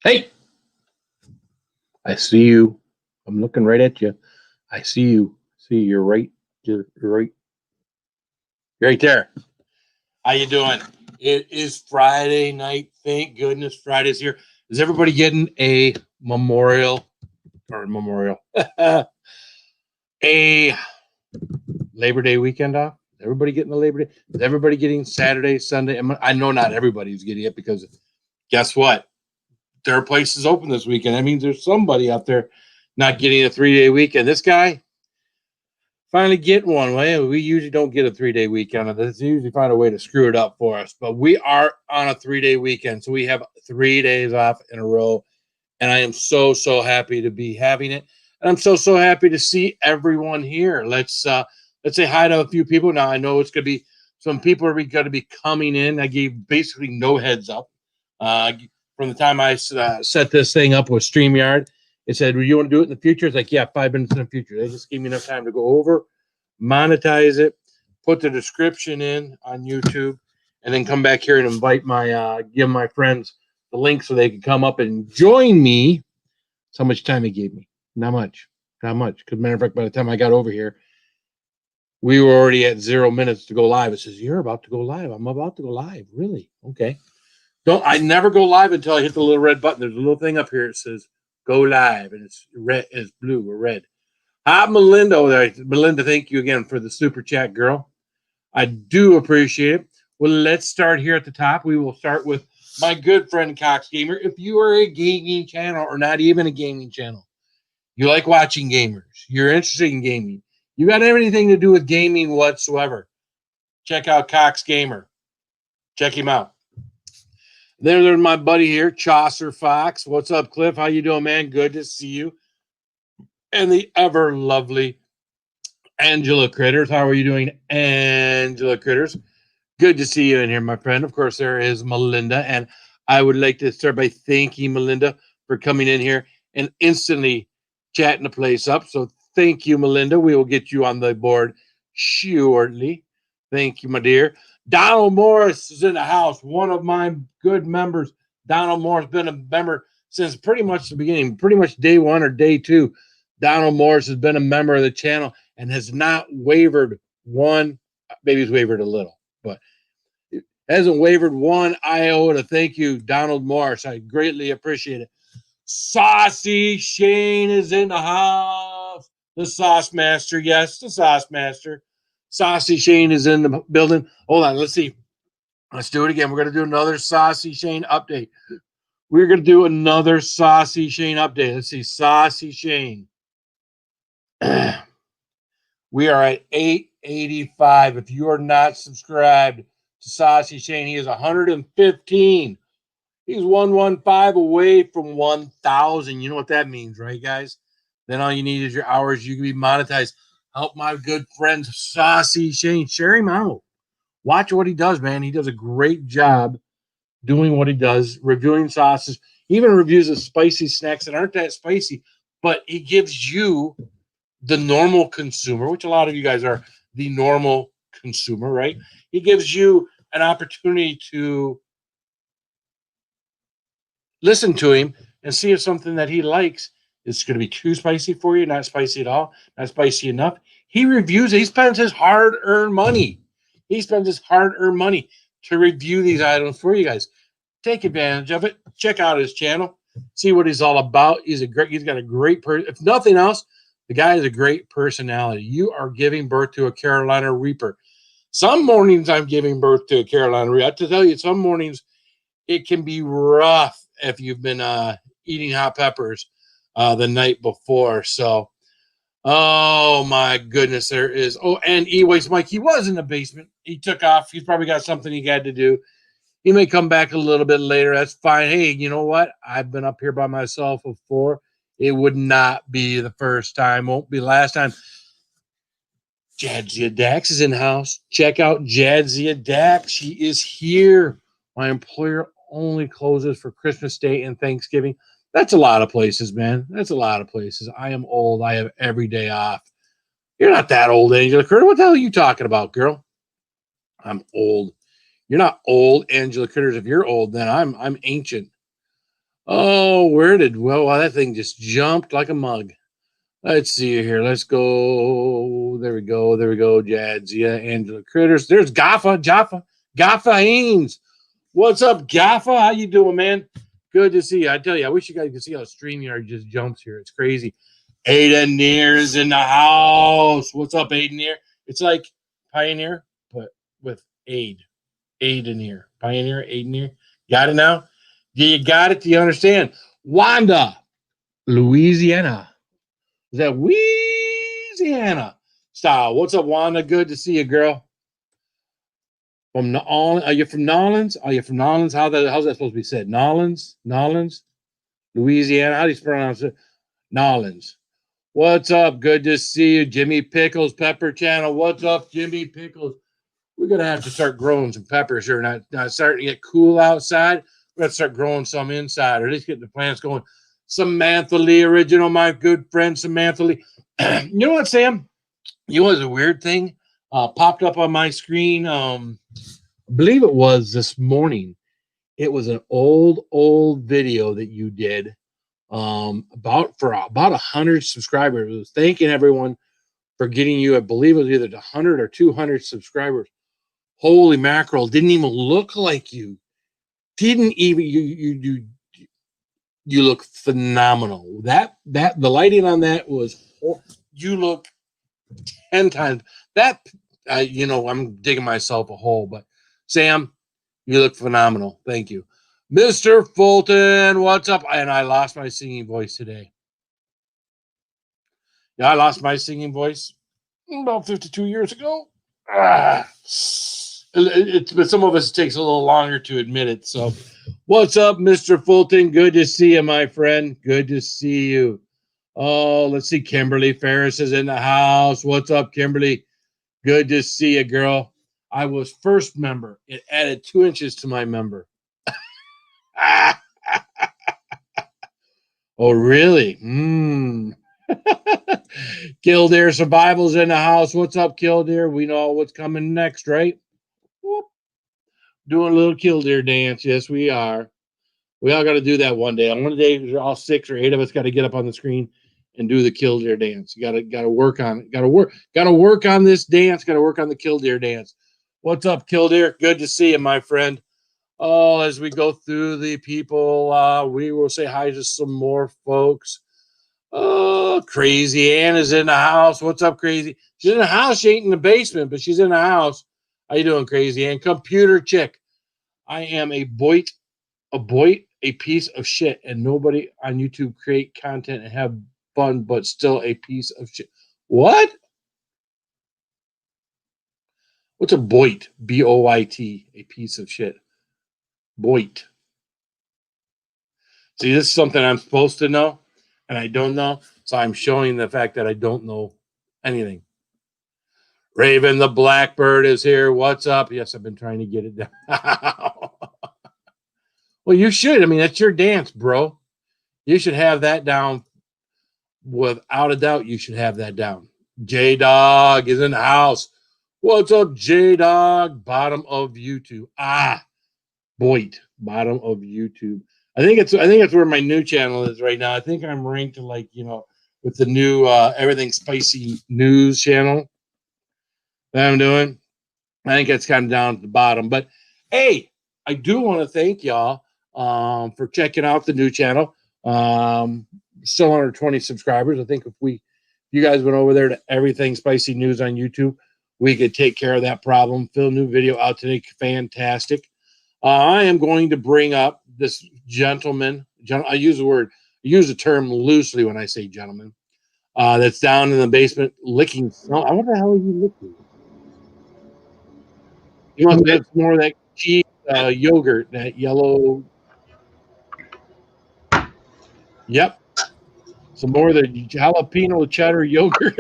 Hey, I see you. I'm looking right at you. I see you. See, you're right. You're right. You're right there. How you doing? It is Friday night. Thank goodness Friday's here. Is everybody getting a memorial a Labor Day weekend off? Is everybody getting a Labor Day? Is everybody getting Saturday, Sunday? I know not everybody's getting it because guess what? There are places open this weekend. That means there's somebody out there not getting a 3-day weekend. This guy finally getting one. Well, we usually don't get a 3-day weekend. They usually find a way to screw it up for us. But we are on a 3-day weekend, so we have 3 days off in a row, and I am so happy to be having it. And I'm so happy to see everyone here. Let's say hi to a few people. Now I know it's gonna be some people are going to be coming in. I gave basically no heads up. From the time I set this thing up with StreamYard, it said, well, you want to do it in the future? It's like, yeah, 5 minutes in the future. They just gave me enough time to go over, monetize it, put the description in on YouTube, and then come back here and invite give my friends the link so they can come up and join me. That's how much time they gave me. Not much. Because matter of fact, by the time I got over here, we were already at 0 minutes to go live. It says, you're about to go live. I'm about to go live. Really? Okay. I never go live until I hit the little red button. There's a little thing up here that says go live, and it's red, it's blue or red. Hi, Melinda over there. Melinda, thank you again for the super chat, girl. I do appreciate it. Well, let's start here at the top. We will start with my good friend Cox Gamer. If you are a gaming channel or not even a gaming channel, you like watching gamers, you're interested in gaming, you got anything to do with gaming whatsoever, check out Cox Gamer. Check him out. There's my buddy here, Chaucer Fox. What's up, Cliff? How you doing, man? Good to see you. And the ever lovely Angela Critters. How are you doing, Angela Critters? Good to see you in here, my friend. Of course, there is Melinda. And I would like to start by thanking Melinda for coming in here and instantly chatting the place up. So thank you, Melinda. We will get you on the board shortly. Thank you, my dear. Donald Morris is in the house, one of my good members. Donald Morris has been a member since pretty much the beginning, pretty much day one or day two. Donald Morris has been a member of the channel and has not wavered one, maybe he's wavered a little, but hasn't wavered one iota. Thank you, Donald Morris. I greatly appreciate it. Saucy Shane is in the house. The Sauce Master. Yes, the Sauce Master. Saucy Shane is in the building. Hold on. Let's see. Let's do it again. We're going to do another Saucy Shane update. We're going to do another Saucy Shane update. Let's see. Saucy Shane. We are at 885. If you are not subscribed to Saucy Shane, he is 115. He's 115 away from 1,000. You know what that means, right, guys? Then all you need is your hours. You can be monetized. Help my good friend Saucy Shane. Share him out. Watch what he does, man. He does a great job doing what he does, reviewing sauces. He even reviews the spicy snacks that aren't that spicy, but he gives you, the normal consumer, which a lot of you guys are the normal consumer, right? He gives you an opportunity to listen to him and see if something that he likes is going to be too spicy for you, not spicy at all, not spicy enough. He reviews it. He spends his hard-earned money. He spends his hard-earned money to review these items for you guys. Take advantage of it. Check out his channel. See what he's all about. He's got a great person. If nothing else, the guy has a great personality. You are giving birth to a Carolina Reaper. Some mornings I'm giving birth to a Carolina Reaper. I have to tell you, some mornings it can be rough if you've been eating hot peppers the night before. So, oh my goodness, there is. Oh, and E-Waste Mike, he was in the basement. He took off. He's probably got something he had to do. He may come back a little bit later. That's fine. Hey, you know what? I've been up here by myself before. It would not be the first time. Won't be last time. Jadzia Dax is in the house. Check out Jadzia Dax. She is here. My employer only closes for Christmas Day and Thanksgiving. That's a lot of places, man. That's a lot of places. I am old. I have every day off. You're not that old, Angela Critter. What the hell are you talking about, girl? I'm old. You're not old, Angela Critters. If you're old, then I'm ancient. Oh, well, that thing just jumped like a mug. Let's see here. Let's go. There we go. There we go. Jadzia, Angela Critters. There's Gaffa Haynes. What's up, Gaffa? How you doing, man? Good to see you. I tell you, I wish you guys could see how StreamYard just jumps here. It's crazy. Aiden Neer is in the house. What's up, Aiden Neer? It's like Pioneer, but with aid. Aiden here. Pioneer, Aiden here. Got it now? Do you got it? Do you understand? Wanda, Louisiana. Is that Louisiana style? What's up, Wanda? Good to see you, girl. From Nolans? Are you from Nolans? Are you from Nolans? How's that supposed to be said? Nolans, Louisiana. How do you pronounce it? Nolans. What's up? Good to see you, Jimmy Pickles Pepper Channel. What's up, Jimmy Pickles? We're gonna have to start growing some peppers here. Not starting to get cool outside. We're gonna start growing some inside, or at least get the plants going. Samantha Lee, original, my good friend Samantha Lee. You know what, Sam? You know what's a weird thing? Popped up on my screen. I believe it was this morning. It was an old video that you did about 100 subscribers. It was thanking everyone for getting you. I believe it was either 100 or 200 subscribers. Holy mackerel! Didn't even look like you. Didn't even you look phenomenal. That the lighting on that was. You look 10 times that. I'm digging myself a hole, but Sam, you look phenomenal. Thank you, Mr. Fulton. What's up? And I lost my singing voice today. Yeah, I lost my singing voice about 52 years ago. But some of us it takes a little longer to admit it. So, what's up, Mr. Fulton? Good to see you, my friend. Good to see you. Oh, let's see. Kimberly Ferris is in the house. What's up, Kimberly? Good to see you, girl. I was first member. It added 2 inches to my member. Oh, really? Killdeer Survival's in the house. What's up, Killdeer? We know what's coming next, right? Whoop. Doing a little Killdeer dance. Yes, we are. We all got to do that one day. On one day, all 6 or 8 of us got to get up on the screen and do the Killdeer dance. You got to work on it. Got to work on this dance. Got to work on the Killdeer dance. What's up, Killdeer? Good to see you, my friend. Oh, as we go through the people, we will say hi to some more folks. Oh, Crazy Ann is in the house. What's up, Crazy? She's in the house. She ain't in the basement, but she's in the house. How you doing, Crazy Ann? Computer chick. I am a piece of shit, and nobody on YouTube create content and have fun, but still a piece of shit. What? What's a boit? B-O-I-T, a piece of shit. Boit. See, this is something I'm supposed to know, and I don't know. So I'm showing the fact that I don't know anything. Raven the Blackbird is here. What's up? Yes, I've been trying to get it down. Well, you should. I mean, that's your dance, bro. You should have that down. Without a doubt, you should have that down. J-Dog is in the house. What's up, J-Dog? Bottom of YouTube. Boyd, bottom of YouTube. I think it's where my new channel is right now. I think I'm ranked to, like, you know, with the new Everything Spicy News channel that I'm doing. I think it's kind of down at the bottom. But hey, I do want to thank y'all for checking out the new channel. Still under 20 subscribers. I think if you guys went over there to Everything Spicy News on YouTube, we could take care of that problem. Phil, new video out today. Fantastic. I am going to bring up this gentleman. I use the term loosely when I say gentleman. That's down in the basement licking snow. What the hell are you licking? You want some more of that cheese yogurt, that yellow. Yep. Some more of the jalapeno cheddar yogurt.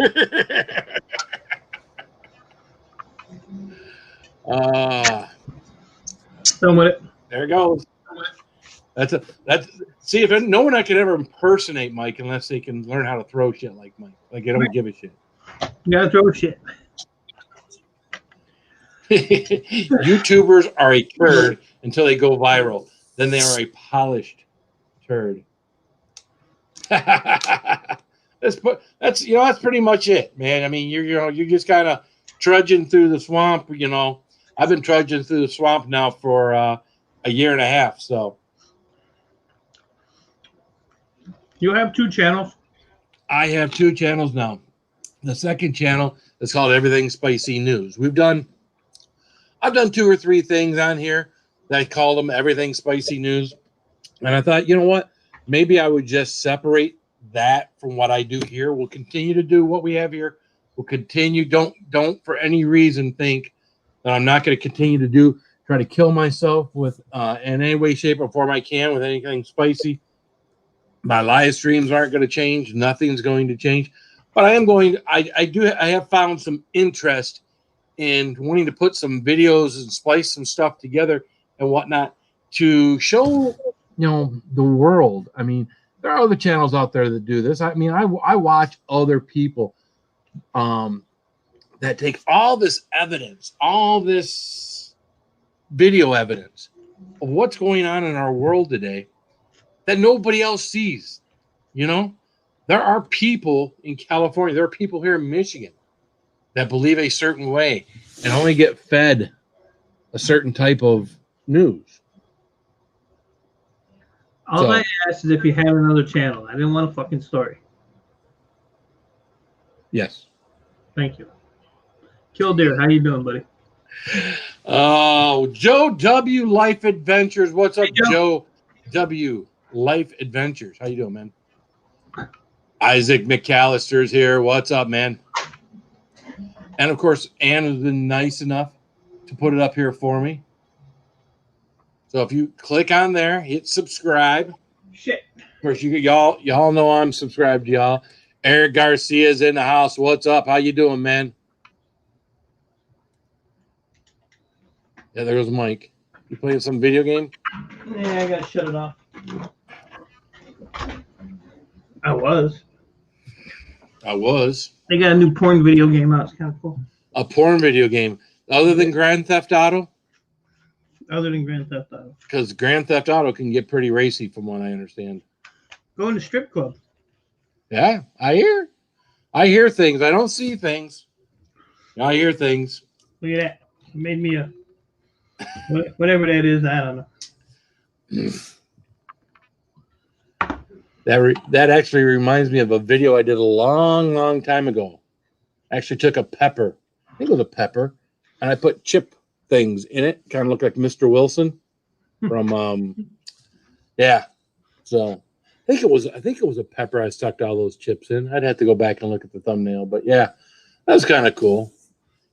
There it goes. See, if no one I could ever impersonate Mike unless they can learn how to throw shit like Mike. Like, I don't give a shit. You gotta throw shit. YouTubers are a turd until they go viral. Then they are a polished turd. That's pretty much it, man. I mean, you're just kind of trudging through the swamp. You know, I've been trudging through the swamp now for a year and a half. So you have 2 channels. I have 2 channels now. The second channel is called Everything Spicy News. I've done 2 or 3 things on here that I call them Everything Spicy News, and I thought, you know what? Maybe I would just separate that from what I do here. We'll continue to do what we have here. We'll continue. Don't for any reason think that I'm not going to continue to try to kill myself with in any way, shape, or form I can with anything spicy. My live streams aren't going to change. Nothing's going to change. But I am going. I have found some interest in wanting to put some videos and splice some stuff together and whatnot to show, you know, the world. I mean, there are other channels out there that do this. I mean, I watch other people that take all this evidence, all this video evidence of what's going on in our world today that nobody else sees. You know, there are people in California, there are people here in Michigan that believe a certain way and only get fed a certain type of news. All I asked is if you have another channel. I didn't want a fucking story. Yes. Thank you. Killdeer, how you doing, buddy? Oh, Joe W. Life Adventures. What's up, hey, Joe W. Life Adventures? How you doing, man? Isaac McAllister's here. What's up, man? And of course, Ann has been nice enough to put it up here for me. So if you click on there, hit subscribe. Shit. Of course, y'all know I'm subscribed, y'all. Eric Garcia's in the house. What's up? How you doing, man? Yeah, there goes Mike. You playing some video game? Yeah, I gotta shut it off. I was. They got a new porn video game out. It's kind of cool. A porn video game. Other than Grand Theft Auto? Other than Grand Theft Auto. Because Grand Theft Auto can get pretty racy from what I understand. Go in the strip club. Yeah, I hear things. I don't see things. I hear things. Look at that. It made me a... whatever that is, I don't know. That actually reminds me of a video I did a long time ago. I actually took a pepper. I think it was a pepper. And I put chip things in it. Kind of looked like Mr. Wilson from yeah. So I think it was a pepper I stuck all those chips in. I'd have to go back and look at the thumbnail, but yeah, that was kind of cool.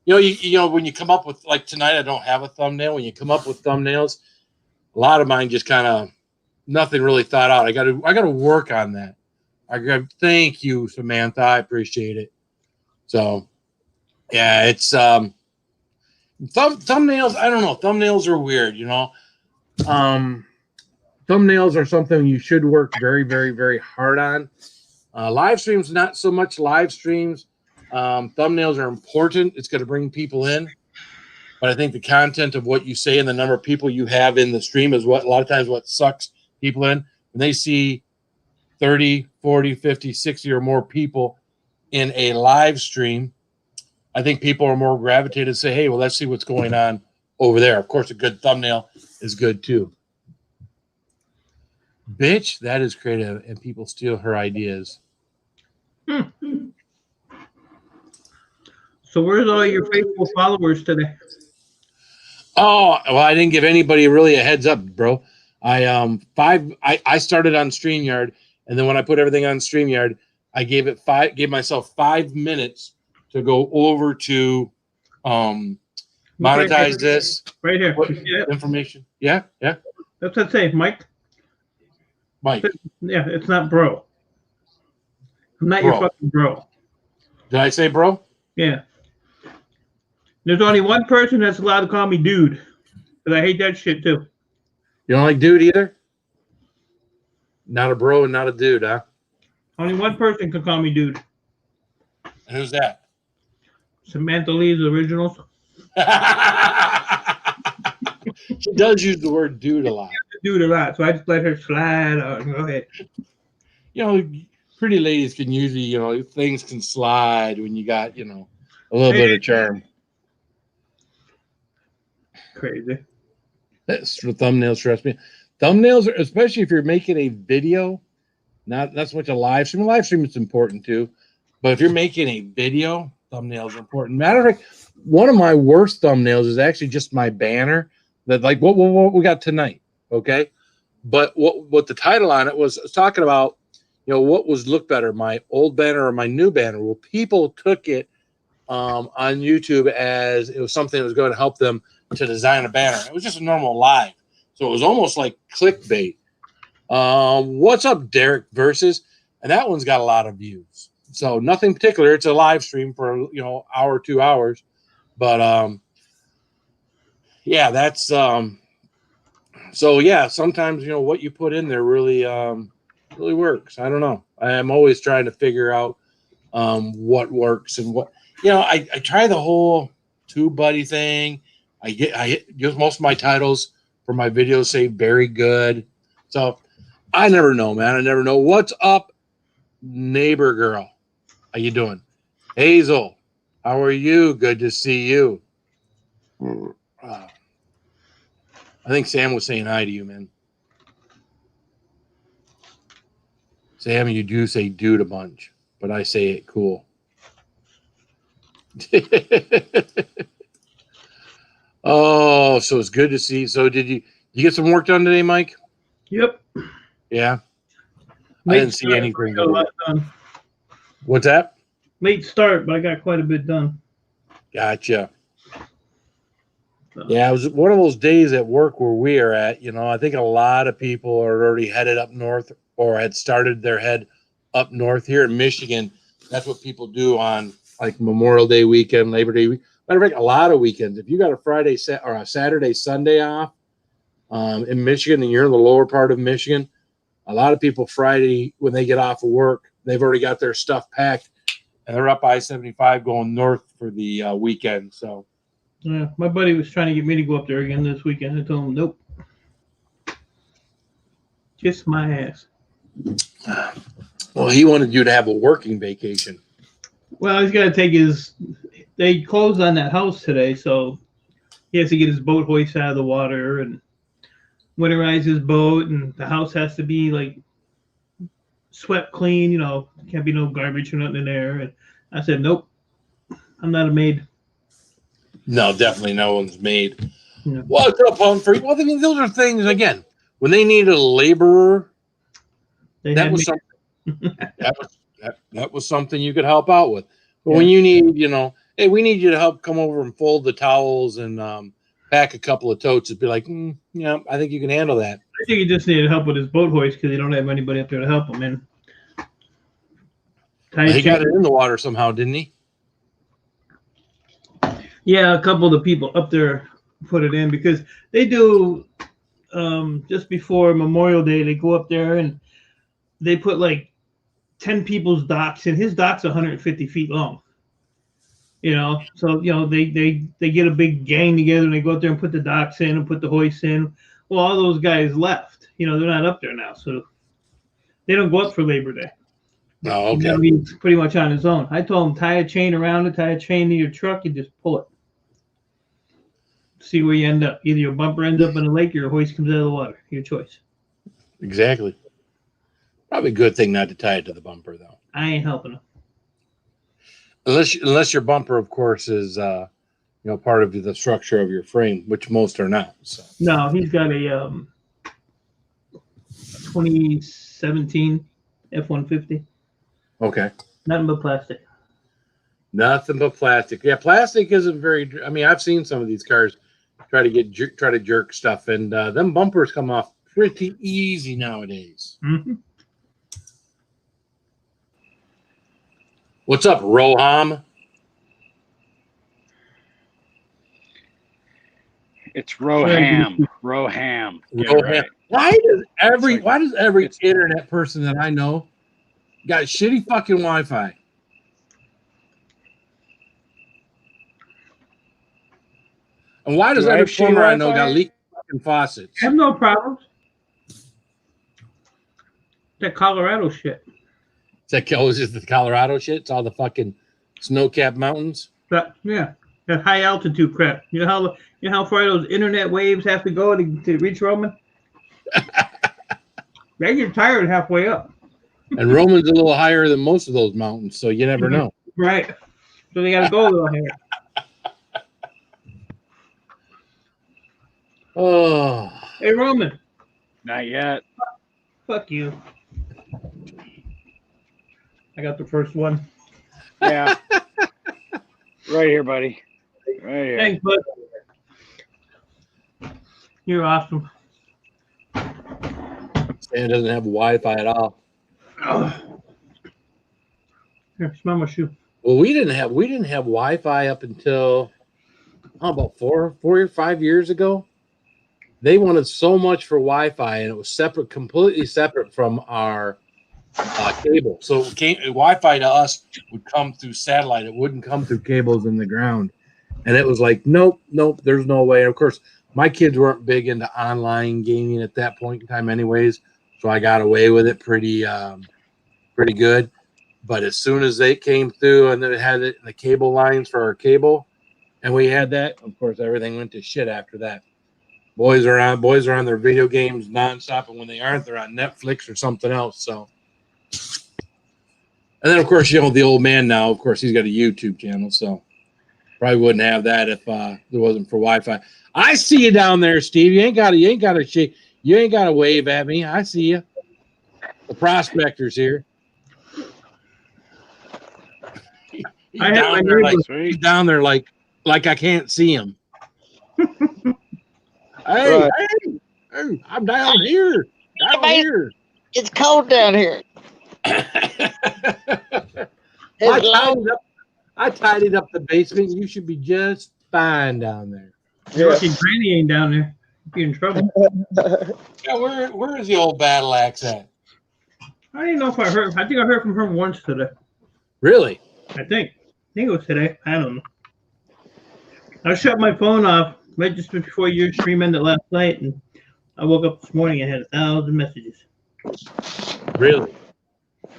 You know, when you come up with, like tonight, I don't have a thumbnail. When you come up with thumbnails, a lot of mine just kind of nothing really thought out. I got to work on that. Thank you, Samantha. I appreciate it. So, yeah, it's thumbnails. I don't know. Thumbnails are weird, you know. Thumbnails are something you should work very, very, very hard on. Live streams, not so much live streams. Thumbnails are important. It's going to bring people in. But I think the content of what you say and the number of people you have in the stream is what a lot of times what sucks people in. When they see 30, 40, 50, 60 or more people in a live stream, I think people are more gravitated to say, hey, well, let's see what's going on over there. Of course, a good thumbnail is good too. Bitch, that is creative, and people steal her ideas. So where's all your faithful followers today? Oh, well, I didn't give anybody really a heads up, bro. I started on StreamYard, and then when I put everything on StreamYard, I gave myself 5 minutes to go over to monetize this. Right here. Information. Yeah. That's what I say, Mike. Yeah, it's not bro. I'm not your fucking bro. Did I say bro? Yeah. There's only one person that's allowed to call me dude. Because I hate that shit too. You don't like dude either? Not a bro and not a dude, huh? Only one person can call me dude. And who's that? Samantha Lee's Originals. She does use the word dude a lot. Dude a lot, so I just let her slide. Go ahead. You know, pretty ladies can usually, you know, things can slide when you got, you know, a little bit of charm. Crazy. That's for thumbnails, trust me. Thumbnails, are, especially if you're making a video, not so much a live stream. A live stream is important too, but if you're making a video, thumbnails are important. Matter of fact, one of my worst thumbnails is actually just my banner. That like what we got tonight, okay? But what the title on it was talking about, you know, what was look better, my old banner or my new banner? Well, people took it on YouTube as it was something that was going to help them to design a banner. It was just a normal live, so it was almost like clickbait. What's up, Derek Versus? And that one's got a lot of views. So nothing particular. It's a live stream for, you know, hour, 2 hours, but yeah, that's so yeah, sometimes, you know, what you put in there really really works. I don't know. I'm always trying to figure out what works and what, you know, I try the whole TubeBuddy thing. I get most of my titles for my videos say very good. So I never know, man. I never know. What's up, neighbor girl? How you doing? Hazel, how are you? Good to see you. I think Sam was saying hi to you, man. Sam, you do say dude a bunch, but I say it cool. Oh, so it's good to see. So did you get some work done today, Mike? Yep. Yeah. I didn't see anything. What's that? Late start, but I got quite a bit done. Gotcha. Yeah, it was one of those days at work where we are at. You know, I think a lot of people are already headed up north or had started their head up north here in Michigan. That's what people do on like Memorial Day weekend, Labor Day week. Matter of fact, a lot of weekends. If you got a Friday or a Saturday, Sunday off in Michigan and you're in the lower part of Michigan, a lot of people Friday when they get off of work, they've already got their stuff packed and they're up I-75 going north for the weekend. So. Yeah, my buddy was trying to get me to go up there again this weekend. I told him, nope. Kiss my ass. Well, he wanted you to have a working vacation. Well, he's got to take his... They closed on that house today, so he has to get his boat hoist out of the water and winterize his boat, and the house has to be, like, swept clean, you know. Can't be no garbage or nothing in there. And I said, nope, I'm not a maid. No, definitely no one's made. Yeah. What's up, Humphrey? Well, I mean, those are things, again, when they need a laborer, that was something. that was something you could help out with. But when you need, you know, hey, we need you to help come over and fold the towels and pack a couple of totes, it'd be like, yeah, I think you can handle that. I think he just needed help with his boat hoist because he don't have anybody up there to help him. And He got it in the water somehow, didn't he? Yeah, a couple of the people up there put it in because they do just before Memorial Day. They go up there and they put like 10 people's docks, and his dock's 150 feet long. You know, so you know they get a big gang together and they go up there and put the docks in and put the hoists in. Well, all those guys left. You know, they're not up there now, so they don't go up for Labor Day. Oh, okay. You know, he's pretty much on his own. I told him tie a chain around it, tie a chain to your truck, and just pull it. See where you end up. Either your bumper ends up in the lake or your hoist comes out of the water. Your choice. Exactly. Probably a good thing not to tie it to the bumper, though. I ain't helping him. Unless your bumper, of course, is part of the structure of your frame, which most are not. So. No, he's got a 2017 F-150. Okay. Nothing but plastic. Nothing but plastic. Yeah, plastic isn't very. I mean, I've seen some of these cars try to jerk stuff, and them bumpers come off pretty easy nowadays. Mm-hmm. What's up, Roham? It's Roham. Roham. Roham. Right. Why does every internet person that I know got shitty fucking Wi-Fi? And why does every plumber I know got leaky fucking faucets? I have no problems. That Colorado shit. Is it the Colorado shit? It's all the fucking snow-capped mountains. But yeah, that high altitude crap. You know how far those internet waves have to go to reach Roman? They get tired halfway up. And Roman's a little higher than most of those mountains, so you never know. Right. So they got to go a little higher. Oh. Hey, Roman. Not yet. Fuck you. I got the first one. Yeah. Right here, buddy. Right here. Thanks, bud. You're awesome. Stan doesn't have Wi-Fi at all. Oh. Here, smell my shoe. Well, we didn't have Wi-Fi up until about 4 or 5 years ago. They wanted so much for Wi-Fi, and it was completely separate from our cable. So Wi-Fi to us would come through satellite. It wouldn't come through cables in the ground. And it was like, nope, there's no way. And of course, my kids weren't big into online gaming at that point in time anyways. So I got away with it pretty good. But as soon as they came through and then it had it in the cable lines for our cable, and we had that, of course, everything went to shit after that. Boys are on their video games nonstop, and when they aren't, they're on Netflix or something else. So, and then of course, the old man now, of course, he's got a YouTube channel, so probably wouldn't have that if there wasn't for Wi-Fi. I see you down there, Steve. You ain't got to wave at me. I see you. The prospector's here. He's down there like I can't see him. Hey, I'm down here. Here. It's cold down here. I tidied up the basement. You should be just fine down there. Yeah. Fucking Granny ain't down there. Be in trouble. Yeah, where is the old battle axe at? I don't know if I heard. I think I heard from her once today. Really? I think it was today. I don't know. I shut my phone off right just before your stream ended last night, and I woke up this morning and had 1,000 messages. Really?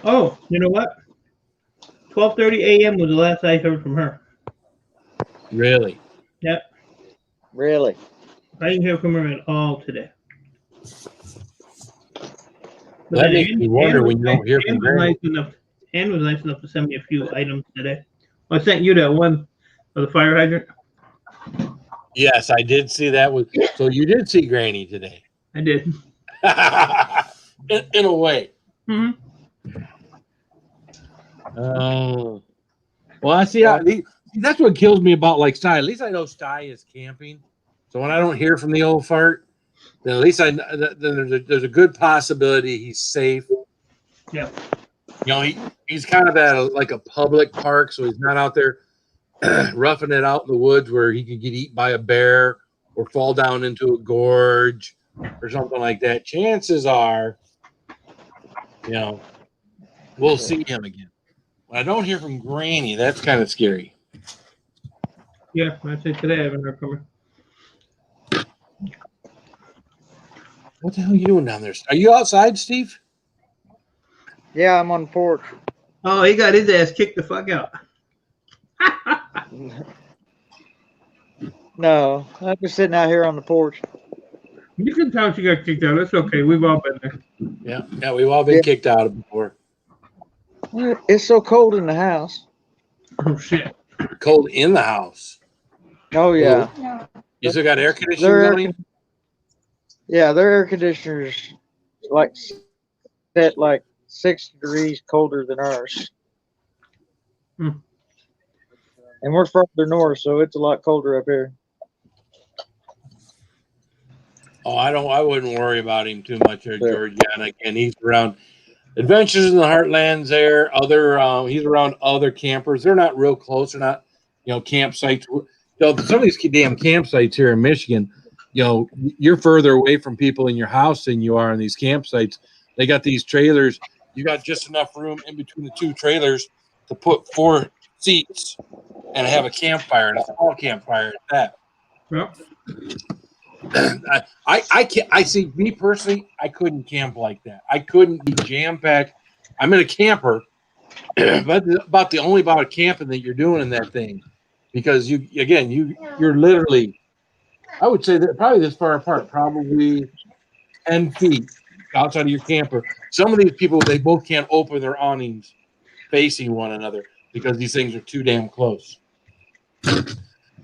Oh, you know what? 12:30 a.m. was the last I heard from her. Really? Yep. Really? I didn't hear from her at all today. That makes me wonder when you don't hear from her. Ann was nice enough to send me a few items today. I sent you that one for the fire hydrant. Yes, I did see that. So you did see Granny today. I did. in a way. Mm-hmm. Oh. Well, I see. That's what kills me about like Sty. At least I know Sty is camping. So when I don't hear from the old fart, then at least there's a good possibility he's safe. Yeah. You know, he's kind of at like a public park, so he's not out there roughing it out in the woods where he could get eaten by a bear or fall down into a gorge or something like that. Chances are, you know, we'll see him again. When I don't hear from Granny, that's kind of scary. Yeah, I said today I haven't heard from her. What the hell are you doing down there? Are you outside, Steve? Yeah, I'm on the porch. Oh, he got his ass kicked the fuck out. No, I'm just sitting out here on the porch. You can tell she got kicked out. That's okay. We've all been there. Yeah, we've all been kicked out of before. It's so cold in the house. Oh shit. Cold in the house. Oh yeah. You still got air conditioning running? Yeah, their air conditioners like set like 6 degrees colder than ours. Hmm. And we're further north, so it's a lot colder up here. Oh, I wouldn't worry about him too much there, Georgiana. And he's around Adventures in the Heartlands there. He's around other campers. They're not real close. They're not, campsites. Some of these damn campsites here in Michigan, you're further away from people in your house than you are in these campsites. They got these trailers. You got just enough room in between the two trailers to put 4 seats and have a campfire, and a small campfire at that. Well, I can't. I see, me personally, I couldn't camp like that. I couldn't be jam packed. I'm in a camper, but about camping that you're doing in that thing, because you're literally, I would say that probably this far apart, probably 10 feet outside of your camper. Some of these people, they both can't open their awnings facing one another because these things are too damn close.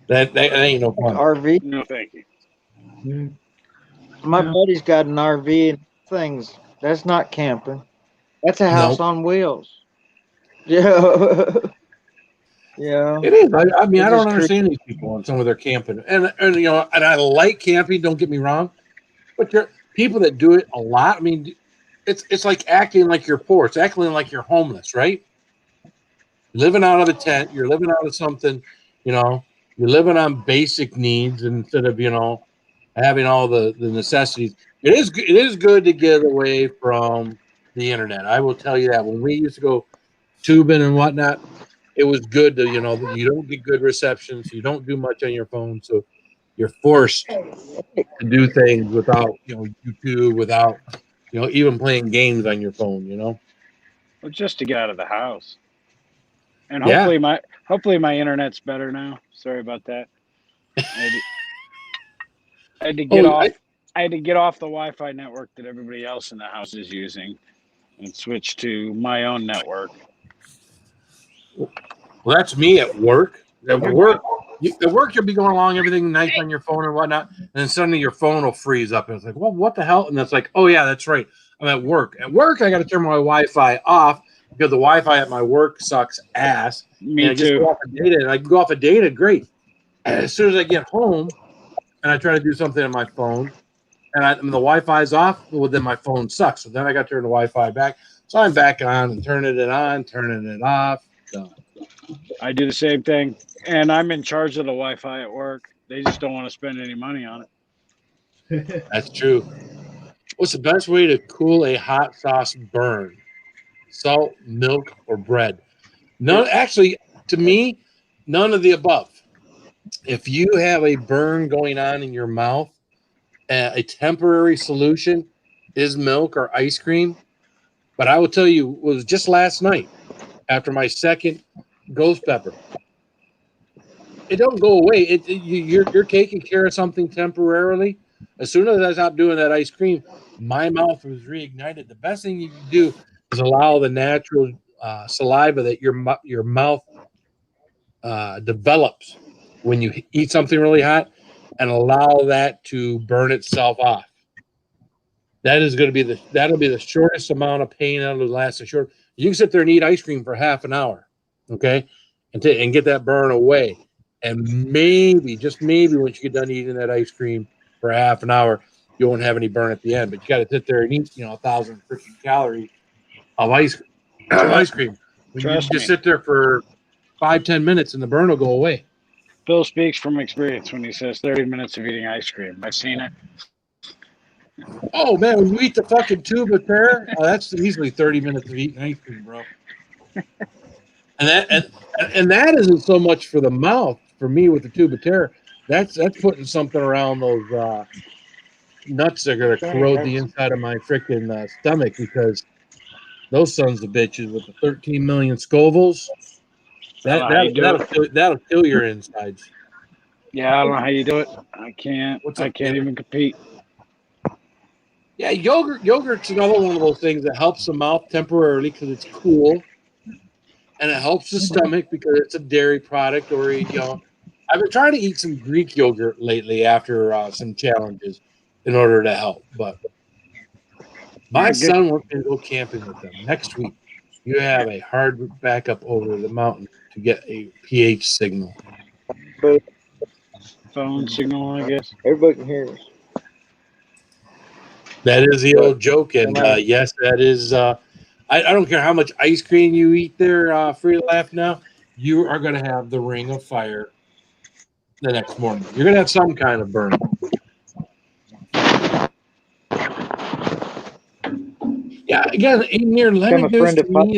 That ain't no fun. RV. No, thank you. yeah. My buddy's got an RV and things. That's not camping. That's a house on wheels. Yeah. Yeah. It is. I mean, I It's don't just understand these people on some of their camping, and I like camping. Don't get me wrong, but there people that do it a lot. I mean, it's like acting like you're poor. It's acting like you're homeless, right? Living out of a tent, you're living out of something. You're living on basic needs instead of having all the necessities. It is good to get away from the internet. I will tell you that. When we used to go tubing and whatnot, it was good to, you don't get good reception, so you don't do much on your phone. So you're forced to do things without, YouTube, without, even playing games on your phone, Well, just to get out of the house. And Yeah. hopefully my internet's better now. Sorry about that. I had to get off. I had to get off the Wi-Fi network that everybody else in the house is using and switch to my own network. Well, that's me at work. At work, you'll be going along, everything nice on your phone and whatnot, and then suddenly your phone will freeze up, and it's like, well, what the hell? And it's like, oh yeah, that's right. I'm at work. At work, I got to turn my Wi-Fi off because the Wi-Fi at my work sucks ass. Me and just too. go off of data, and I can go off of data, great. And as soon as I get home, and I try to do something on my phone, and the Wi-Fi's off, well, then my phone sucks. So then I got to turn the Wi-Fi back. So I'm back on and turning it on, turning it off. Done. I do the same thing, and I'm in charge of the Wi-Fi at work. They just don't want to spend any money on it. That's true. What's the best way to cool a hot sauce burn? Salt, milk, or bread? None. Actually, to me, none of the above. If you have a burn going on in your mouth, a temporary solution is milk or ice cream. But I will tell you, it was just last night after my second ghost pepper. It don't go away. You're taking care of something temporarily. As soon as I stopped doing that ice cream, my mouth was reignited. The best thing you can do is allow the natural saliva that your mouth develops when you eat something really hot, and allow that to burn itself off. That is going to be that'll be the shortest amount of pain that'll last. You can sit there and eat ice cream for half an hour, okay, and get that burn away. And maybe, just maybe, once you get done eating that ice cream for half an hour, you won't have any burn at the end. But you got to sit there and eat, 1,000 freaking calories of ice cream. ice cream. You Trust just me. sit there for 5-10 minutes and the burn will go away. Bill speaks from experience when he says 30 minutes of eating ice cream. I've seen it. Oh man, when you eat the fucking tube of pear, that's easily 30 minutes of eating ice cream, bro. And that isn't so much for the mouth for me with the tube of terror. That's putting something around those nuts that are going to corrode the inside of my freaking stomach, because those sons of bitches with the 13 million Scovilles, that'll kill your insides. Yeah, I don't know how you do it. I can't. What's I up, can't Tanner? even compete. Yeah, yogurt's another one of those things that helps the mouth temporarily because it's cool, and it helps the stomach because it's a dairy product. Or I've been trying to eat some Greek yogurt lately after some challenges in order to help. But my son wants me to go camping with them next week. You have a hard backup over the mountain to get a pH signal. Phone signal, I guess. Everybody can hear us. That is the old joke, and yes, that is. I don't care how much ice cream you eat there, free laugh now. You are going to have the ring of fire the next morning. You're going to have some kind of burn. Yeah, again, in your lemon juice to me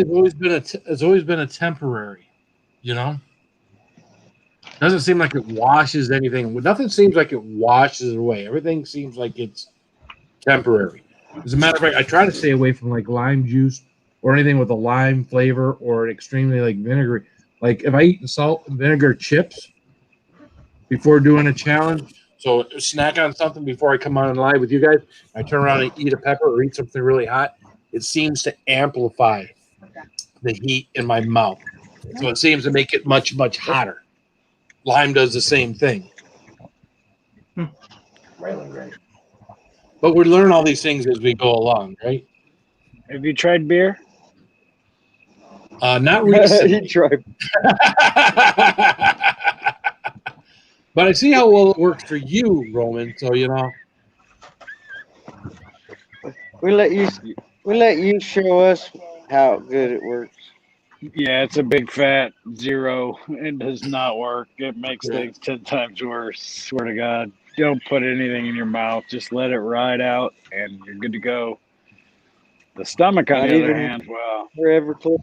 has always been a temporary. Doesn't seem like it washes anything. Nothing seems like it washes away. Everything seems like it's temporary. As a matter of fact, I try to stay away from like lime juice or anything with a lime flavor or an extremely like vinegary. Like if I eat salt and vinegar chips before doing a challenge, so snack on something before I come on live with you guys, I turn around and eat a pepper or eat something really hot, it seems to amplify the heat in my mouth. So it seems to make it much, much hotter. Lime does the same thing. But we learn all these things as we go along, right? Have you tried beer? Not recently. You tried. But I see how well it works for you, Roman. So we let you show us how good it works. Yeah, it's a big fat 0. It does not work. It makes things 10 times worse. Swear to God. Don't put anything in your mouth. Just let it ride out, and you're good to go. The stomach, on the other hand, well. Forever clear.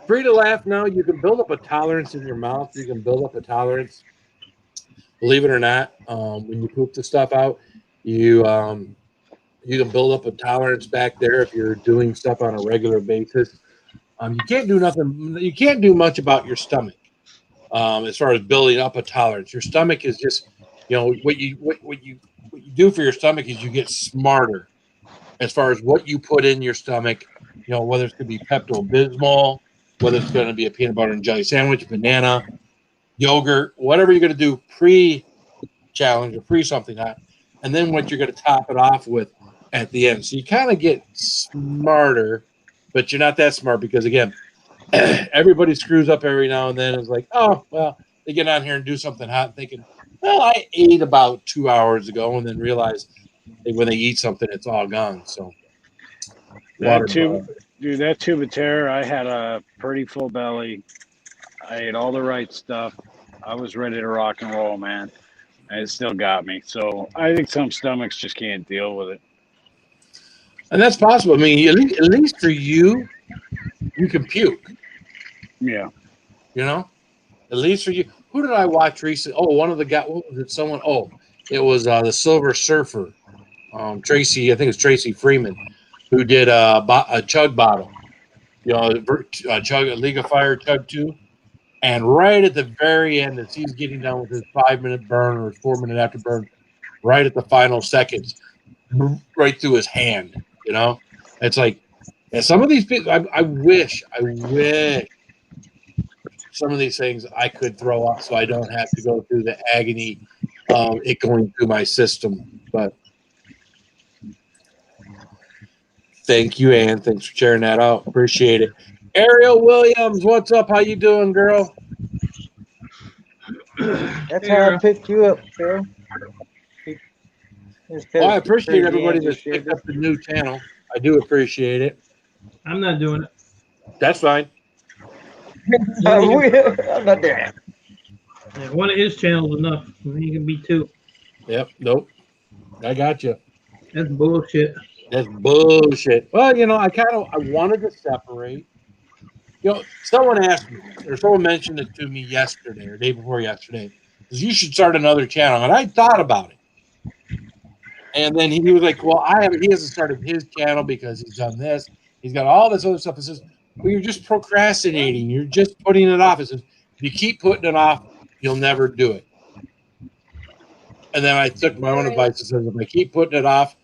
Free to laugh now. You can build up a tolerance in your mouth. You can build up a tolerance. Believe it or not, when you poop the stuff out, you can build up a tolerance back there if you're doing stuff on a regular basis. You can't do nothing. You can't do much about your stomach as far as building up a tolerance. Your stomach is just, what you do for your stomach is you get smarter as far as what you put in your stomach. Whether it's going to be Pepto-Bismol, whether it's going to be a peanut butter and jelly sandwich, banana, yogurt, whatever you're going to do pre-challenge or pre-something hot, and then what you're going to top it off with at the end. So you kind of get smarter, but you're not that smart because, again, everybody screws up every now and then. It's like, oh, well, they get on here and do something hot thinking, well, I ate about 2 hours ago, and then realize when they eat something, it's all gone. So That tube of terror, I had a pretty full belly. I ate all the right stuff. I was ready to rock and roll, man. And it still got me. So I think some stomachs just can't deal with it. And that's possible. I mean, at least for you can puke. Yeah. At least for you. Who did I watch recently? Oh, one of the guys. What was it? Someone. Oh, it was the Silver Surfer. Tracy. I think it's Tracy Freeman, who did a chug bottle. Chug League of Fire chug 2. And right at the very end, as he's getting done with his 5-minute burn or his 4-minute after burn, right at the final seconds, right through his hand. It's like, and some of these people, I wish some of these things I could throw up so I don't have to go through the agony of it going through my system. But thank you, Ann. Thanks for sharing that out. Appreciate it. Ariel Williams, what's up? How you doing, girl? That's how I picked you up, Phil. Well, I appreciate everybody that's picked up the new channel. I do appreciate it. I'm not doing it. That's fine. I'm not there. Yeah, one of his channels enough. He can be two. Yep. Nope. I got you. That's bullshit. That's bullshit. Well, I wanted to separate. Someone asked me, or someone mentioned it to me yesterday or day before yesterday, because you should start another channel. And I thought about it. And then he was like, well, he hasn't started his channel because he's done this. He's got all this other stuff. He says, well, you're just procrastinating. You're just putting it off. He says, if you keep putting it off, you'll never do it. And then I took my own advice and said, if I keep putting it off,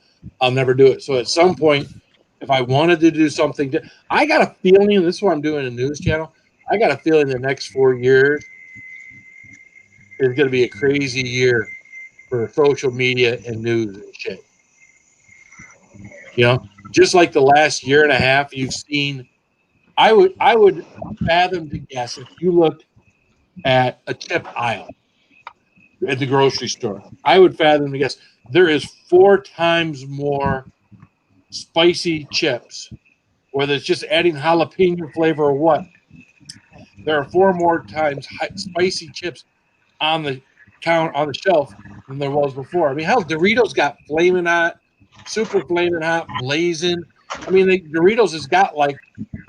I'll never do it. So at some point, if I wanted to do something, I got a feeling, this is what I'm doing a news channel. I got a feeling the next 4 years is going to be a crazy year for social media and news and shit. Just like the last year and a half, you've seen. I would fathom to guess if you looked at a chip aisle at the grocery store, I would fathom to guess there is 4 times more spicy chips, whether it's just adding jalapeno flavor or what. There are 4 more times spicy chips on the shelf than there was before. I mean, hell, Doritos got flaming hot, super flaming hot, blazing. I mean, Doritos has got like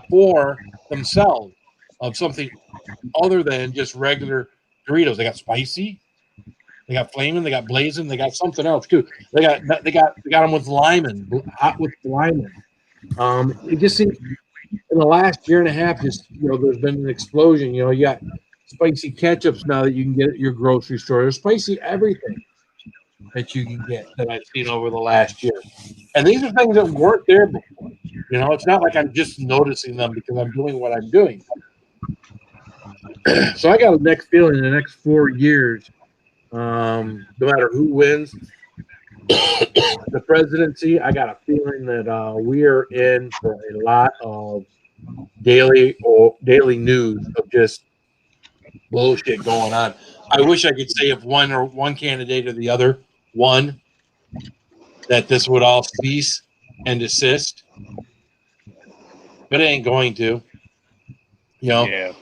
4 themselves of something other than just regular Doritos. They got spicy, they got flaming, they got blazing, they got something else too. They got them with lemon, hot with lemon. It just seems in the last year and a half, there's been an explosion. You got spicy ketchups now that you can get at your grocery store. There's spicy everything that you can get that I've seen over the last year. And these are things that weren't there before. It's not like I'm just noticing them because I'm doing what I'm doing. So I got a next feeling in the next 4 years, no matter who wins the presidency, I got a feeling that we are in for a lot of daily news of just bullshit going on. I wish I could say if one candidate or the other won, that this would all cease and desist, but it ain't going to. Yeah.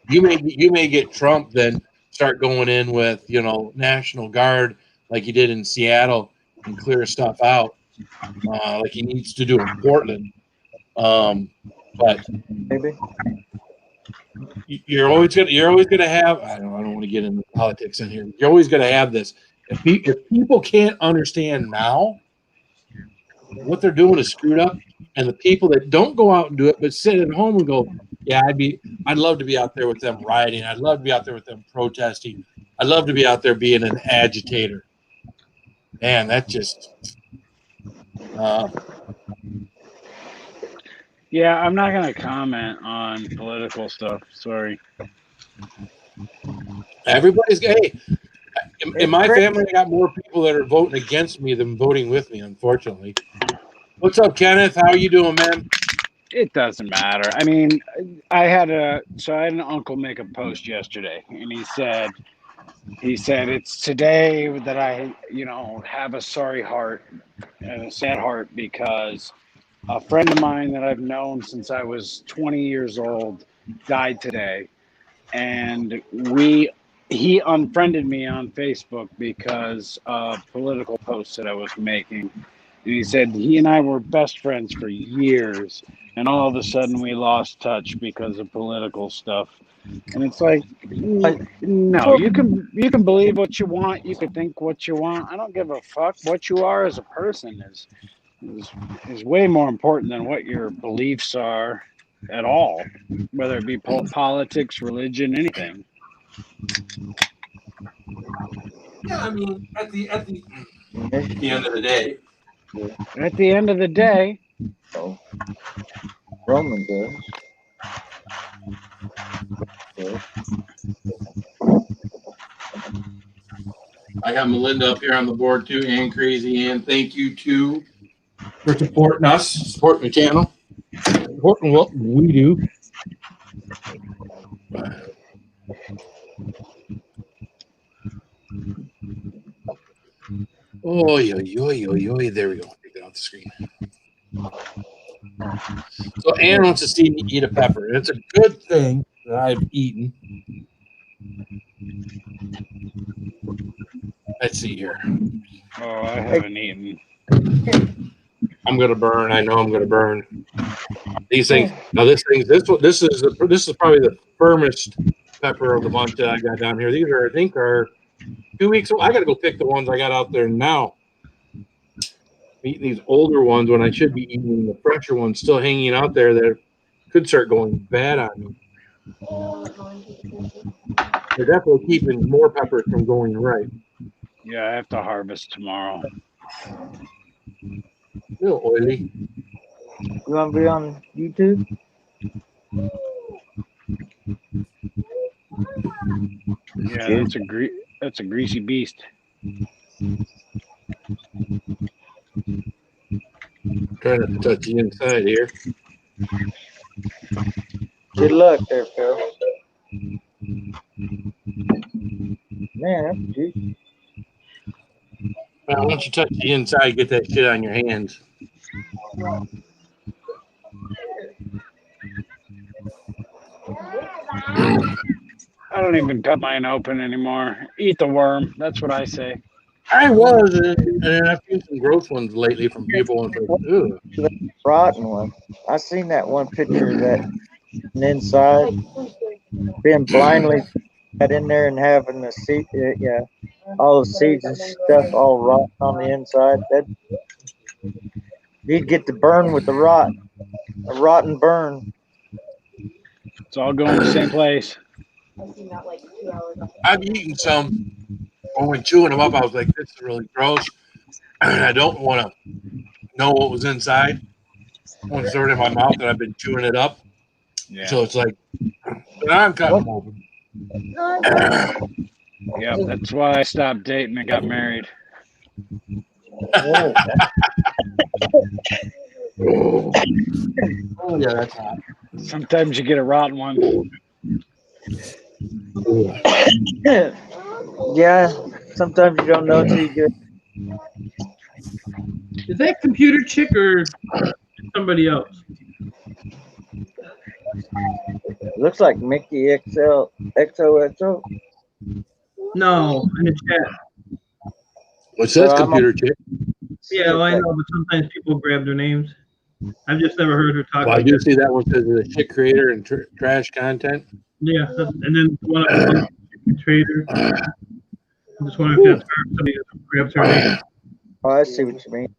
You may get Trump then start going in with National Guard like he did in Seattle and clear stuff out like he needs to do in Portland. But Maybe. you're always gonna have. I don't want to get into politics in here. You're always gonna have this. If people can't understand now what they're doing is screwed up, and the people that don't go out and do it but sit at home and go, yeah, I'd love to be out there with them rioting. I'd love to be out there with them protesting. I'd love to be out there being an agitator. Man, that just. Yeah, I'm not going to comment on political stuff. Sorry. Everybody's hey. In my family, I got more people that are voting against me than voting with me, unfortunately. What's up, Kenneth? How are you doing, man? It doesn't matter. I mean, I had an uncle make a post yesterday, and he said it's today that I, have a sorry heart and a sad heart because a friend of mine that I've known since I was 20 years old died today, and he unfriended me on Facebook because of political posts that I was making. And he said he and I were best friends for years, and all of a sudden we lost touch because of political stuff. And it's like, no, you can believe what you want, you can think what you want. I don't give a fuck. What you are as a person is way more important than what your beliefs are at all, whether it be politics, religion, anything. Yeah, I mean, at the end of the day. At the end of the day, Oh. Roman does. Yeah. I got Melinda up here on the board too, and Crazy Ann. Thank you too for supporting us, supporting the channel, supporting what we do. Oh, yo. There we go. Take it off the screen. So Ann wants to see me eat a pepper. And it's a good thing that I've eaten. Let's see here. Oh, I haven't eaten. I'm gonna burn. I know I'm gonna burn. These things. Now this is probably the firmest pepper of the bunch that I got down here. These are, I think, are 2 weeks old. I gotta go pick the ones I got out there now. I'm eating these older ones when I should be eating the fresher ones still hanging out there that could start going bad on me. They're definitely keeping more peppers from going right. Yeah, I have to harvest tomorrow. A little oily. You want to be on YouTube? Yeah, that's a greasy beast. Trying to touch the inside here. Good luck there, Phil. Man, that's juicy. Well, once you touch the inside, get that shit on your hands. I don't even cut mine open anymore. Eat the worm. That's what I say. I was, and I've seen some gross ones lately from people. And like, ugh. Rotten one. I seen that one picture of that inside being blindly got in there and having the seed, all the seeds and stuff all rotten on the inside. That you'd get the burn with the rot, a rotten burn. It's all going to the same place. I've eaten some. When chewing them up, I was like, "This is really gross." I don't want to know what was inside. I want to throw it in my mouth, and I've been chewing it up. Yeah. So it's like, I'm cutting them open. Yeah, that's why I stopped dating and got married. Oh, yeah, that's hot. Sometimes you get a rotten one. Yeah, sometimes you don't know until you get. Is that computer chick or somebody else? Looks like Mickey XOXO. No, in the chat. What's that, Well, computer chick? Yeah, well, I know, but sometimes people grab their names. I've just never heard her talk. Well, I like do that. see that one says the chick creator and trash content. Yeah, and then one of them, trader. I just wonder if that's her. Somebody just grabs her name. Oh, I see what you mean.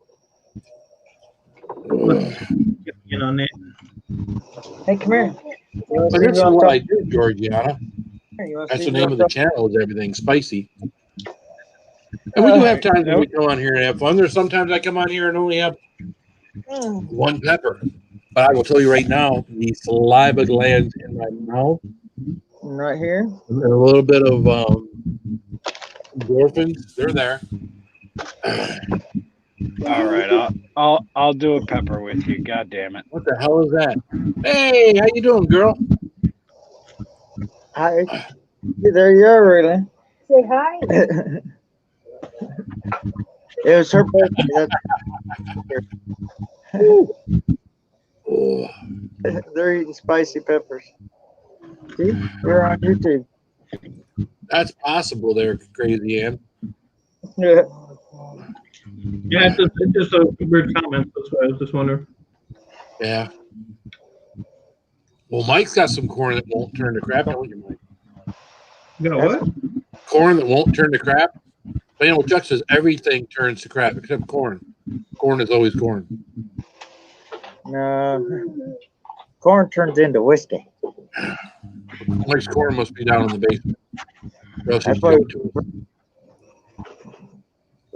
Get in on that. Hey, come here. But this is what I do, Georgiana. That's the name of the channel, is Everything Spicy. And we do have times when we come on here and have fun. There's sometimes I come on here and only have one pepper. But I will tell you right now, the saliva glands in my mouth, Right here. and a little bit of endorphins, they're there. All right, I'll do a pepper with you. God damn it! What the hell is that? Hey, how you doing, girl? Hi. There you are, really. Say hi. It was her birthday. Oh, They're eating spicy peppers. See? They're on YouTube. that's possible there, Crazy Ann. Yeah. Yeah, it's just a weird comment. That's why I was just wondering. Yeah. Well, Mike's got some corn that won't turn to crap, don't you, Mike? You got what? Corn that won't turn to crap. But you know, Chuck says everything turns to crap except corn. Corn is always corn. No. Corn turns into whiskey. Mike's corn must be down in the basement. Or else he's That's why- doing to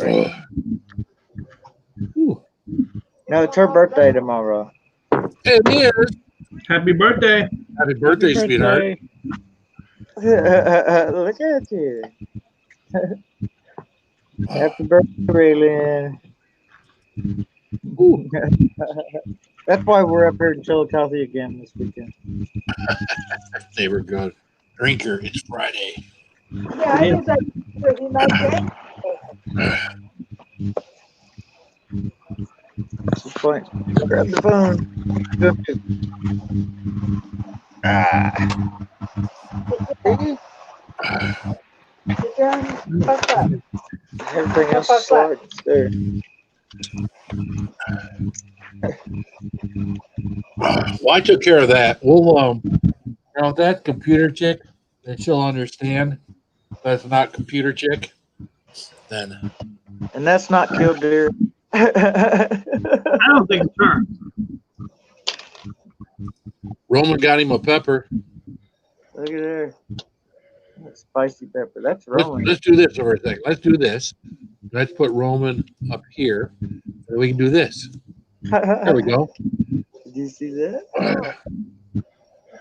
it. Ooh. No, it's her birthday tomorrow. It is. Happy birthday. Happy birthday, sweetheart. Look at you. Happy birthday, Raylan. Ooh. That's why we're up here in Chillicothe again this weekend. They were good. Drinker, it's Friday. Yeah, I was like, pretty much it. She's supposed point. Grab the phone. Go to. Sit down, puff up. Everything else is slides there. Well, I took care of that. We'll that computer chick, that she'll understand. That's not computer chick. Then And that's not killed deer. I don't think it's her. Roman got him a pepper. Look at there. That's spicy pepper. That's Let's, Roman. let's do this over a second. Let's do this. Let's put Roman up here. And we can do this. There we go. Did you see that?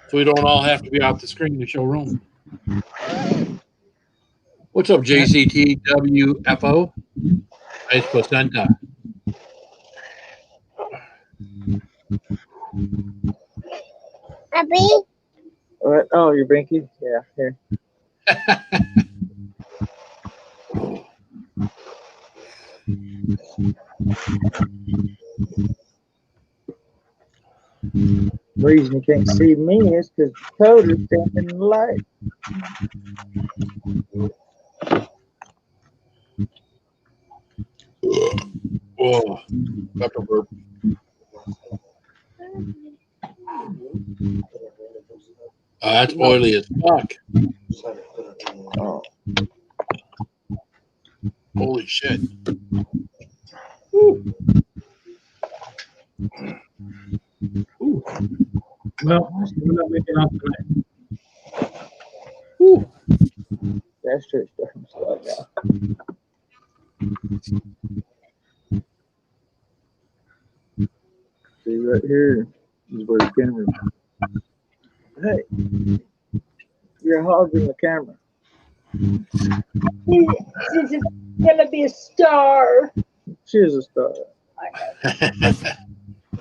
So we don't all have to be off the screen to show Roman. What's up, JCTWFO? Nice placenta. Abby? What? Oh, your binky? Yeah, here. The reason you can't see me is because Toad is standing in the light. Oh, pepper burp. That's oily as fuck. Oh. Holy shit. Well, we're not making off tonight. That's true. Starting to slow down. See right here is where the camera is. Hey, you're hogging the camera. She's gonna be a star. She is a star.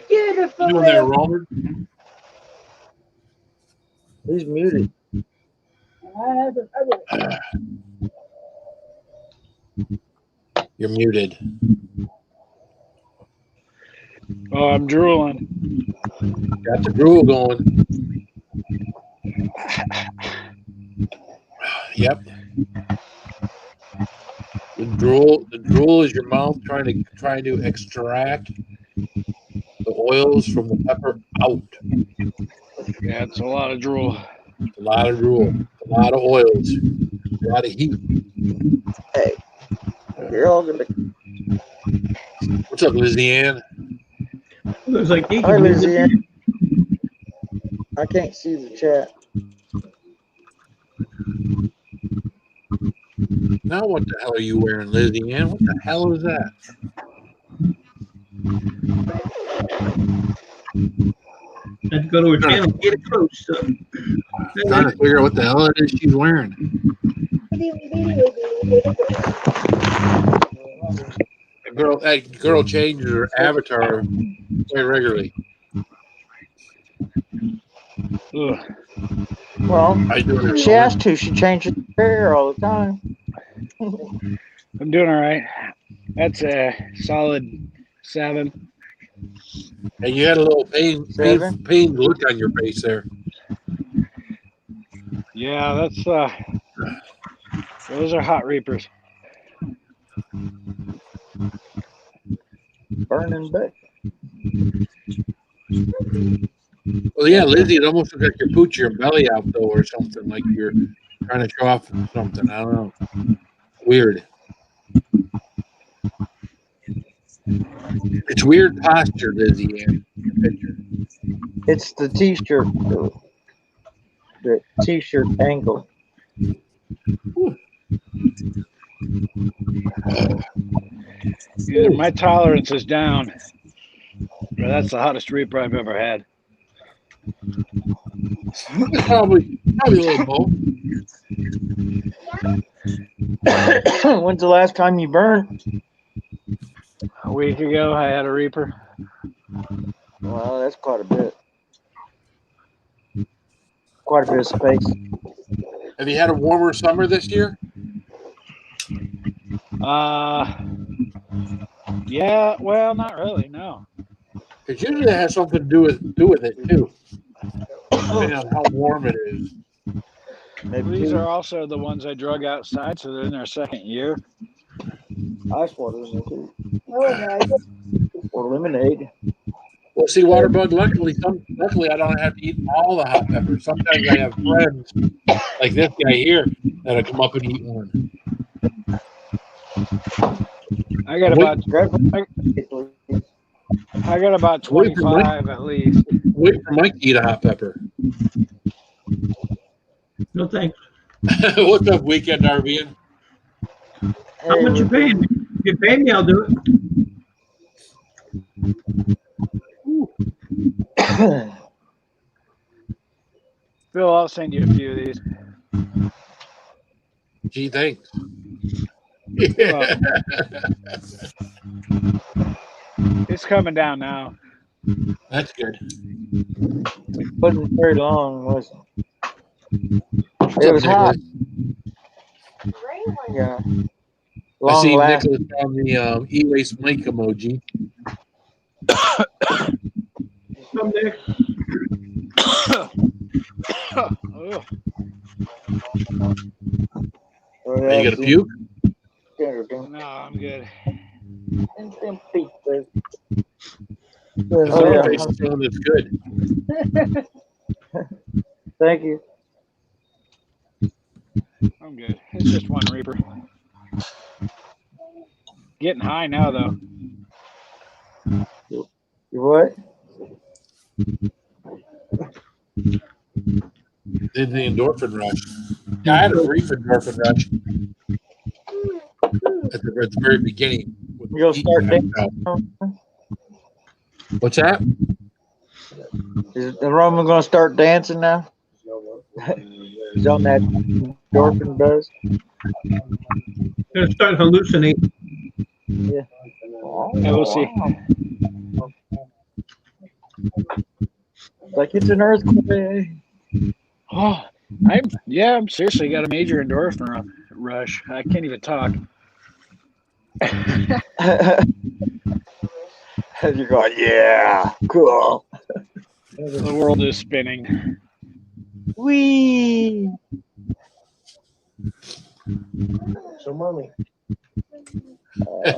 Beautiful. You there, Robert? He's muted. You're muted. Oh, I'm drooling. Got the drool going. Yep. The drool is your mouth trying to extract the oils from the pepper out. Yeah, it's a lot of drool. A lot of drool, a lot of oils, a lot of heat. Hey, you're all gonna. What's up, Lizzie Ann? There's like 8 Hi, Lizzie Ann. I can't see the chat. Now what the hell are you wearing, Lizzie Ann? What the hell is that? I have to go to her channel and get it close. So. I'm trying to figure out what the hell it is she's wearing. That girl changes her avatar quite regularly. Ugh. Well, I do it. she has to. She changes her hair all the time. I'm doing all right. That's a solid 7. And you had a little pain look on your face there. Yeah, that's those are hot reapers. Burning back. Well, yeah, Lizzie, it almost looks like you're pooching your belly out, though, or something, like you're trying to show off something. I don't know. Weird. It's weird posture, Lizzie, in your picture. It's the t-shirt. The t-shirt angle. Either my tolerance is down, or that's the hottest reaper I've ever had. Probably a little both. When's the last time you burned? A week ago, I had a reaper. Well, that's quite a bit. Quite a bit of space. Have you had a warmer summer this year? Yeah, well, not really, no. Because usually it has something to do with it too, depending on how warm it is. These are also the ones I drug outside, so they're in their second year. Ice water in there too. Oh, nice. Or lemonade. Well, see, Waterbug, luckily I don't have to eat all the hot peppers. Sometimes I have friends like this guy here that'll come up and eat one. I got about 25 at least. Wait for Mike to eat a hot pepper. No thanks. What's up, Weekend Arbian? How much you paying me? If you pay me, I'll do it. Phil, I'll send you a few of these. Gee, thanks. It's coming down now. That's good. It wasn't very long, was it? It was hot. Yeah. I Long see last. Nicholas on the e-waste Mike emoji. Come there. Oh, Are you gonna puke? No, I'm good. Oh, yeah. It's good. Thank you. I'm good. It's just one Reaper. Getting high now, though. You what? Did the endorphin rush. Yeah, I had a brief endorphin rush at the very beginning. You'll start dancing. What's that? Is the Roman going to start dancing now? He's on that endorphin buzz. Gonna start hallucinating. Yeah. Yeah, we'll see. Like it's an earthquake. Oh, I'm seriously got a major endorphin rush. I can't even talk. You're going, yeah, cool. The world is spinning. Whee! So, mommy, I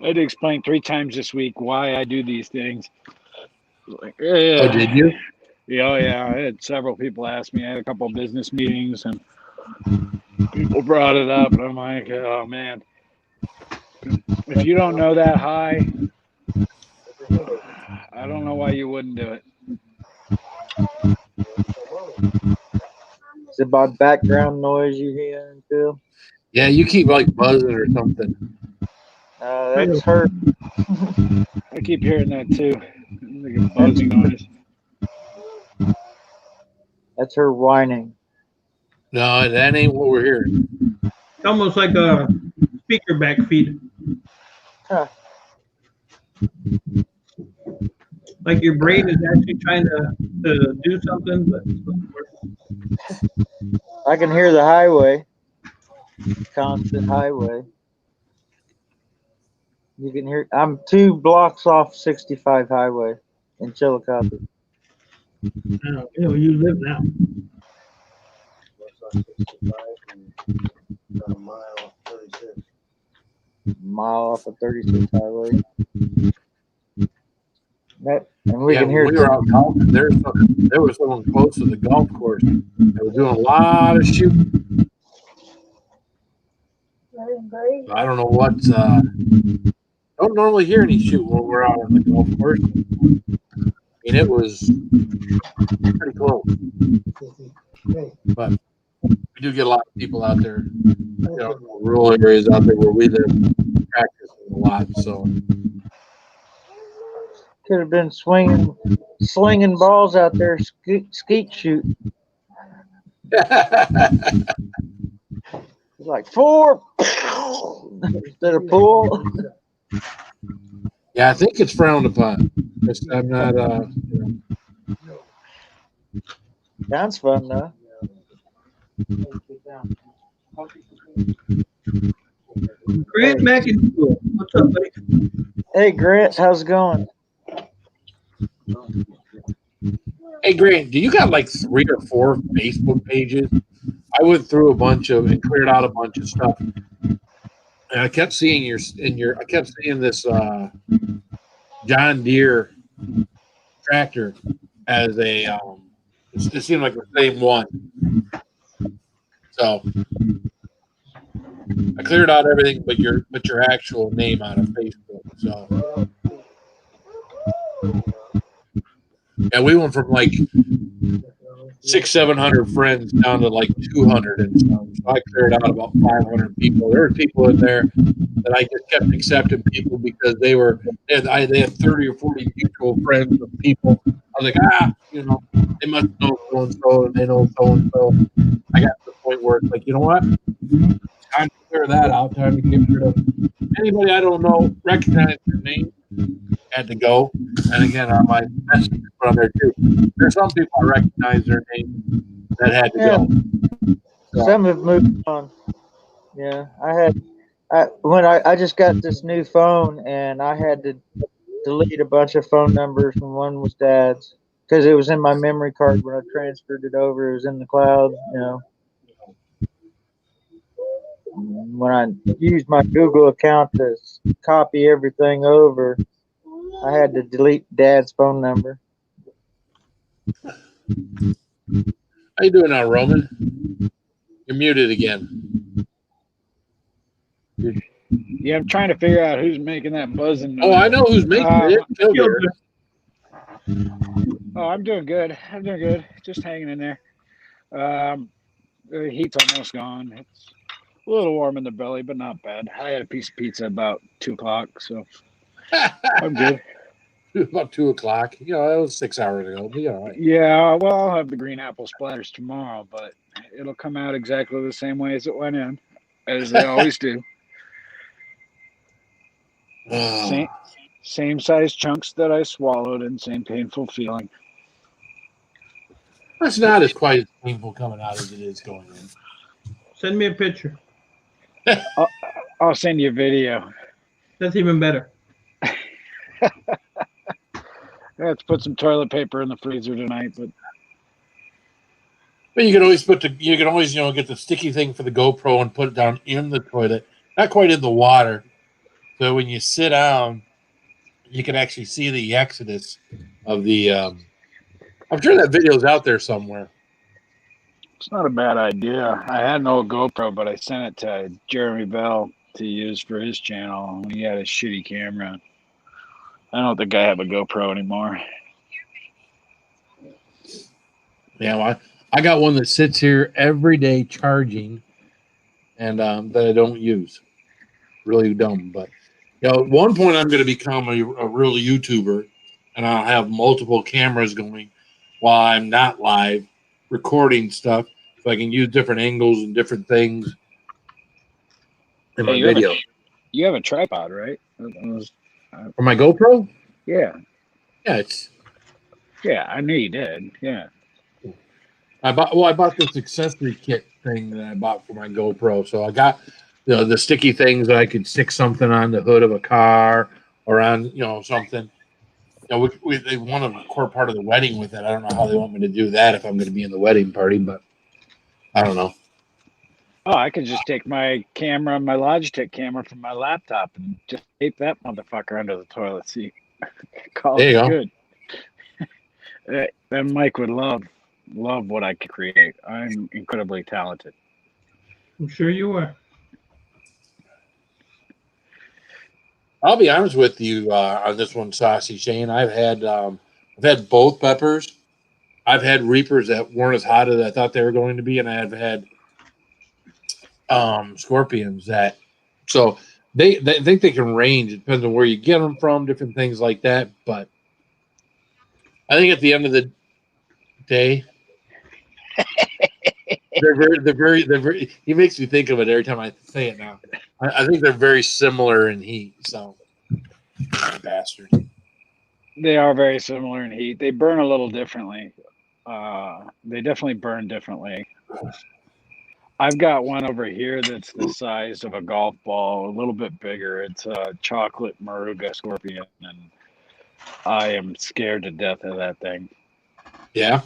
had to explain 3 times this week why I do these things. Like, Oh, did you? Yeah. I had several people ask me. I had a couple of business meetings, and people brought it up, and I'm like, oh man, if you don't know that high, I don't know why you wouldn't do it. Is it about background noise you hear, Phil? Yeah, you keep like buzzing or something. That's her. I keep hearing that too. Like a buzzing noise. That's her whining. No, that ain't what we're hearing. It's almost like a speaker back feed. Huh. Like your brain is actually trying to do something, but I can hear the highway. Constant highway. You can hear. I'm 2 blocks off 65 highway in Chillicothe. you live now. Mile off of 36 highway. And we can hear. We were out golfing. There was someone close to the golf course. They were doing a lot of shooting. I don't know what. Don't normally hear any shoot when we're out on the golf course. I mean, it was pretty close. But we do get a lot of people out there, rural areas out there where we live, practicing a lot. So Could have been slinging balls out there, skeet shoot. Like 4 instead of pool. Yeah, I think it's frowned upon. I'm not. Sounds fun though. Grant McIntyre. What's up, buddy? Hey, Grant, how's it going? Hey, Grant, do you got like 3 or 4 Facebook pages? I went through a bunch of and cleared out a bunch of stuff, and I kept seeing I kept seeing this John Deere tractor as a it seemed like the same one. So I cleared out everything but your actual name out of Facebook. So yeah, we went from like 600-700 friends down to like 200 and stuff. So I cleared out about 500 people. There were people in there that I just kept accepting people because they had 30 or 40 mutual friends of people. I was like, they must know so and so, and they know so and so. I got to the point where it's like, you know what? Time to clear that out. Time to get rid of anybody I don't know, recognize their name. Had to go. And again, on my messages on there too. There's some people I recognize their name that had to go. So, Some have moved on. Yeah, I just got this new phone and I had to delete a bunch of phone numbers and one was Dad's because it was in my memory card when I transferred it over. It was in the cloud, When I used my Google account to copy everything over, I had to delete Dad's phone number. how you doing now, Roman? You're muted again. Yeah, I'm trying to figure out who's making that buzzing noise. Oh, I know who's making it. Killbear. Oh, I'm doing good. Just hanging in there. The heat's almost gone. It's a little warm in the belly, but not bad. I had a piece of pizza about 2 o'clock, so I'm good. About 2 o'clock. That was 6 hours ago. But all right. Yeah, well, I'll have the green apple splatters tomorrow, but it'll come out exactly the same way as it went in, as they always do. Same size chunks that I swallowed and same painful feeling. It's not as quite as painful coming out as it is going in. Send me a picture. I'll send you a video. That's even better. Let's put some toilet paper in the freezer tonight, but you can always get the sticky thing for the GoPro and put it down in the toilet, not quite in the water. So when you sit down, you can actually see the exodus of the. I'm sure that video's out there somewhere. it's not a bad idea. I had an old GoPro, but I sent it to Jeremy Bell to use for his channel. He had a shitty camera. I don't think I have a GoPro anymore. Yeah, well, I got one that sits here every day charging, and that I don't use. Really dumb, but at one point I'm going to become a real YouTuber, and I'll have multiple cameras going while I'm not live recording stuff, so I can use different angles and different things in my video. You have a tripod, right? For my GoPro? Yeah. Yeah, I knew you did. Yeah. I bought this accessory kit thing that I bought for my GoPro. So I got the sticky things that I could stick something on the hood of a car or on something. They want to record part of the wedding with it. I don't know how they want me to do that if I'm going to be in the wedding party, but I don't know. Oh, I could just take my camera, my Logitech camera from my laptop and just tape that motherfucker under the toilet seat. There you go. Good. Then Mike would love what I could create. I'm incredibly talented. I'm sure you are. I'll be honest with you on this one, Saucy Shane. I've had both peppers. I've had reapers that weren't as hot as I thought they were going to be, and I've had scorpions that. So they think they can range. It depends on where you get them from, different things like that. But I think at the end of the day, they're very. He makes me think of it every time I say it now. I think they're very similar in heat. So, bastard. They are very similar in heat. They burn a little differently. They definitely burn differently. I've got one over here that's the size of a golf ball, a little bit bigger. It's a chocolate maruga scorpion, and I am scared to death of that thing. Yeah.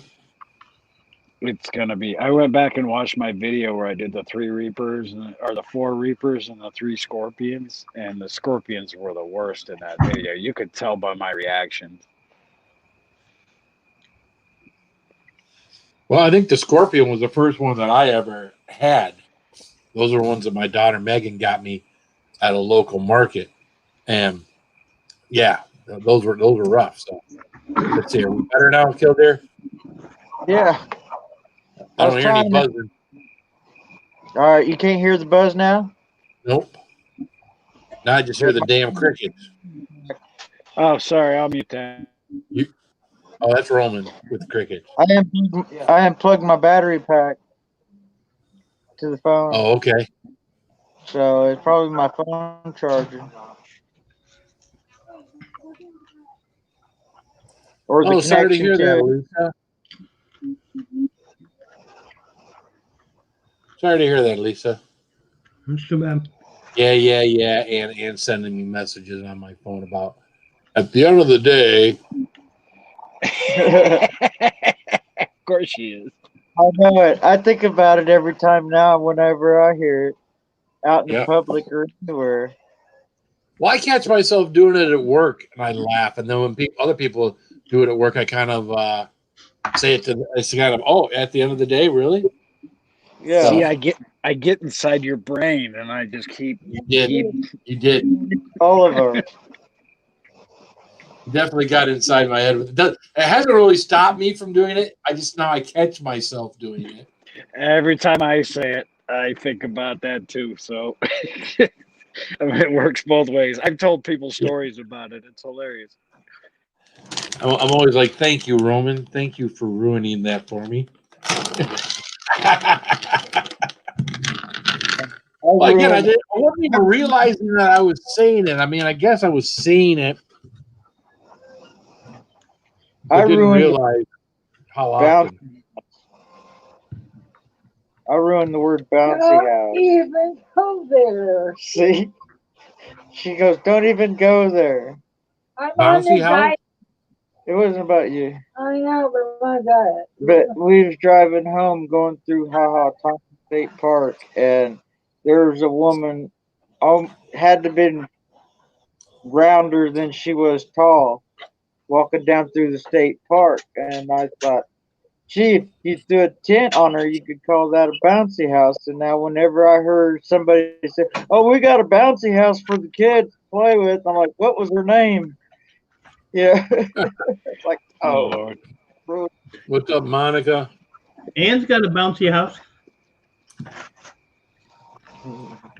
It's gonna be. I went back and watched my video where I did the 3 reapers, or the 4 reapers and the 3 scorpions, and the scorpions were the worst in that video. You could tell by my reaction. Well, I think the scorpion was the first one that I ever had. Those are ones that my daughter Megan got me at a local market, and yeah, those were rough. So let's see, are we better now, Killdeer? Yeah. I don't hear any buzzing. All right, you can't hear the buzz now? Nope. Now I just hear the damn crickets. Oh, sorry, I'll mute that. Oh, that's Roman with the crickets. I unplugged my battery pack to the phone. Oh, okay. So it's probably my phone charger. Or the Sorry to hear connection that, to it. Lisa. Sorry to hear that, Lisa. That's too bad. Yeah, and sending me messages on my phone about at the end of the day. Of course she is. I know it. I think about it every time now whenever I hear it out in the public or anywhere. Well, I catch myself doing it at work and I laugh, and then when other people do it at work, I kind of say it to. It's kind of at the end of the day, really. Yeah. See, I get inside your brain, and I just keep. You did. All of them. Definitely got inside my head. It hasn't really stopped me from doing it. I catch myself doing it. Every time I say it, I think about that too. So I mean, it works both ways. I've told people stories about it. It's hilarious. I'm always like, thank you, Roman. Thank you for ruining that for me. Well, again, I wasn't even realizing that I was saying it. I mean, I guess I was saying it. I didn't realize how often. I ruined the word bouncy Don't house. even go there. See? She goes, don't even go there. I'm on Bouncy the house? diet. It wasn't about you. I know, but my diet. But we was driving home going through Thompson State Park, and there was a woman had to been rounder than she was tall walking down through the state park. And I thought, gee, if you threw a tent on her, you could call that a bouncy house. And now whenever I heard somebody say, oh, we got a bouncy house for the kids to play with, I'm like, what was her name? Yeah. It's like, Oh, Lord. What's up, Monica? Ann's got a bouncy house.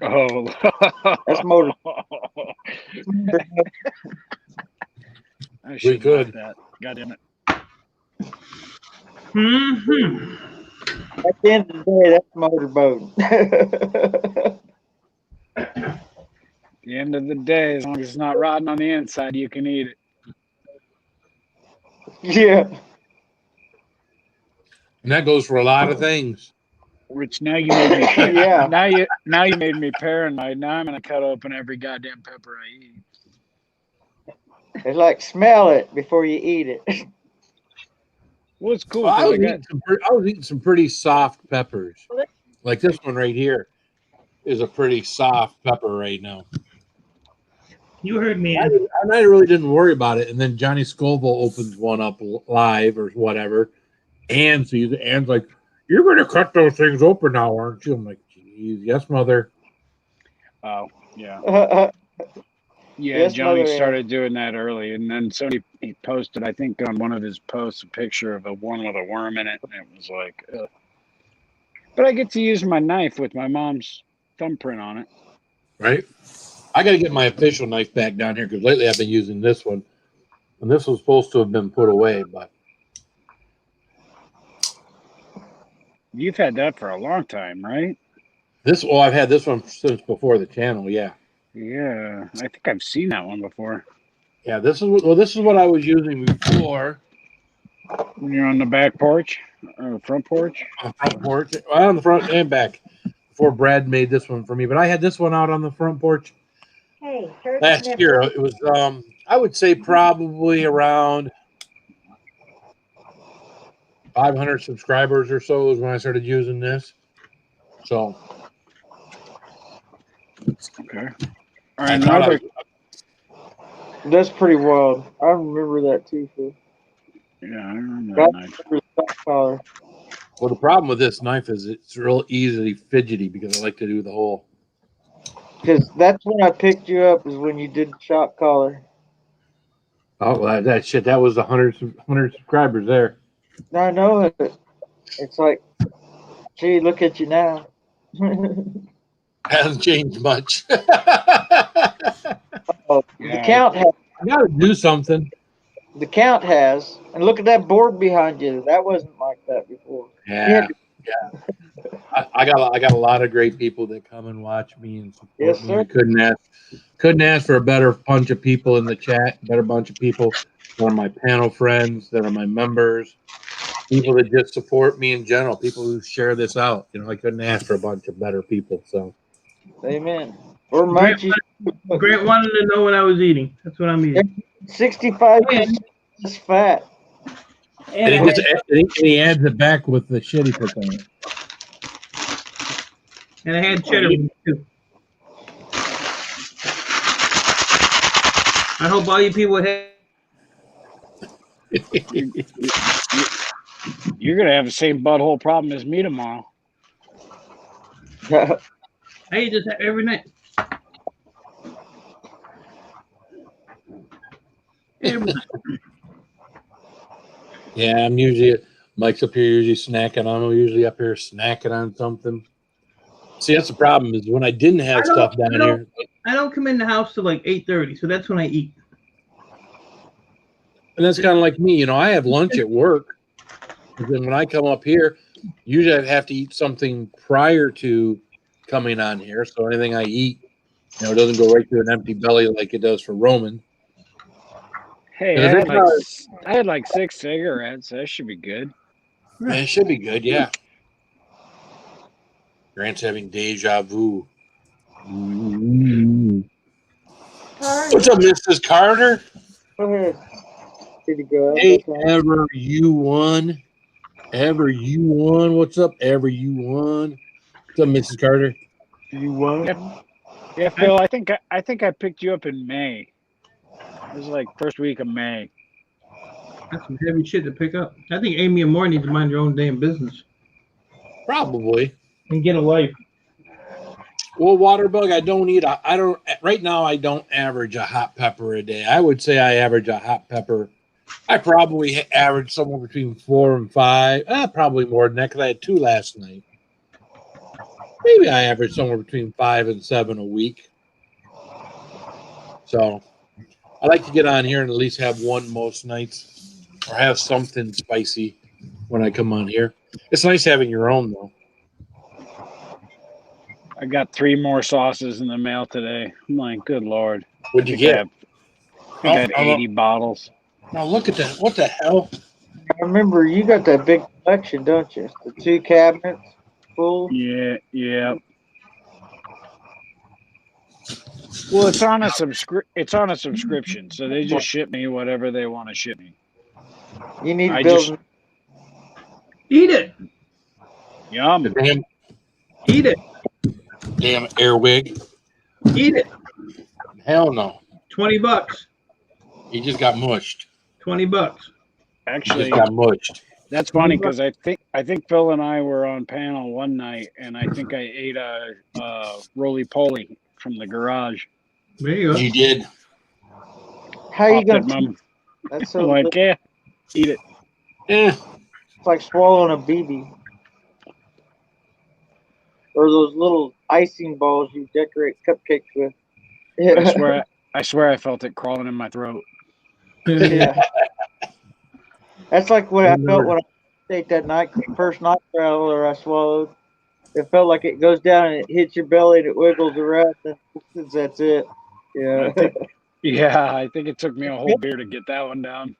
oh, That's motor. I should could. that. God damn it. Mm-hmm. At the end of the day, that's motorboat. At the end of the day, as long as it's not rotting on the inside, you can eat it. Yeah. And that goes for a lot of things. Rich, now you made me. Yeah. Now you made me paranoid. Now I'm gonna cut open every goddamn pepper I eat. It's like, smell it before you eat it. Well, it's cool. Well, I 'cause was eating some pretty soft peppers. Like this one right here is a pretty soft pepper right now. You heard me. I really didn't worry about it. And then Johnny Scoville opens one up live or whatever. And sees it. Ann's like, you're going to cut those things open now, aren't you? I'm like, geez, yes, mother. Oh, yeah. Yeah. Yeah, Johnny Mother. started doing that early, and then Sony he posted, I think, on one of his posts, a picture of a one with a worm in it, and it was like, ugh. But I get to use my knife with my mom's thumbprint on it. Right? I got to get my official knife back down here because lately I've been using this one. And this was supposed to have been put away, but. You've had that for a long time, right? I've had this one since before the channel, yeah. Yeah, I think I've seen that one before. Yeah, this is what I was using before. When you're on the back porch or front porch? On the front porch, on the front and back. before Brad made this one for me, but I had this one out on the front porch Hey, Kurt last never- year. It was I would say probably around 500 subscribers or so is when I started using this. So Okay. All I right, thought another. That's pretty wild. I remember that too, Phil. Yeah, I remember I that knife. remember the stock collar. well, the problem with this knife is it's real easily fidgety because I like to do the whole. Because that's when I picked you up, is when you did the shock collar. Oh, well, that shit, that was 100 subscribers there. I know it. It's like, gee, look at you now. Hasn't changed much. Oh, Yeah. The count has. I got to do something. The count has. And look at that board behind you. That wasn't like that before. Yeah, I got a lot of great people that come and watch me and support Yes, me. sir. I couldn't ask for a better bunch of people in the chat. Better bunch of people that are my panel friends, that are my members, people that just support me in general, people who share this out. You know, I couldn't ask for a bunch of better people. So Amen. Or Grant, Munchies. Grant wanted to know what I was eating. That's what I'm eating. 65% is fat. and And he adds it back with the shit he puts on it. I had cheddar with it too. I hope all you people have. You're gonna have the same butthole problem as me tomorrow. I eat this every night. Every night. Yeah, I'm usually Mike's up here usually snacking. I'm usually up here snacking on something. See, that's the problem is when I didn't have stuff down here. I don't come in the house till like 8:30, so that's when I eat. And that's kind of like me, you know, I have lunch at work. But then when I come up here, usually I have to eat something prior to coming on here. So anything I eat, you know, doesn't go right to an empty belly like it does for Roman. Hey, And if I had like 6 cigarettes. That should be good. Yeah, it should be good, yeah. Grant's having deja vu. What's up, Mrs. Carter? Go ahead. Did you go? Hey, ever you won? Ever you won? What's up, ever you won? What's up, Mrs. Carter? You won? Yeah, Phil. I think I picked you up in May. It was like first week of May. That's some heavy shit to pick up. I think Amy and Moore need to mind their own damn business Probably. and get a life. Well, Waterbug, I don't right now I don't average a hot pepper a day. I would say I average a hot pepper. I probably average somewhere between 4 and 5. Probably more than that because I had 2 last night. Maybe I average somewhere between 5 and 7 a week. So I like to get on here and at least have one most nights or have something spicy when I come on here. It's nice having your own, though. I got 3 more sauces in the mail today. I'm like, good Lord. What'd you get? I think I had 80 bottles. Now look at that. What the hell? I remember you got that big collection, don't you? The 2 cabinets full. Yeah. Well, it's on a subscription, so they just ship me whatever they want to ship me. You need to I build. just- Eat it. Yum. Eat it. Damn airwig. Eat it. Hell no. $20. He just got mushed. $20. He Actually, just got mushed. that's funny because I think Phil and I were on panel one night, and I think I ate a roly-poly from the garage. There you go. You did. How you Popped gonna? it, Mom. That's I'm so. like, It's yeah, eat it. Yeah. like swallowing a BB. Or those little icing balls you decorate cupcakes with. I swear I felt it crawling in my throat. Yeah. That's like what I felt when I ate that first night traveler I swallowed. It felt like it goes down and it hits your belly and it wiggles around. And that's it. Yeah. I think it took me a whole beer to get that one down.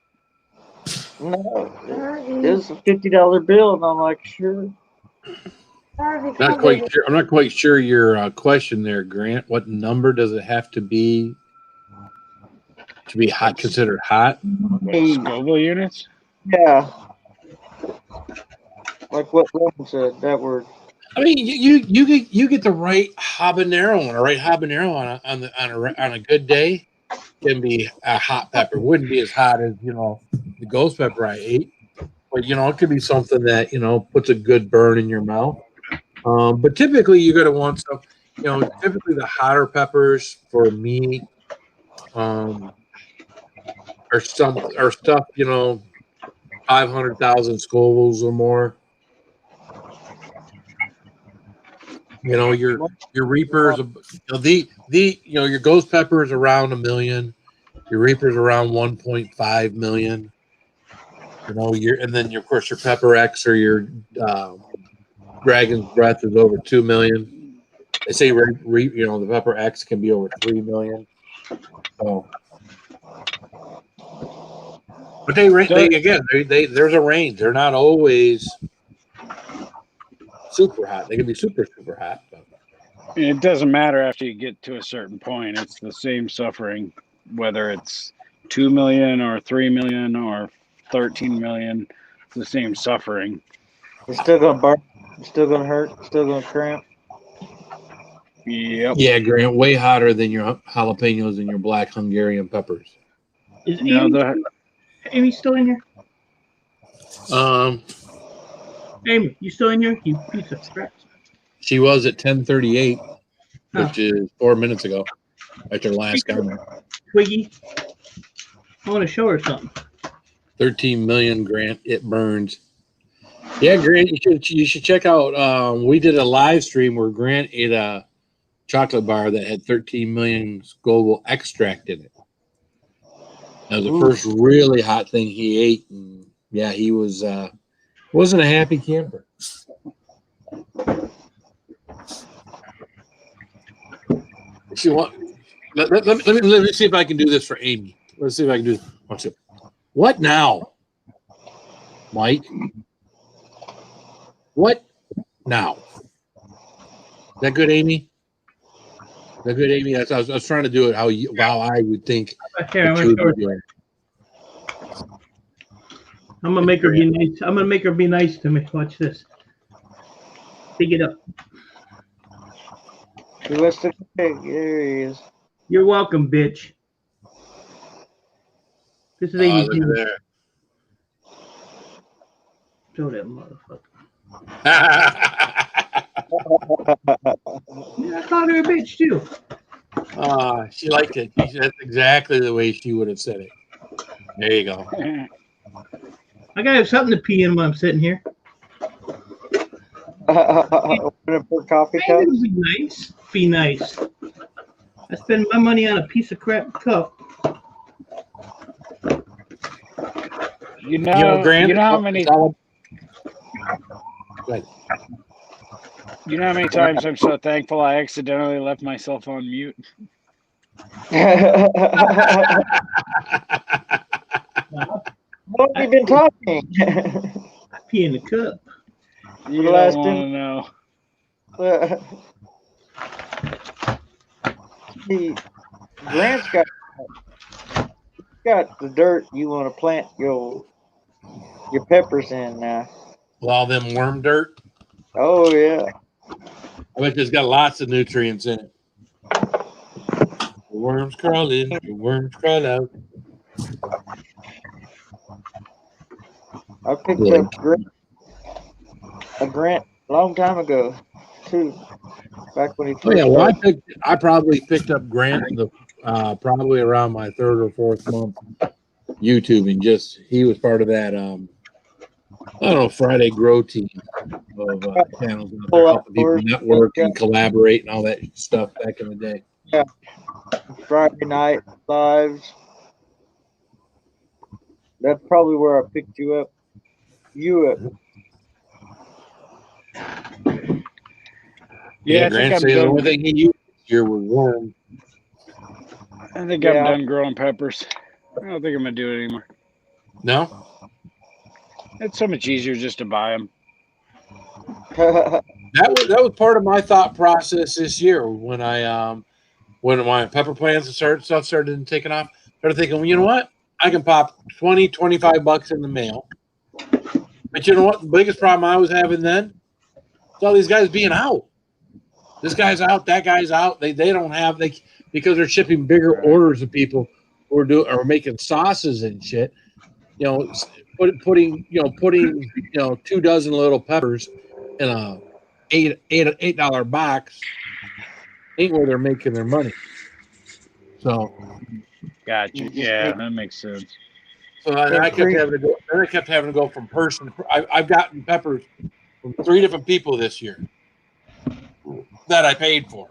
No, it was a $50 bill, and I'm like, sure. Not quite sure. I'm not quite sure your question there, Grant. What number does it have to be hot? Considered hot? Scoville units? Yeah. Like what Ron said, that word. I mean, you get the right habanero on a on a good day can be a hot pepper. Wouldn't be as hot as the ghost pepper I ate, but it could be something that puts a good burn in your mouth. But typically you're going to want some. Typically the hotter peppers for me are stuff 500,000 Scovilles or more. Your reapers, your ghost pepper is around 1 million. Your reapers around 1.5 million. And then of course your Pepper X or your Dragon's Breath is over 2 million. They say the Pepper X can be over 3 million. So, but there's a range. They're not always super hot. They can be super hot. But. It doesn't matter after you get to a certain point. It's the same suffering, whether it's 2 million or 3 million or 13 million. It's the same suffering. It's still gonna burn. It's still gonna hurt. It's still gonna cramp. Yep. Yeah, Grant, way hotter than your jalapenos and your black Hungarian peppers. Is Amy still in here? Amy, you still in here? You piece of crap. She was at 10:38, which is 4 minutes ago. After last comment. Twiggy, I want to show her something. 13 million, Grant. It burns. Yeah, Grant, you should check out. We did a live stream where Grant ate a chocolate bar that had 13 million Scoville extract in it. That was the first really hot thing he ate, and yeah, he wasn't a happy camper. If you want, let me see if I can do this for Amy. Let's see if I can do this. Watch it. What now, Mike? What now? Is that good, Amy? Is that good, Amy? I was trying to do it how I would think. Here, I'm gonna make her be nice. I'm gonna make her be nice to me. Watch this. Pick it up. Let's take a pig. There he is. You're welcome, bitch. This is Amy. Look at there. Show that motherfucker. Yeah, I called her a bitch too. She liked it. That's exactly the way she would have said it. There you go. I gotta have something to pee in when I'm sitting here. Open up for coffee cup. Be nice. Be nice. I spend my money on a piece of crap cup. Grant, you know how many times I'm so thankful I accidentally left myself on mute. What have you been talking? I pee in the cup. You don't want to know. See, Grant's got the dirt you want to plant your peppers in now. With all them worm dirt. Oh yeah. I bet there's got lots of nutrients in it. The worms crawl in, the worms crawl out. I picked up a Grant a long time ago too. Back when he first started. I probably picked up Grant probably around my third or fourth month YouTubing. He was part of that Friday Grow team of channels out there helping people network and collaborate and all that stuff back in the day. Yeah. Friday night lives. That's probably where I picked you up. Yeah, Grant said the only thing he used here was worm. I think I'm done growing peppers. I don't think I'm gonna do it anymore. No? It's so much easier just to buy them. that was part of my thought process this year when I when my pepper plants and started taking off. I started thinking, well, you know what? I can pop $20-25 in the mail. But you know what? The biggest problem I was having then is all these guys being out. This guy's out, that guy's out. They don't have because they're shipping bigger orders of people who are making sauces and shit. You know, putting 2 dozen little peppers in a $8 box ain't where they're making their money. So, Gotcha. Yeah, that makes sense. so I kept having to go from person. I've gotten peppers from 3 different people this year that I paid for.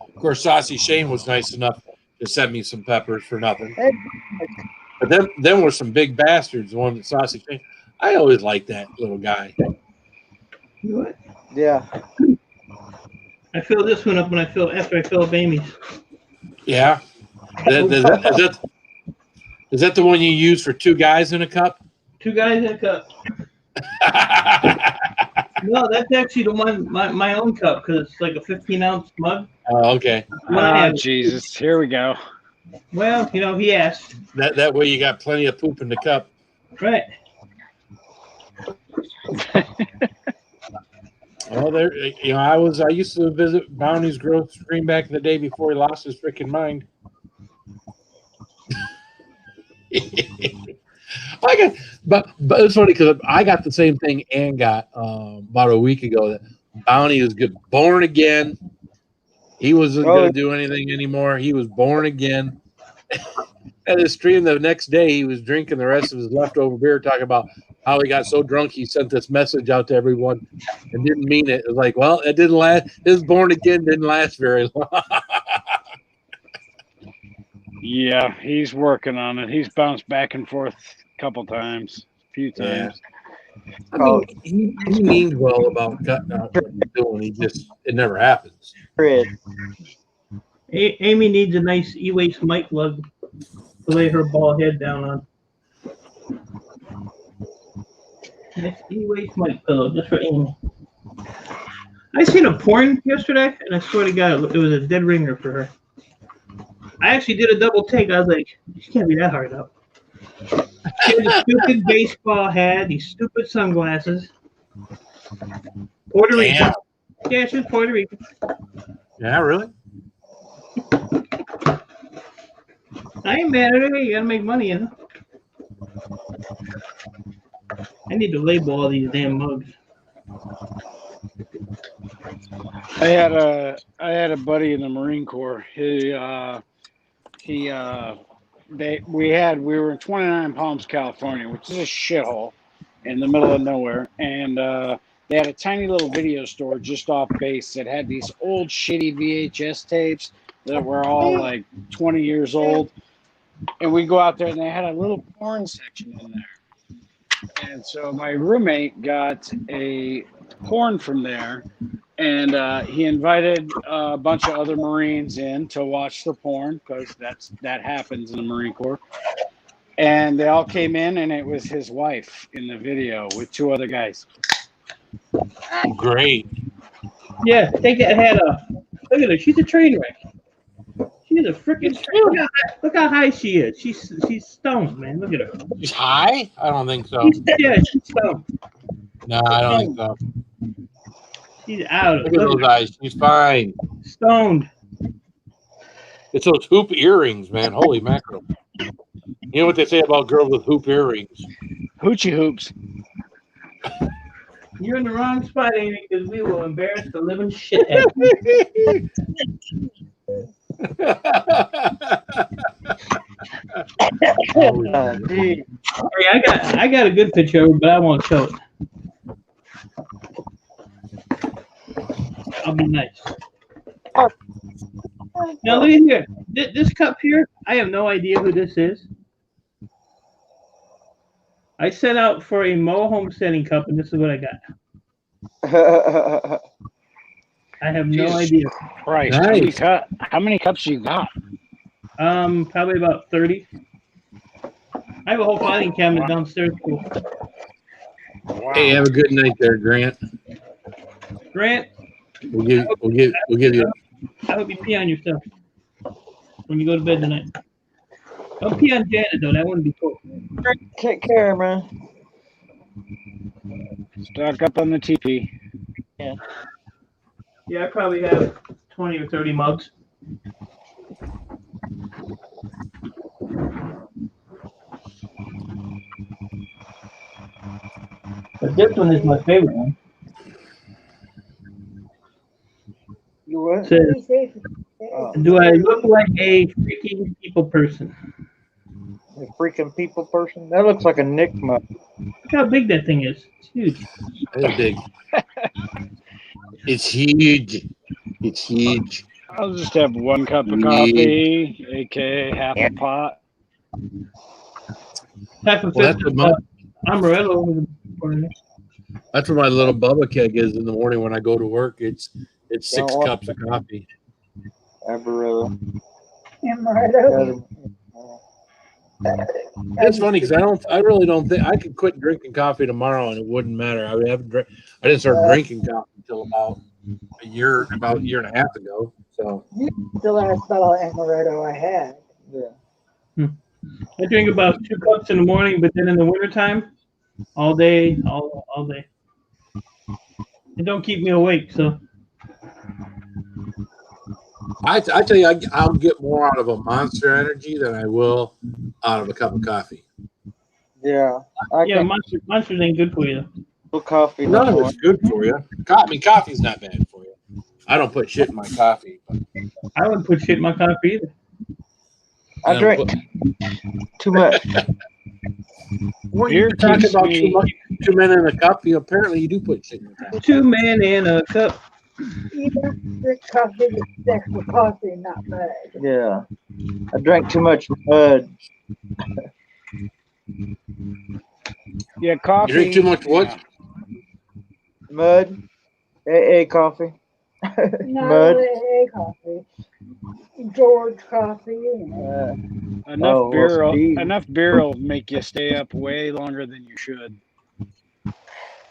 Of course, Saucy Shane was nice enough to send me some peppers for nothing. But then were some big bastards. The one that Saucy Shane. I always liked that little guy. What? Yeah. I fill this one up after I fill up Amy's. Yeah. Is that the one you use for 2 guys in a cup? 2 guys in a cup. No, that's actually the one, my own cup, because it's like a 15-ounce mug. Oh, okay. Oh, Jesus. Here we go. Well, he asked. That way you got plenty of poop in the cup. Right. Well, I used to visit Bounty's grocery back in the day before he lost his freaking mind. But it's funny because I got the same thing Ann got about a week ago. That Bounty was born again. He wasn't going to do anything anymore. He was born again. At his stream the next day, he was drinking the rest of his leftover beer, talking about how he got so drunk he sent this message out to everyone and didn't mean it. It was like, well, it didn't last. His born again didn't last very long. Yeah, he's working on it. He's bounced back and forth a few times. I mean, he means well about cutting out what he's doing. It never happens. Amy needs a nice e-waste mic lug to lay her bald head down on. Nice e-waste mic pillow just for Amy. I seen a porn yesterday, and I swear to God, it was a dead ringer for her. I actually did a double take. I was like, she can't be that hard up. She had a stupid baseball hat, these stupid sunglasses. Puerto Rican. Yeah, she's Puerto Rican. Yeah, really? I ain't mad at her. You gotta make money, I need to label all these damn mugs. I had a buddy in the Marine Corps. We were in 29 Palms, California, which is a shithole in the middle of nowhere, and they had a tiny little video store just off base that had these old shitty VHS tapes that were all like 20 years old, and we go out there and they had a little porn section in there, and so my roommate got a porn from there. And he invited a bunch of other Marines in to watch the porn because that happens in the Marine Corps. And they all came in, and it was his wife in the video with 2 other guys. Great. Yeah, take that hat off. Look at her. She's a train wreck. She's a freaking. Look how high she is. She's stoned, man. Look at her. She's high? I don't think so. She's stoned. No, I don't think so. She's out. Look at those eyes. She's fine. Stoned. It's those hoop earrings, man. Holy mackerel. You know what they say about girls with hoop earrings? Hoochie hoops. You're in the wrong spot, Amy, because we will embarrass the living shit out of you. Hey, I got a good picture of her, but I won't show it. I'll be nice. Now look at here. This cup here, I have no idea who this is. I set out for a Mo homesteading cup, and this is what I got. I have no idea. Christ, Nice. How many cups you got? Probably about 30. I have a whole filing cabinet downstairs. Wow. Hey, have a good night there, Grant. Grant, We'll give you. I hope you pee on yourself when you go to bed tonight. Don't pee on Janet though. That wouldn't be cool. Take care, man. Stock up on the TP. Yeah, I probably have 20 or 30 mugs. But this one is my favorite one. You what? Says, Be safe. do I look like a freaking people person? A freaking people person? That looks like a Nick mug. Look how big that thing is. It's huge. It's big. It's huge. It's huge. I'll just have 1 cup of coffee, aka half a pot. Half a Well, fifth that's of what Amaretto over the corner. that's what my little Bubba keg is in the morning when I go to work. It's 6 Don't want cups of coffee. Amaretto. Amaretto. It's funny because I really don't think I could quit drinking coffee tomorrow and it wouldn't matter. I didn't start drinking coffee until about a year and a half ago. So The last bottle of amaretto I had. Yeah. I drink about 2 cups in the morning, but then in the wintertime, all day, all day. It don't keep me awake, so. I tell you, I'll get more out of a Monster Energy than I will out of a cup of coffee. Yeah. Yeah, Monsters ain't good for you. Coffee. None of it's good for you. Coffee's not bad for you. I don't put shit in my coffee. But I wouldn't put shit in my coffee either. I drink too much. When Beer you're talking keeps about me- 2 men in a cup, apparently you do put shit in your coffee. 2 men in a cup. You don't drink coffee with extra coffee, not mud. Yeah. I drank too much mud. Yeah, coffee. You drink too much what? Yeah. Mud. AA coffee. Not Mud. AA coffee. George coffee. And Enough well, Steve. beer will make you stay up way longer than you should.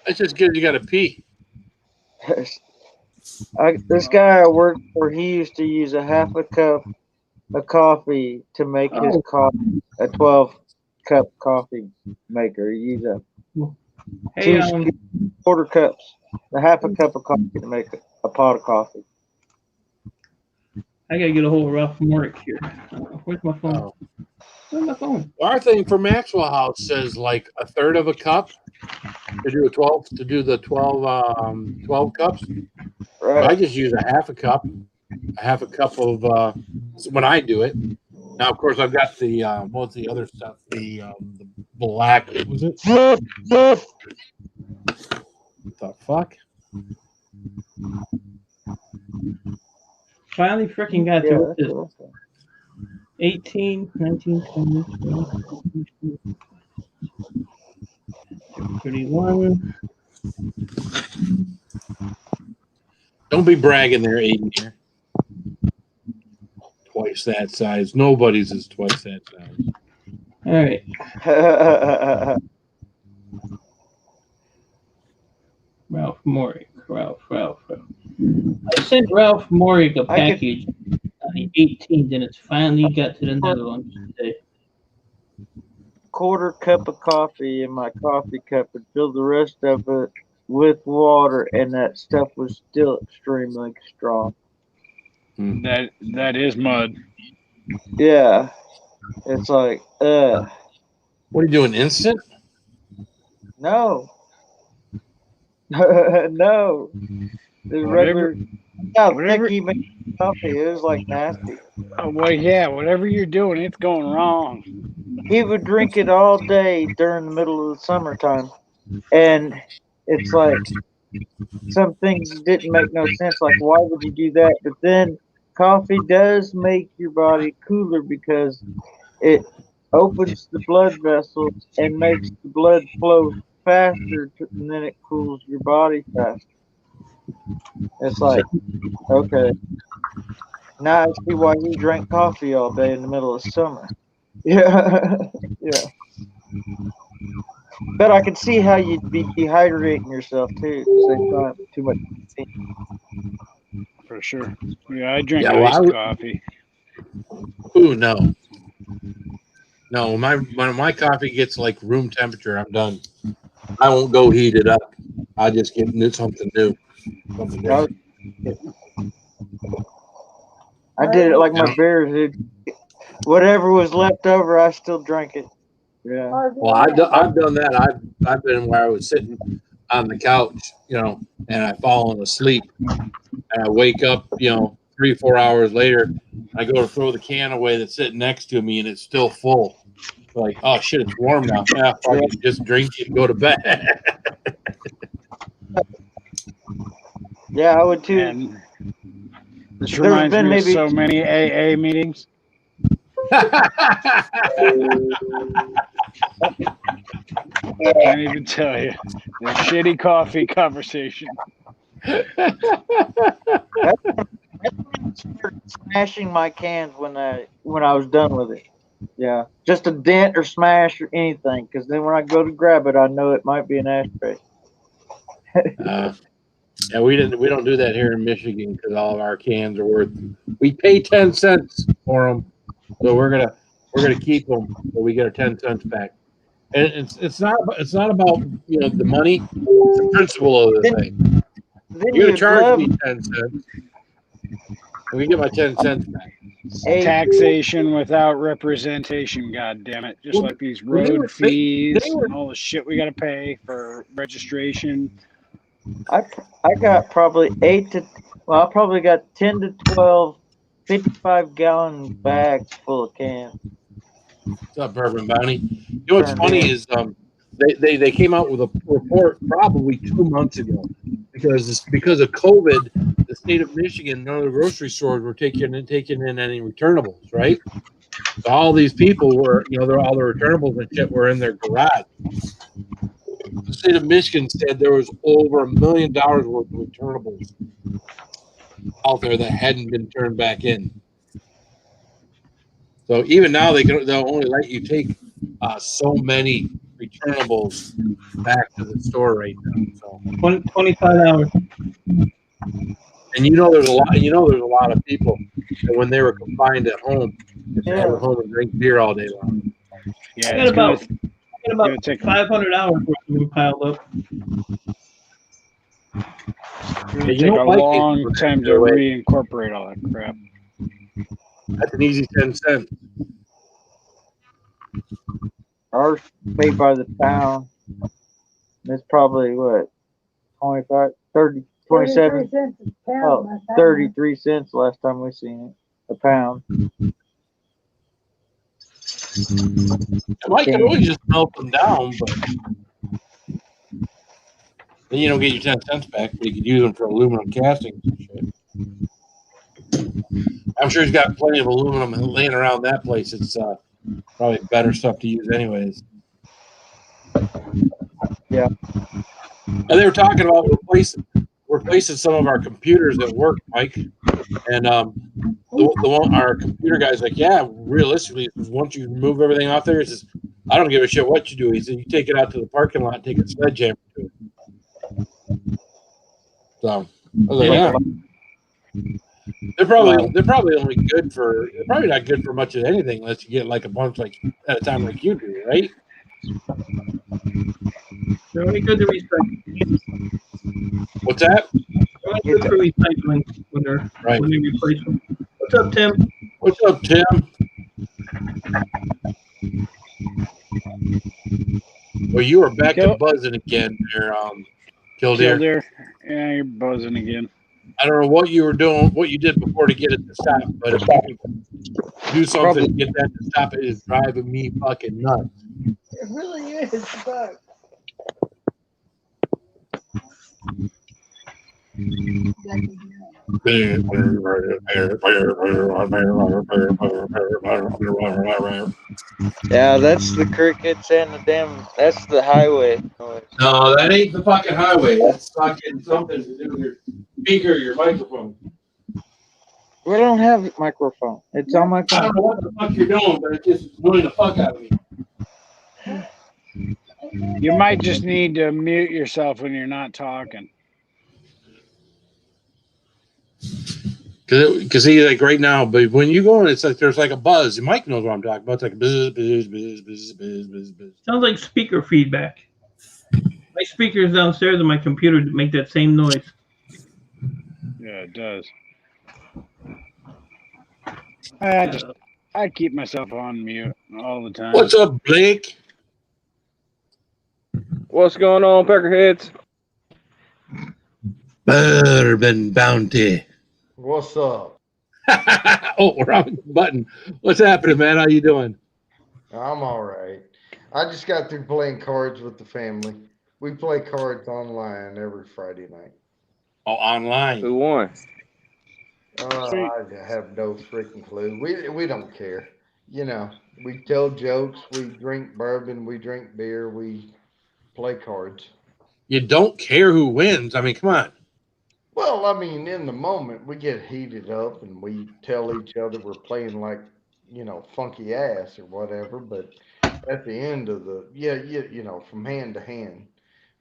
That's just because you got to pee. This guy I worked for, he used to use a half a cup of coffee to make his coffee, a 12-cup coffee maker. He used Hey, 2 quarter cups, a half a cup of coffee to make a pot of coffee. I gotta get a hold of Ralph Morick here. Where's my phone? Oh. Where's my phone? Our thing for Maxwell House says like a third of a cup to do the 12 cups. Right. I just use a half a cup of when I do it. Now, of course, I've got the what's the other stuff? The black. What was it? What the fuck? Finally freaking got to Yeah, it. that's what I said. 18, 19, 20, 31. Don't be bragging there, Aiden. Twice that size. Nobody's is twice that size. All right. Ralph Morick. Ralph. I sent Ralph Morick a package on the 18th, and it's finally got to the Netherlands today. Quarter cup of coffee in my coffee cup and fill the rest of it with water, and that stuff was still extremely strong. That is mud. Yeah. It's like, What are you doing? Instant? no. No. The regular, how thick he made coffee, it was like nasty. Oh, well, yeah, whatever you're doing, it's going wrong. He would drink it all day during the middle of the summertime. And it's like, some things didn't make no sense. Like, why would you do that? But then coffee does make your body cooler because it opens the blood vessels and makes the blood flow faster, and then it cools your body faster. It's like, okay. Now I see why you drank coffee all day in the middle of summer. Yeah. Yeah. But I can see how you'd be dehydrating yourself too. At the same time, too much For sure. Yeah, I drink Yeah, well, iced coffee. Ooh, no. No, when my coffee gets like room temperature, I'm done. I won't go heat it up. I just get something new. Something I, different. I did it like my beers. Whatever was left over, I still drank it. Yeah. Well, I've done that. I've been where I was sitting on the couch, and I've fallen asleep, and I wake up, 3-4 hours later. I go to throw the can away that's sitting next to me, and it's still full. Like, oh shit, it's warm now. Yeah, fuck it, just drink it and go to bed. Yeah, I would too. And this reminds me of so many AA meetings. I can't even tell you. The shitty coffee conversation. Smashing my cans when I was done with it. Yeah, just a dent or smash or anything, because then when I go to grab it, I know it might be an ashtray. Yeah, we don't do that here in Michigan because all of our cans are worth. We pay 10 cents for them, so we're gonna keep them, so we get our 10 cents back. And it's not about the money, it's the principle of the thing. You're gonna charge me 10 cents, and we get my 10 cents back. Taxation without representation, god damn it. Just like these road fees and all the shit we gotta pay for registration. I got probably I probably got 10 to 12 55-gallon bags full of cans. What's up, Bourbon Bounty? You know what's funny is they came out with a report probably 2 months ago because of COVID, the state of Michigan, none of the grocery stores were taking in any returnables, right? So all these people were, all the returnables and shit were in their garage. The state of Michigan said there was over $1 million worth of returnables out there that hadn't been turned back in. So even now they'll only let you take so many returnables back to the store right now. So 25 hours. And there's a lot of people that when they were confined at home, just sat at home and drink beer all day long. Yeah, I got about 500 hours worth of them piled up. It'll take a long time to reincorporate all that crap. That's an easy 10 cents. Ours paid by the pound. It's probably what, 25, 30, 27, 33 cents last time we seen it, a pound. I could always just melt them down, but then you don't get your 10 cents back, but you could use them for aluminum castings and shit. I'm sure he's got plenty of aluminum laying around that place. It's probably better stuff to use anyways. Yeah. And they were talking about replacing some of our computers at work, Mike. And our computer guy's like, yeah, realistically, once you remove everything off there, he says, I don't give a shit what you do. He said, you take it out to the parking lot and take a sledgehammer to it. So I was like, yeah. They're probably only good for. They're probably not good for much of anything unless you get like a bunch like at a time like you do, right? They're only good to recycle. What's that? They're only good for recycling when they replace them. What's up, Tim? What's up, Tim? Well, you are back to buzzing again there, Killdeer. Yeah, you're buzzing again. I don't know what you were doing, what you did before to get it to stop, but if you can do something to get that to stop, it is driving me fucking nuts. It really is, but Yeah, that's the crickets and that's the highway noise. No, that ain't the fucking highway. That's fucking something to do with your speaker, your microphone. We don't have a microphone. It's on my phone. I don't know what the fuck you're doing, but it's just annoying the fuck out of me. You might just need to mute yourself when you're not talking. Because he like right now, but when you go in, it's like there's like a buzz. Mike knows what I'm talking about. It's like buzz, buzz, buzz, buzz, buzz, buzz, buzz. Sounds like speaker feedback. My speakers downstairs on my computer make that same noise. Yeah, it does. I keep myself on mute all the time. What's up, Blake? What's going on, Peckerheads? Bourbon Bounty. What's up? Oh, wrong button. What's happening, man? How you doing? I'm all right. I just got through playing cards with the family. We play cards online every Friday night. Oh, online. Who won? I have no freaking clue. We don't care. You know, we tell jokes, we drink bourbon, we drink beer, we play cards. You don't care who wins. I mean, come on. Well, I mean, in the moment, we get heated up and we tell each other we're playing like, you know, funky ass or whatever. But at the end of the, you know, from hand to hand,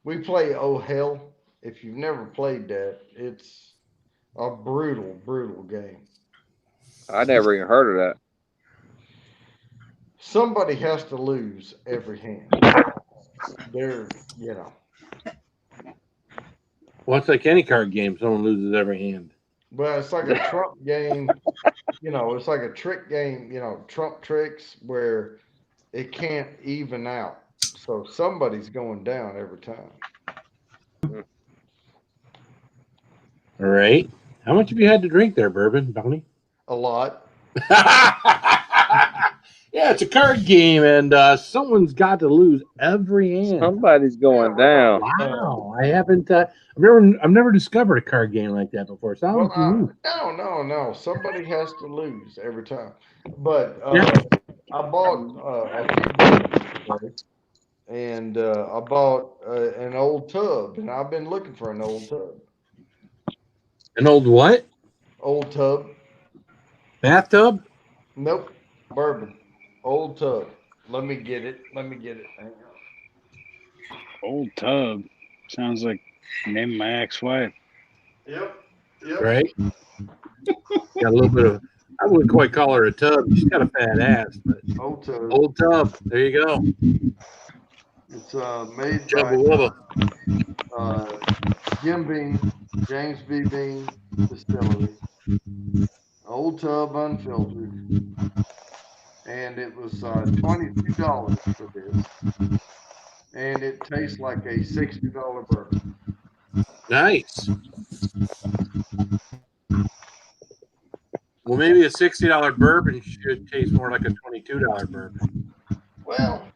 we play Oh Hell. If you've never played that, it's a brutal, brutal game. I never even heard of that. Somebody has to lose every hand. They're, you know. Well, it's like any card game. Someone loses every hand. Well, it's like a Trump game, you know, it's like a trick game, you know, Trump tricks where it can't even out. So somebody's going down every time. All right. How much have you had to drink there, Bourbon Bounty? A lot. Yeah, it's a card game, and someone's got to lose every hand. Somebody's going down. Wow, I haven't. I've never discovered a card game like that before. Sounds unique. No. Somebody has to lose every time. But Yeah. I bought a few, and I bought an old tub, and I've been looking for an old tub. An old what? Old tub. Bathtub? Nope. Bourbon. Old tub. Let me get it. Hang on. Old tub. Sounds like the name of my ex-wife. Yep. Right. Got a little bit of. I wouldn't quite call her a tub. She's got a fat ass, but Old tub. old tub. There you go. It's made Jubba by Jim Beam, James B. Beam Distillery. Old tub unfiltered. And it was $22 for this. And it tastes like a $60 bourbon. Nice. Well, maybe a $60 bourbon should taste more like a $22 bourbon. Well,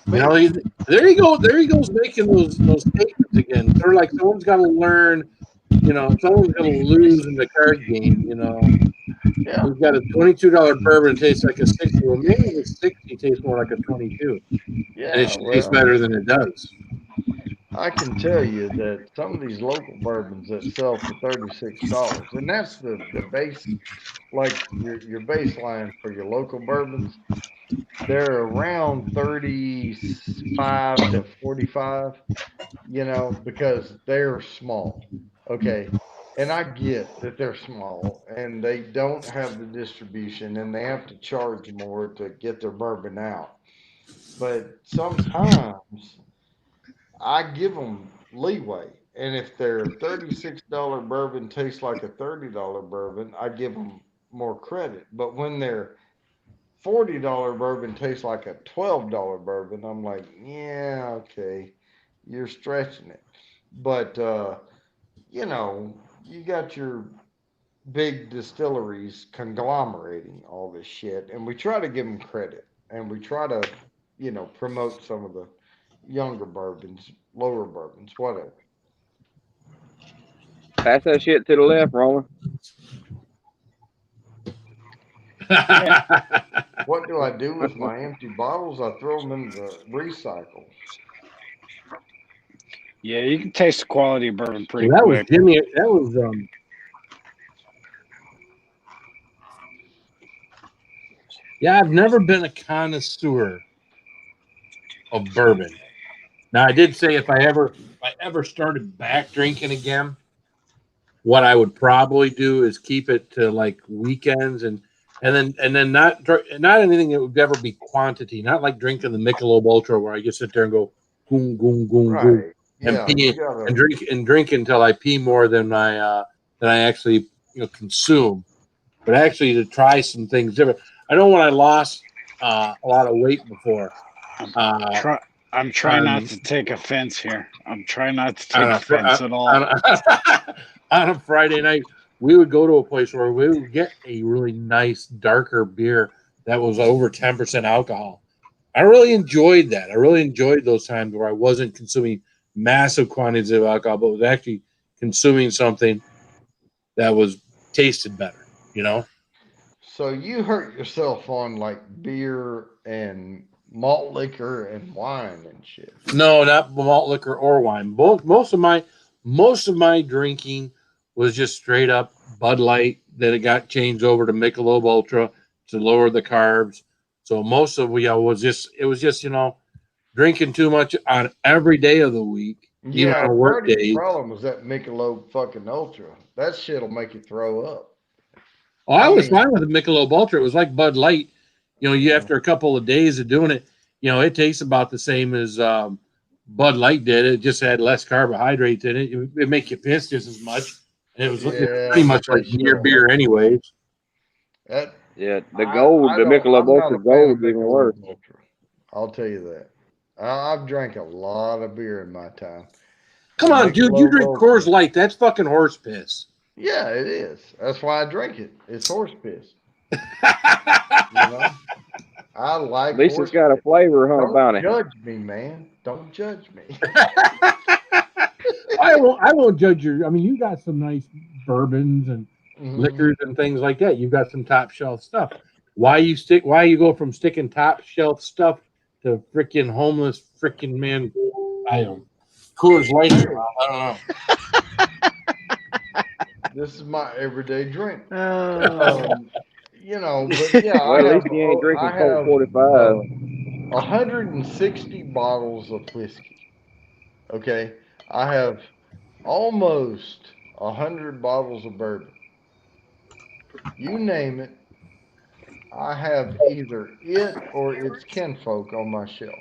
You know, there you go. There he goes making those statements again. They're like someone's got to learn. You know, someone's going to lose in the card game. You know, yeah. we've got a $22 bourbon tastes like a $60. Well, maybe the $60 tastes more like a $22. Yeah, And it should taste better than it does. I can tell you that some of these local bourbons that sell for $36, and that's the base, like your baseline for your local bourbons, they're around 35 to 45, you know, because they're small. Okay. And I get that they're small and they don't have the distribution and they have to charge more to get their bourbon out. But sometimes I give them leeway. And if their $36 bourbon tastes like a $30 bourbon, I give them more credit. But when their $40 bourbon tastes like a $12 bourbon, I'm like, yeah, okay, you're stretching it. But, you know, you got your big distilleries conglomerating all this shit, and we try to give them credit, and we try to, you know, promote some of the younger bourbons, lower bourbons, whatever. Pass that shit to the left, Roman. What do I do with my empty bottles? I throw them in the recycle. Yeah, you can taste the quality of bourbon pretty Well, that was quick. Jimmy. That was Yeah, I've never been a connoisseur of bourbon. Now, I did say if I ever started back drinking again, what I would probably do is keep it to like weekends and then not anything that would ever be quantity, not like drinking the Michelob Ultra where I just sit there and go goom goom goom goom Right. and Yeah. pee and drink until I pee more than I actually consume. But actually to try some things different. I know when I lost a lot of weight before. I'm trying not to take offense here. I'm trying not to take offense at all. On a Friday night, we would go to a place where we would get a really nice darker beer that was over 10% alcohol. I really enjoyed that. I really enjoyed those times where I wasn't consuming massive quantities of alcohol, but was actually consuming something that was tasted better, So you hurt yourself on like beer and malt liquor and wine and shit. No, not malt liquor or wine. Most of my drinking was just straight up Bud Light. Then it got changed over to Michelob Ultra to lower the carbs. So most of it was just drinking too much on every day of the week, even on work days. The problem was that Michelob fucking Ultra. That shit'll make you throw up. Oh, I was fine with the Michelob Ultra. It was like Bud Light. You after a couple of days of doing it, it tastes about the same as Bud Light did. It just had less carbohydrates in it. It make you piss just as much. And it was pretty much like beer anyways. The Michelob Ultra Gold is even worse. I'll tell you that. I've drank a lot of beer in my time. Come on, dude. You drink Coors Light. That's fucking horse piss. Yeah, it is. That's why I drink it. It's horse piss. I like. At least it's got a flavor, huh? Don't judge me, man. Don't judge me. I won't judge your. I mean, you got some nice bourbons and liquors and things like that. You've got some top shelf stuff. Why you go from sticking top shelf stuff to freaking homeless freaking man? I don't. Coors Light. I don't know. This is my everyday drink. But yeah, well, at least he ain't drinking Colt 45. 160 bottles of whiskey. Okay, I have almost 100 bottles of bourbon. You name it, I have either it or its kinfolk on my shelf.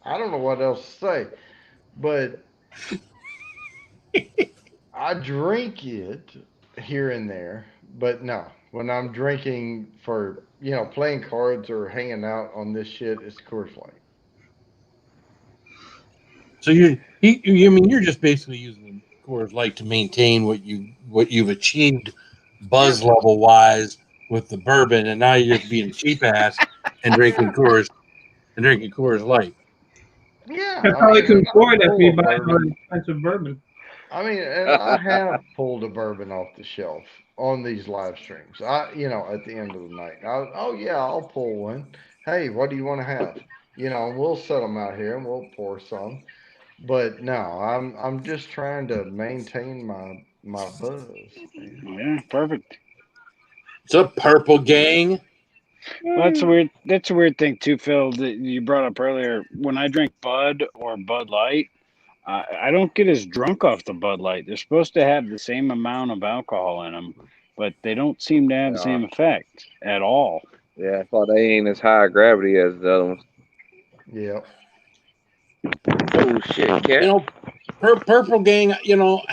I don't know what else to say, but I drink it here and there, but no, when I'm drinking for, playing cards or hanging out on this shit, it's Coors Light. So you're just basically using Coors Light to maintain what you've achieved buzz level wise with the bourbon, and now you're just being cheap ass and drinking Coors Light. Yeah, I probably couldn't afford it if you buy an expensive bourbon. I mean, and I have pulled a bourbon off the shelf on these live streams. At the end of the night, I'll pull one. Hey, what do you want to have? We'll set them out here and we'll pour some. But no, I'm just trying to maintain my buzz. Yeah, perfect. What's up, Purple Gang? Well, that's a weird thing too, Phil, that you brought up earlier. When I drink Bud or Bud Light, I don't get as drunk off the Bud Light. They're supposed to have the same amount of alcohol in them, but they don't seem to have the same effect at all. Yeah, I thought they ain't as high gravity as the other ones. Yeah. Oh shit, cat. Purple Gang,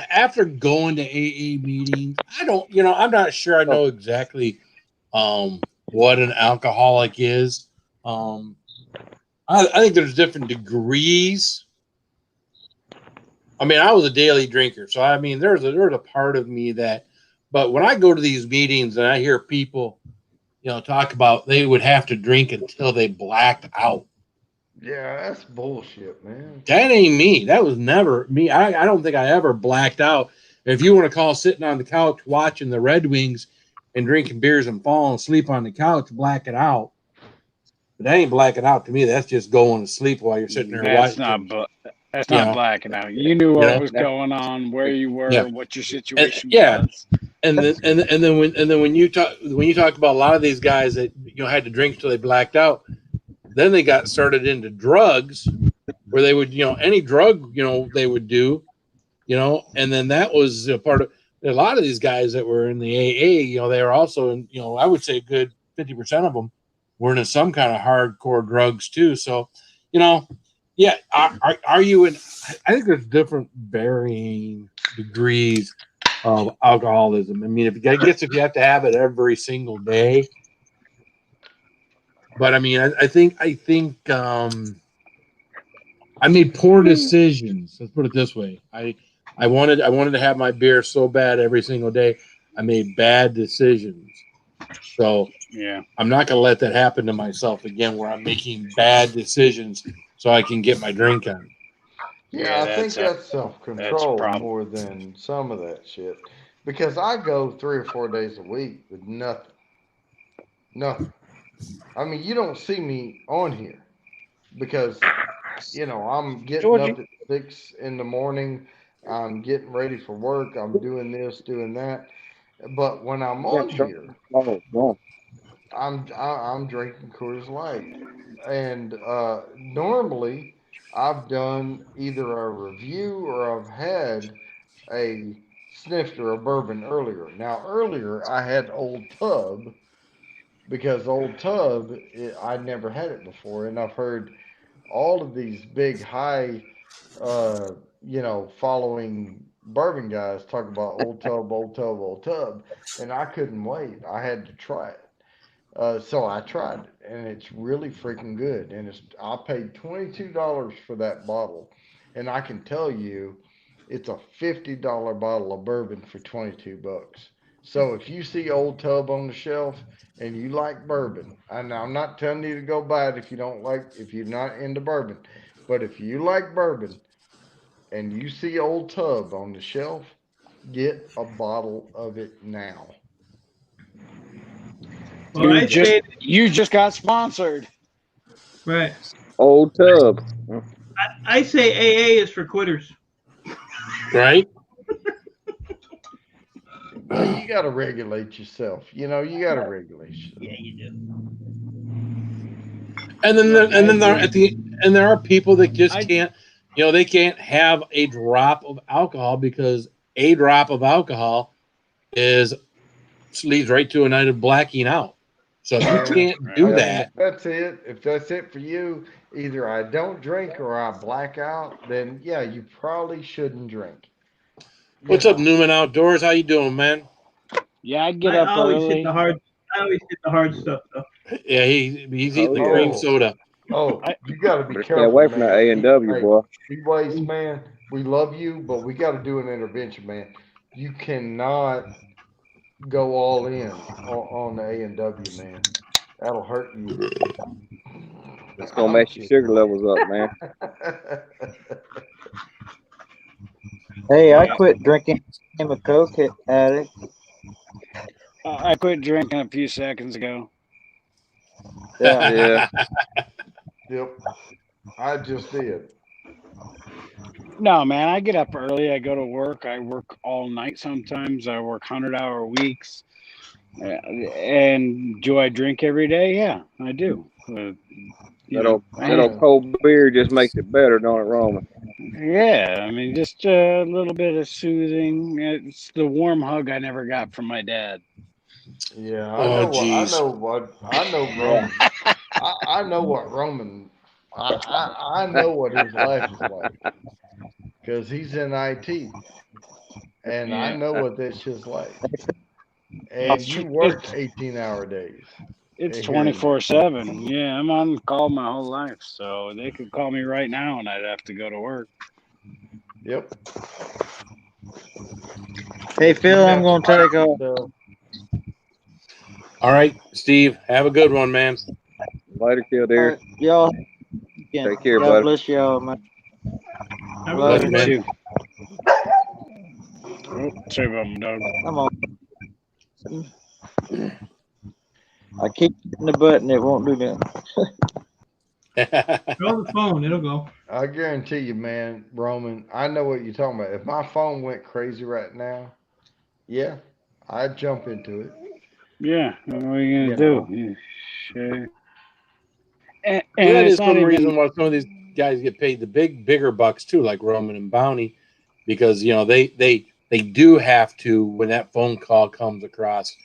after going to AA meetings, I'm not sure I know exactly what an alcoholic is. I think there's different degrees. I mean, I was a daily drinker, so I mean, there's a part of me that, but when I go to these meetings and I hear people, talk about they would have to drink until they blacked out. Yeah, that's bullshit, man. That ain't me. That was never me. I don't think I ever blacked out. If you want to call sitting on the couch watching the Red Wings and drinking beers and falling asleep on the couch, black it out. But that ain't blacking out to me. That's just going to sleep while you're sitting there watching. That's not blacking out. You knew what was going on, where you were, what your situation was. And then when you talk about a lot of these guys that had to drink till they blacked out, then they got started into drugs. where they would, any drug, they would do, and then that was a part of a lot of these guys that were in the AA, they were also in, I would say a good 50% of them were into some kind of hardcore drugs too. So, yeah, are you in, I think there's different varying degrees of alcoholism. I mean, if you have to have it every single day, but I mean, I think I made poor decisions. Let's put it this way. I wanted to have my beer so bad every single day. I made bad decisions. So Yeah, I'm not going to let that happen to myself again, where I'm making bad decisions so I can get my drink on. Yeah, I think that's that's a self-control problem. more than some of that shit. Because I go 3 or 4 days a week with nothing. Nothing. I mean, you don't see me on here because, I'm getting Georgie, up at 6 in the morning. I'm getting ready for work. I'm doing this, doing that. But when I'm on here, I'm drinking Coors Light, and normally I've done either a review or I've had a snifter of bourbon earlier. Now earlier I had Old Tub because Old Tub I'd never had it before, and I've heard all of these big high, following bourbon guys talk about Old Tub, Old Tub, Old Tub, and I couldn't wait. I had to try it. So I tried it, and it's really freaking good. And I paid $22 for that bottle, and I can tell you, it's a $50 bottle of bourbon for $22. So if you see Old Tub on the shelf and you like bourbon, and I'm not telling you to go buy it if you're not into bourbon, but if you like bourbon and you see Old Tub on the shelf, get a bottle of it now. Well, you just got sponsored. right. Old Tub. I say AA is for quitters. Right? Well, you got to regulate yourself. You got to regulate yourself. Yeah, you do. And then there are people that just can't, they can't have a drop of alcohol because a drop of alcohol leads right to a night of blacking out. So if you can't do that, If that's it for you, either I don't drink or I black out, then yeah, you probably shouldn't drink. what's up, Newman Outdoors? How you doing, man? Yeah, I get I up always early. hit the hard. I always hit the hard stuff though. Yeah, he's eating the cream soda. Oh, you got to be Better careful, stay away man. from that A&W, boy. Waste, man. We love you, but we got to do an intervention, man. You cannot go all in on the A&W, man. That'll hurt you. It's gonna mess your sugar levels up, man. Hey, I quit drinking. I'm a Coke addict. I quit drinking a few seconds ago. Yeah. Yep. I just did. No, man, I get up early. I go to work. I work all night sometimes. I work 100-hour weeks. And do I drink every day? Yeah, I do. That old cold beer just makes it better, don't it, Roman? Yeah, I mean, just a little bit of soothing. It's the warm hug I never got from my dad. Yeah, I know what Roman. I know what Roman. I know what his life is like because he's in IT, and I know what this shit's like. And you work 18-hour days. It's 24/7. Yeah, I'm on call my whole life, so they could call me right now, and I'd have to go to work. Yep. Hey, Phil, I'm going to take off. All right, Steve, have a good one, man. Later, Kildare. Y'all. Take care, God buddy. bless y'all, man. Love you, man. Oh, sorry about my dog. I'm on. I keep hitting the button, it won't do that. Throw the phone, it'll go. I guarantee you, man, Roman, I know what you're talking about. If my phone went crazy right now, yeah, I'd jump into it. Yeah, what are you gonna do? Yeah, sure. And that it's is not some even reason why some of these guys get paid the bigger bucks too, like Roman and Bounty, because they do have to, when that phone call comes across,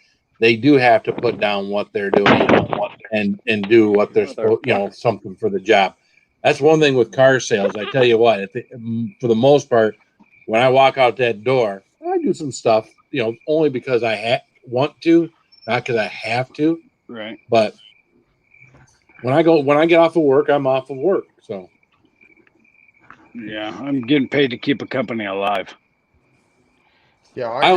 they do have to put down what they're doing and do what they're supposed, something for the job. That's one thing with car sales. I tell you what, for the most part, when I walk out that door, I do some stuff, only because I want to, not because I have to. Right. But when I get off of work, I'm off of work. So yeah, I'm getting paid to keep a company alive. Yeah, I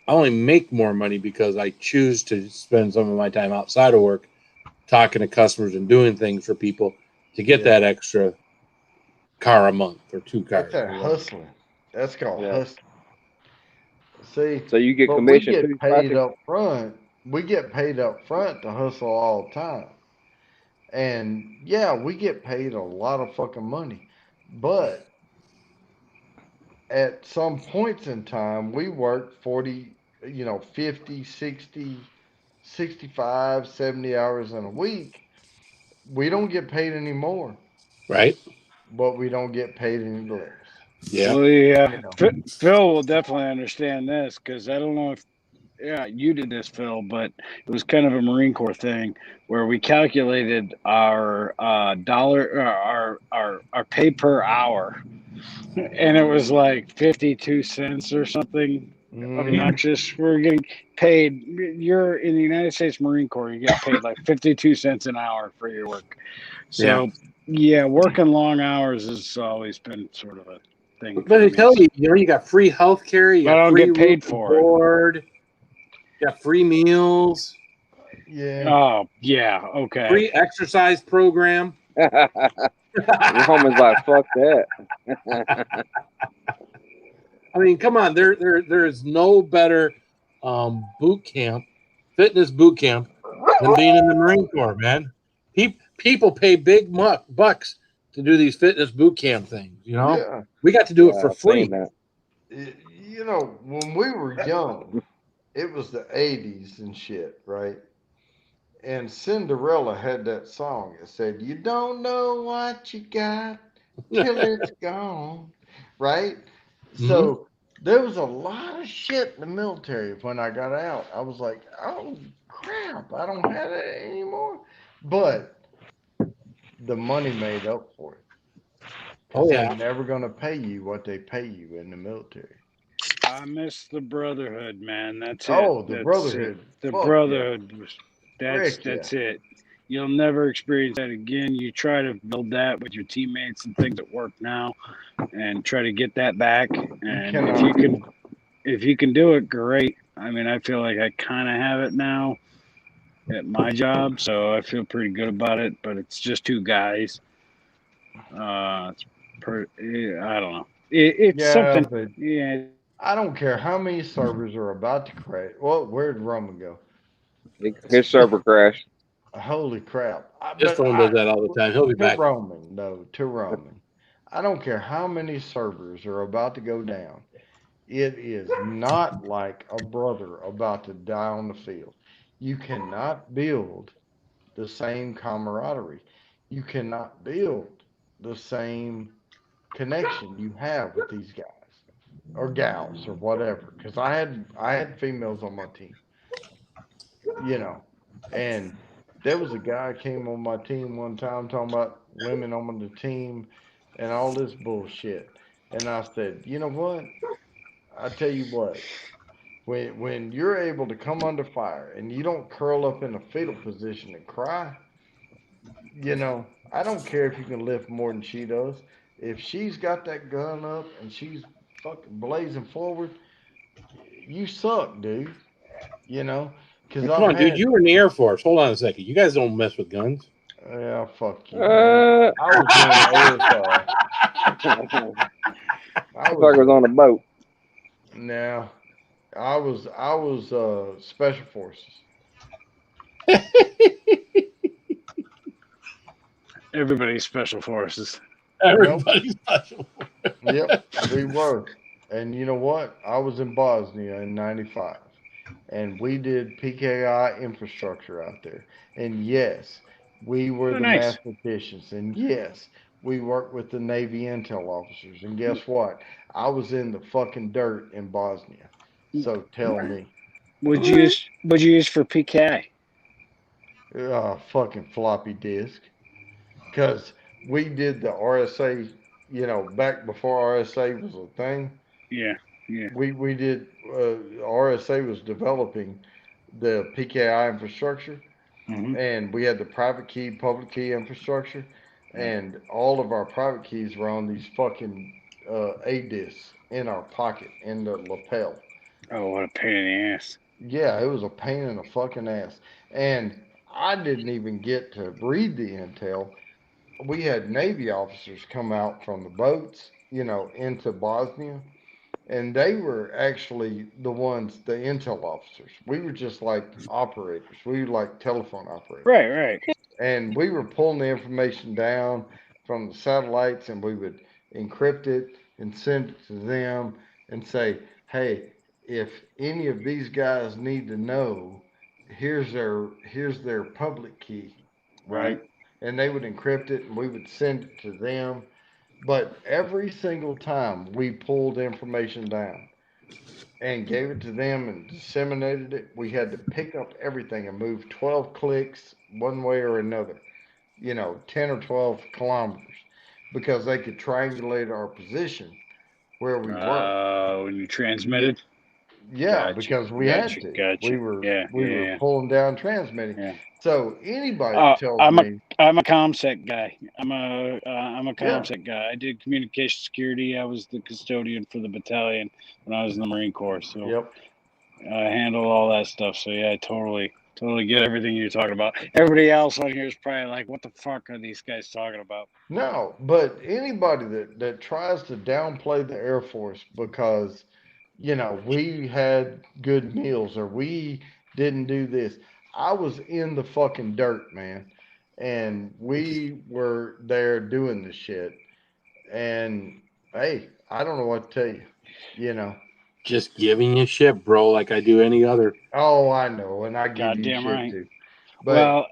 only make more money because I choose to spend some of my time outside of work talking to customers and doing things for people to get that extra car a month or 2 cars. That's that hustling. That's called hustling. See, so you get but commission we too, get paid Scotty? up front. We get paid up front to hustle all the time. And yeah, we get paid a lot of fucking money. But at some points in time, we work 40, 50, 60, 65, 70 hours in a week. We don't get paid anymore. Right? But we don't get paid any less. Yeah. Well, yeah. Phil will definitely understand this, because I don't know if you did this, Phil, but it was kind of a Marine Corps thing where we calculated our our pay per hour, and it was like 52 cents or something obnoxious. We're getting paid. You're in the United States Marine Corps, you get paid like 52 cents an hour for your work. So yeah, working long hours has always been sort of a thing. But they tell you, you got free health care, you got free get paid for board, you got free meals. Yeah. Oh, yeah. Okay. Free exercise program. Roman's like, fuck that. I mean, come on, there is no better fitness boot camp than being in the Marine Corps, man. People pay big bucks to do these fitness boot camp things, Yeah. We got to do it for free. When we were young, it was the 80s and shit, right? And Cinderella had that song. It said, "You don't know what you got till it's gone," right? So there was a lot of shit in the military when I got out. I was like, oh crap, I don't have that anymore. But the money made up for it. Because they're never going to pay you what they pay you in the military. I miss the brotherhood, man. That's it. Oh, the That's brotherhood. It. The Fuck brotherhood was Frick that's it. You'll never experience that again. You try to build that with your teammates and things at work now, and try to get that back. And if you can do it, great. I mean, I feel like I kind of have it now at my job, so I feel pretty good about it. But it's just 2 guys. I don't know. It's something. But yeah. I don't care how many servers are about to crash. Well, where'd Roman go? His server crashed. Holy crap. His phone does that all the time. He'll be back. To Roman. I don't care how many servers are about to go down. It is not like a brother about to die on the field. You cannot build the same camaraderie. You cannot build the same connection you have with these guys or gals or whatever. Because I had females on my team, and there was a guy came on my team one time talking about women on the team and all this bullshit. And I said, you know what? I tell you what. When you're able to come under fire and you don't curl up in a fetal position and cry, I don't care if you can lift more than she does. If she's got that gun up and she's fucking blazing forward, you suck, dude. Because Come on, dude. You were in the Air Force. Hold on a second. You guys don't mess with guns. Yeah, fuck you. Man. I was doing ASR. I was on a boat. No, I was Special Forces. Everybody's Special Forces. Everybody's Special Forces. Yep, we were. And you know what? I was in Bosnia in '95, and we did PKI infrastructure out there. And yes, we were the mathematicians. And yes, we worked with the Navy intel officers, and guess what? I was in the fucking dirt in Bosnia. So tell me, What'd you use for PKI? fucking floppy disk, because we did the RSA, back before RSA was a thing. Yeah. We did. RSA was developing the PKI infrastructure, and we had the private key, public key infrastructure, and all of our private keys were on these fucking A disks in our pocket in the lapel. Oh, what a pain in the ass. Yeah, it was a pain in the fucking ass, and I didn't even get to read the intel. We had Navy officers come out from the boats, into Bosnia, and they were actually the intel officers. We were just like operators. We were like telephone operators. Right. And we were pulling the information down from the satellites, and we would encrypt it and send it to them and say, hey, if any of these guys need to know, here's their public key, right? And they would encrypt it, and we would send it to them. But every single time we pulled information down and gave it to them and disseminated it, we had to pick up everything and move 12 clicks one way or another, 10 or 12 kilometers, because they could triangulate our position where we were. When you transmitted? Yeah, Gotcha. because we had to. Gotcha. We were pulling down, transmitting. Yeah. So anybody tells me, I'm a ComSec guy. I'm a ComSec guy. I did communication security. I was the custodian for the battalion when I was in the Marine Corps. So I handle all that stuff. So yeah, I totally get everything you're talking about. Everybody else on here is probably like, what the fuck are these guys talking about? No, but anybody that tries to downplay the Air Force because we had good meals or we didn't do this. I was in the fucking dirt, man. And we were there doing the shit. And hey, I don't know what to tell you, Just giving you shit, bro, like I do any other. Oh, I know. And I give you shit right. too. But, well,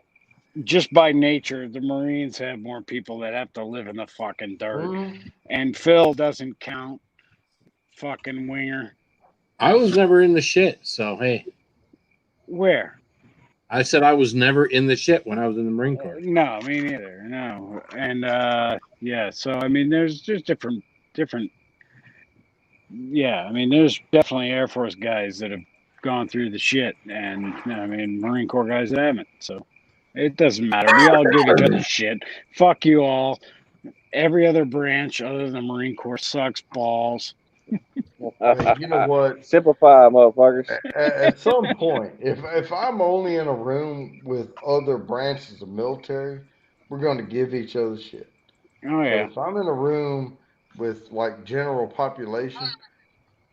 just by nature, the Marines have more people that have to live in the fucking dirt. And Phil doesn't count. Fucking winger. I was never in the shit, so hey. Where? I said I was never in the shit when I was in the Marine Corps. No, me neither. No. And yeah, so I mean there's just different yeah, I mean there's definitely Air Force guys that have gone through the shit, and I mean Marine Corps guys that haven't. So it doesn't matter. We all give each other shit. Fuck you all. Every other branch other than Marine Corps sucks balls. You know what? Simplify, motherfuckers. At some point, if I'm only in a room with other branches of military, we're going to give each other shit. Oh yeah. But if I'm in a room with like general population,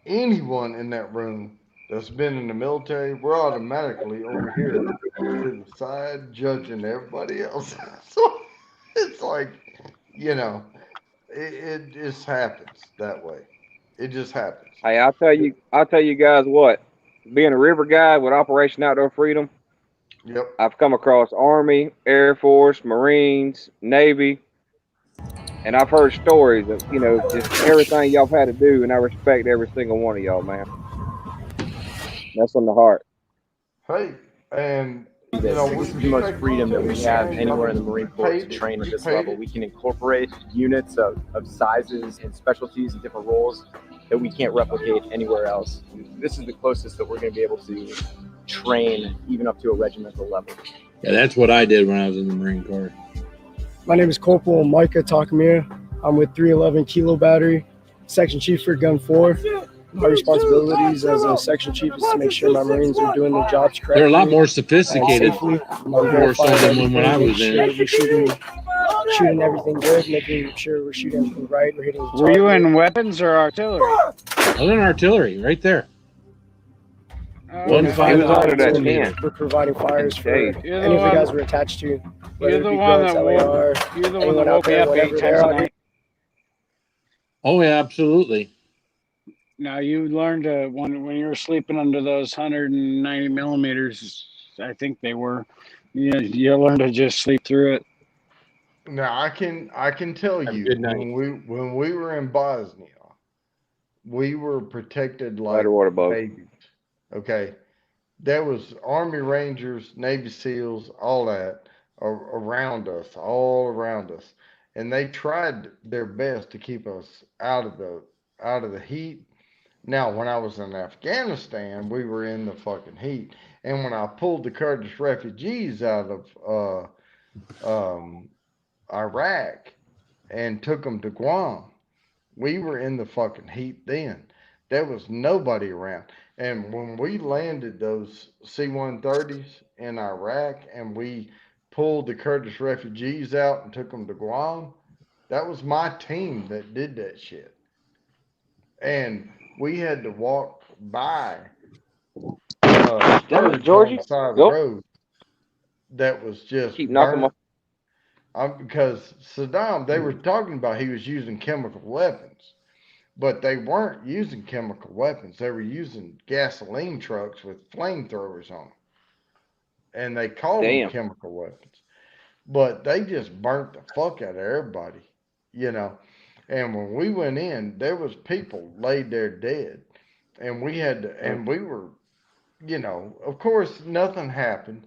anyone in that room that's been in the military, we're automatically over here to the side judging everybody else. So it's like, it just happens that way. It just happens. Hey, I'll tell you guys what. Being a river guy with Operation Outdoor Freedom, I've come across Army, Air Force, Marines, Navy, and I've heard stories of, just everything y'all had to do, and I respect every single one of y'all, man. That's from the heart. Hey, and this is the most freedom that we have anywhere in the Marine Corps to train at this level. We can incorporate units of sizes and specialties and different roles that we can't replicate anywhere else. This is the closest that we're going to be able to train even up to a regimental level. Yeah, that's what I did when I was in the Marine Corps. My name is Corporal Micah Takamir. I'm with 311 Kilo Battery, Section Chief for Gun 4. My responsibilities as a section chief is to make sure my Marines are doing their jobs correctly. They're a lot more sophisticated, more so than when I was in. We're shooting everything good, making sure we're shooting everything right. We're hitting. Were you in weapons or artillery? I was in artillery, right there. 1-5 We're providing fires for any of the guys we're attached to. You're the one that woke me up 8 times a night. Oh yeah, absolutely. Now you learned to when you were sleeping under those 190 millimeters, I think they were. You learned to just sleep through it. Now I can tell Have a you good night. when we were in Bosnia, we were protected like Lighter water bug. babies. Okay, there was Army Rangers, Navy SEALs, all that around us, all around us, and they tried their best to keep us out of the heat. Now, when I was in Afghanistan, we were in the fucking heat, and when I pulled the Kurdish refugees out of Iraq and took them to Guam, we were in the fucking heat then. There was nobody around. And when we landed those C-130s in Iraq and we pulled the Kurdish refugees out and took them to Guam, that was my team that did that shit. And we had to walk by Kurds Georgie. on the side of the road that was just Keep knocking burnt. my. Because Saddam, they were talking about he was using chemical weapons, but they weren't using chemical weapons. They were using gasoline trucks with flamethrowers on them, and they called them chemical weapons. But they just burnt the fuck out of everybody, you know. And when we went in, there was people laid there dead, and we had to, and we were, you know, of course nothing happened.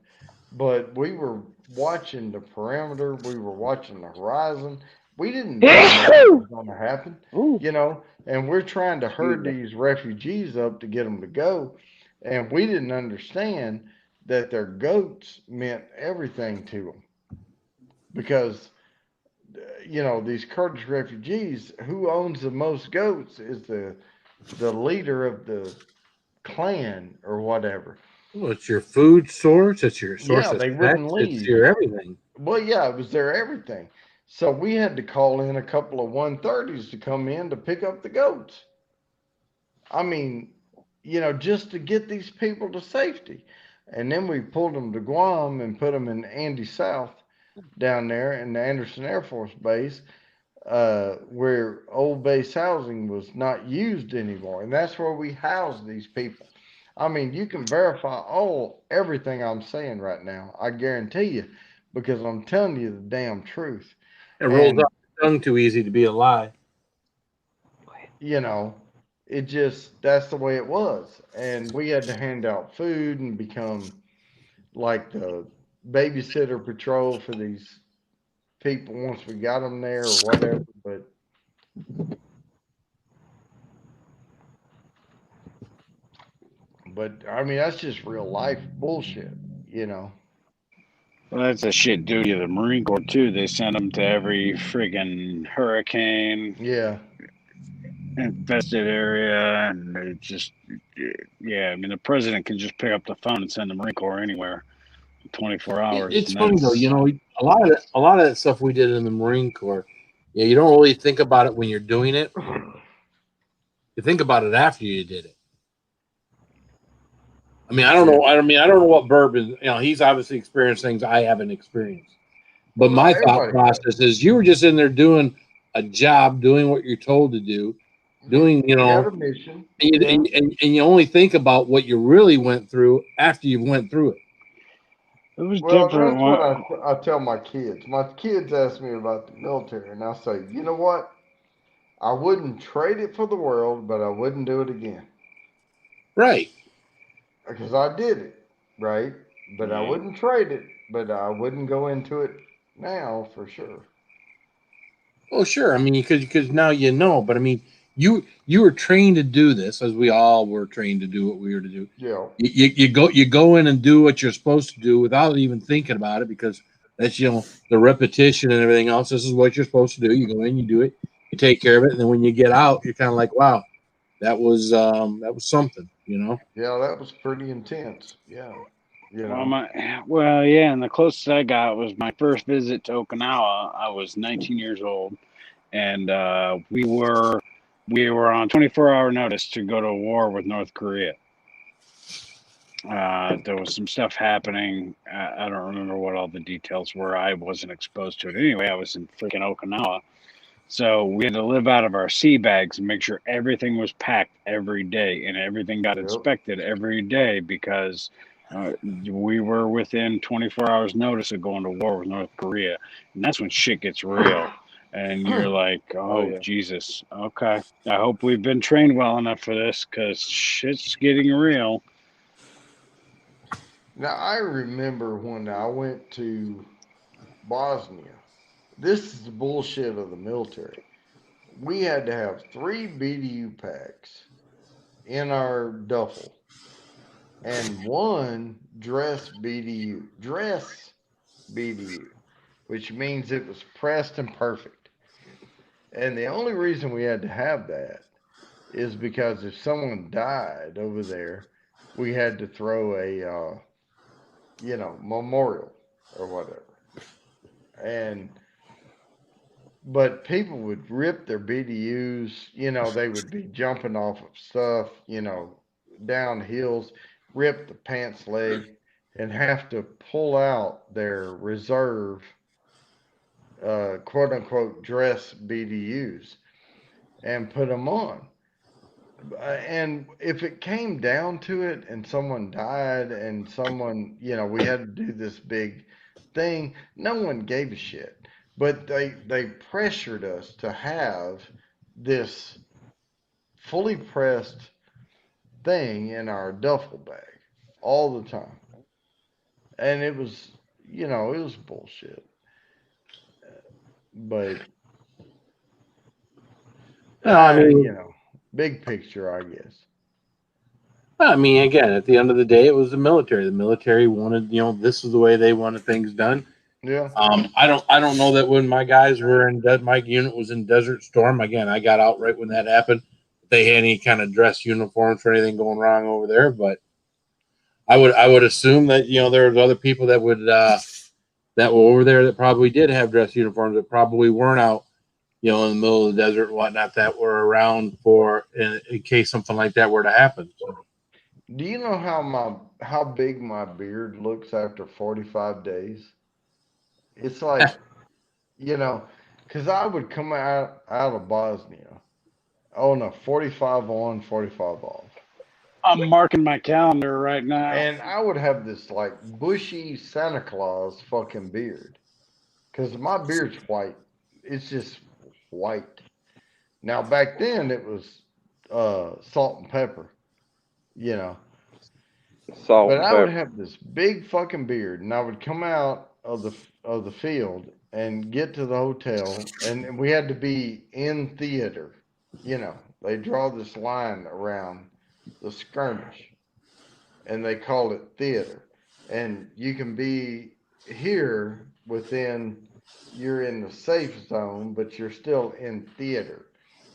But we were watching the perimeter. We were watching the horizon. We didn't know what was going to happen, you know. And we're trying to herd these refugees up to get them to go. And we didn't understand that their goats meant everything to them. Because, you know, these Kurdish refugees, who owns the most goats is the leader of the clan or whatever. Well, it's your food source. It's your source Yeah, of they sex. wouldn't leave. It's your everything. Well, yeah, it was their everything. So we had to call in a couple of 130s to come in to pick up the goats. I mean, you know, just to get these people to safety. And then we pulled them to Guam and put them in Andy South down there in the Anderson Air Force Base, where old base housing was not used anymore. And that's where we house these people. I mean, you can verify everything I'm saying right now. I guarantee you, because I'm telling you the damn truth. It rolls off the tongue too easy to be a lie. You know, that's the way it was. And we had to hand out food and become like the babysitter patrol for these people once we got them there or whatever. But I mean, that's just real life bullshit, you know. Well, that's a shit duty of the Marine Corps too. They send them to every friggin' hurricane, infested area, and they just, yeah. I mean, the president can just pick up the phone and send the Marine Corps anywhere, 24 hours. It's funny though, you know, a lot of that stuff we did in the Marine Corps. Yeah, you don't really think about it when you're doing it. You think about it after you did it. I mean, I don't know. I don't know what Bourbon. You know, he's obviously experienced things I haven't experienced. But my thought process is, you were just in there doing a job, doing what you're told to do, doing, you know, a mission. And you only think about what you really went through after you went through it. It was different. That's what I tell my kids. My kids ask me about the military, and I say, you know what? I wouldn't trade it for the world, but I wouldn't do it again. Right. Because I did it, right? But I wouldn't trade it, but I wouldn't go into it now for sure. Well, sure. I mean, because now you know, but I mean, you were trained to do this, as we all were trained to do what we were to do. Yeah. You go in and do what you're supposed to do without even thinking about it, because that's, you know, the repetition and everything else. This is what you're supposed to do. You go in, you do it, you take care of it, and then when you get out, you're kind of like, wow, that was something, you know. Yeah, that was pretty intense. Yeah. You know. Yeah, and the closest I got was my first visit to Okinawa. I was 19 years old, and we were on 24-hour notice to go to war with North Korea. There was some stuff happening. I don't remember what all the details were. I wasn't exposed to it anyway. I was in freaking Okinawa. So we had to live out of our sea bags and make sure everything was packed every day and everything got inspected every day, because We were within 24 hours notice of going to war with North Korea, and that's when shit gets real. And you're like, oh, yeah. Jesus, okay. I hope we've been trained well enough for this, because shit's getting real. Now, I remember when I went to Bosnia. This is the bullshit of the military. We had to have 3 BDU packs in our duffel and 1 dress BDU. Dress BDU, which means it was pressed and perfect. And the only reason we had to have that is because if someone died over there, we had to throw a, memorial or whatever. But people would rip their BDUs, they would be jumping off of stuff, down hills, rip the pants leg, and have to pull out their reserve, quote unquote, dress BDUs and put them on. And if it came down to it and someone died and someone, we had to do this big thing, no one gave a shit. But they pressured us to have this fully pressed thing in our duffel bag all the time. And it was, it was bullshit. But, big picture, I guess. I mean, again, at the end of the day, it was the military. The military wanted, this is the way they wanted things done. Yeah. I don't know that when my guys were in my unit was in Desert Storm. Again, I got out right when that happened. They had any kind of dress uniforms or anything going wrong over there, but I would assume that there was other people that would that were over there that probably did have dress uniforms that probably weren't out, in the middle of the desert and whatnot, that were around for in case something like that were to happen. So. Do you know how big my beard looks after 45 days? It's like, because I would come out of Bosnia on a 45 on, 45 off. I'm marking my calendar right now. And I would have this like bushy Santa Claus fucking beard. Because my beard's white. It's just white. Now back then it was salt and pepper. Salt but I would have this big fucking beard, and I would come out of the field and get to the hotel, and we had to be in theater. They draw this line around the skirmish, and they call it theater. And you can be here you're in the safe zone, but you're still in theater,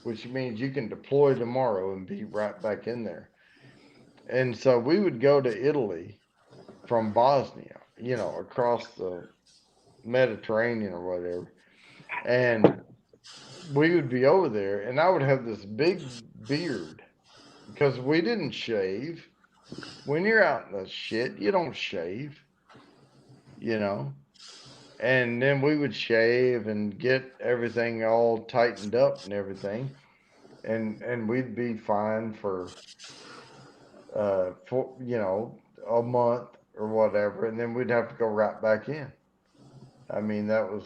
which means you can deploy tomorrow and be right back in there. And so we would go to Italy from Bosnia, across the Mediterranean or whatever. And we would be over there, and I would have this big beard because we didn't shave. When you're out in the shit, you don't shave, And then we would shave and get everything all tightened up and everything. And we'd be fine for a month or whatever, and then we'd have to go right back in. I mean, that was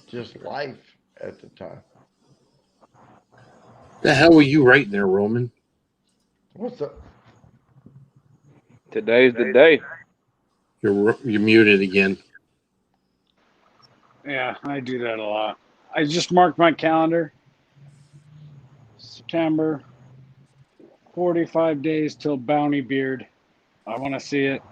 just life at the time. The hell were you writing there, Roman? What's up? Today's the day. You're muted again. Yeah, I do that a lot. I just marked my calendar. September, 45 days till Bounty Beard. I want to see it.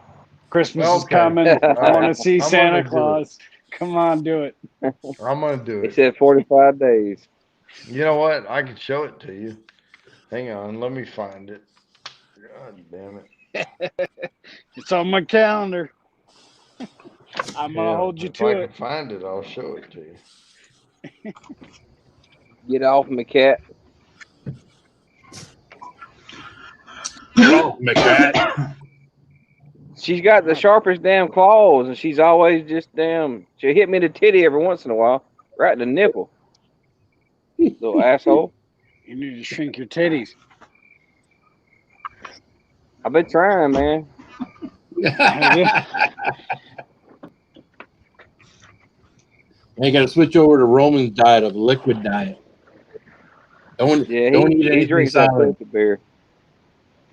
Christmas is coming. I want to see Santa Claus. Come on, do it. I'm going to do it. He said 45 days. You know what? I can show it to you. Hang on. Let me find it. God damn it. It's on my calendar. I'm going to hold you to it. If I can find it, I'll show it to you. Get off me, cat. Oh, my cat. She's got the sharpest damn claws, and she's always just she'll hit me in the titty every once in a while, right in the nipple. Little asshole. You need to shrink your titties. I've been trying, man. You got to switch over to Roman's diet of liquid diet. Don't eat he anything drinks that solid. filter beer.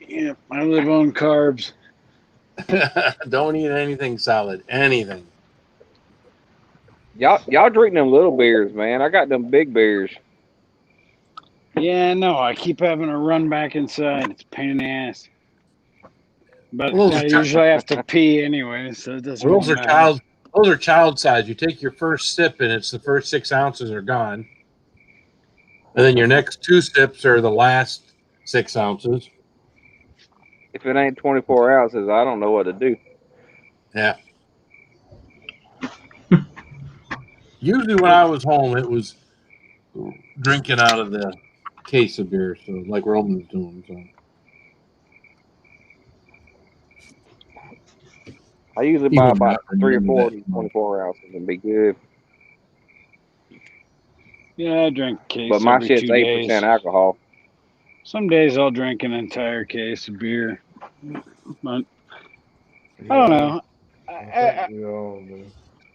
Yeah, I live on carbs. Don't eat anything solid. Anything. Y'all drink them little beers, man. I got them big beers. Yeah, no, I keep having to run back inside. It's a pain in the ass. But Well, I usually have to pee anyway, so it doesn't those really are matter. Those are child size. You take your first sip, and it's the first 6 ounces are gone, and then your next 2 sips are the last 6 ounces. If it ain't 24 ounces, I don't know what to do. Yeah. Usually when I was home, it was drinking out of the case of beer, so like Roman's doing. So. I usually He buy would about not 3 or remember 4 that. 24 ounces and be good. Yeah, I drink a case But my every shit's 2 8% days. alcohol. Some days I'll drink an entire case of beer. But I don't know.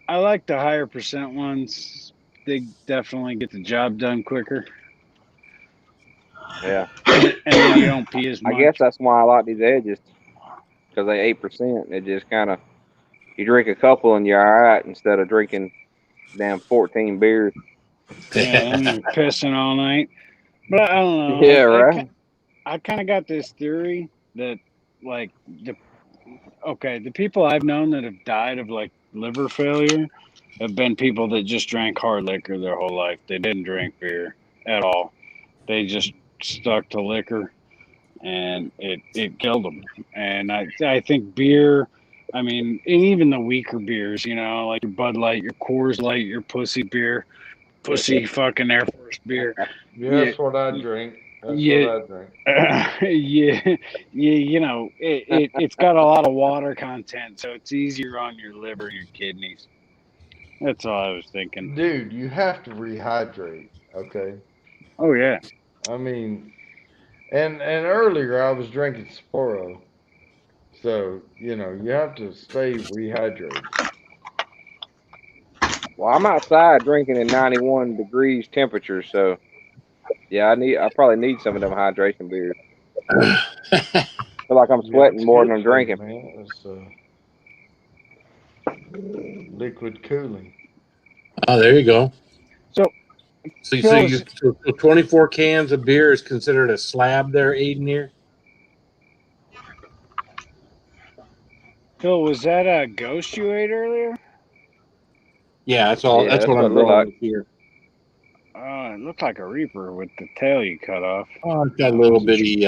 I like the higher percent ones. They definitely get the job done quicker. Yeah. And then you don't pee as much. I guess that's why I like these edges. Because they 8%. It just kind of, you drink a couple and you're all right instead of drinking damn 14 beers. Yeah, and you're pissing all night. But I don't know. Yeah, right. I kind of got this theory that, like, the people I've known that have died of, like, liver failure have been people that just drank hard liquor their whole life. They didn't drink beer at all. They just stuck to liquor, and it killed them. And I think beer, I mean, and even the weaker beers, you know, like your Bud Light, your Coors Light, your pussy beer, pussy fucking Air Force beer. Yeah, that's what I drink. That's what I drink. You know, it's got a lot of water content, so it's easier on your liver and your kidneys. That's all I was thinking. Dude, you have to rehydrate, okay? Oh, yeah. I mean, and earlier I was drinking Sapporo. So, you know, you have to stay rehydrated. Well, I'm outside drinking in 91 degrees temperature, so yeah, I probably need some of them hydration beers. I feel like I'm sweating more than I'm drinking. Man. It's liquid cooling. Oh, there you go. So 24 cans of beer is considered a slab there, Aiden here? Phil, was that a ghost you ate earlier? Yeah, that's all. Yeah, that's what I'm it looked growing like. here. Oh, it looked like a reaper with the tail you cut off. Oh, it's got a little bitty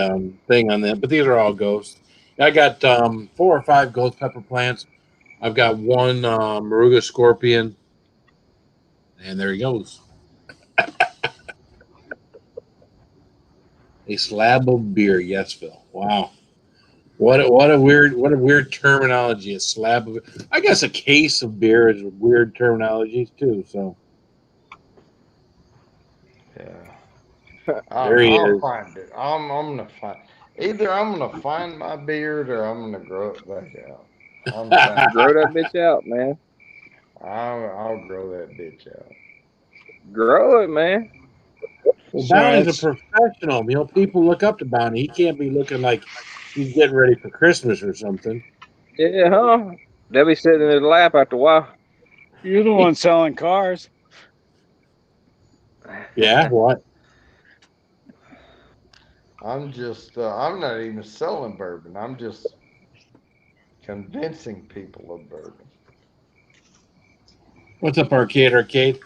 thing on that, but these are all ghosts. I got 4 or 5 ghost pepper plants. I've got 1 Moruga scorpion, and there he goes. A slab of beer, yes, Phil. Wow, what a weird terminology. A slab of, I guess, a case of beer is weird terminology too. So Yeah, I'll find it. I'm gonna find. Either I'm gonna find my beard or I'm gonna grow it back out. Grow that bitch out, man. I'll grow that bitch out. Grow it, man. Well, Bonnie's a professional. You know, people look up to Bonnie. He can't be looking like he's getting ready for Christmas or something. Yeah, huh? They'll be sitting in his lap after a while. You're the one selling cars. Yeah, what? I'm just, I'm not even selling bourbon. I'm just convincing people of bourbon. What's up, Arcade?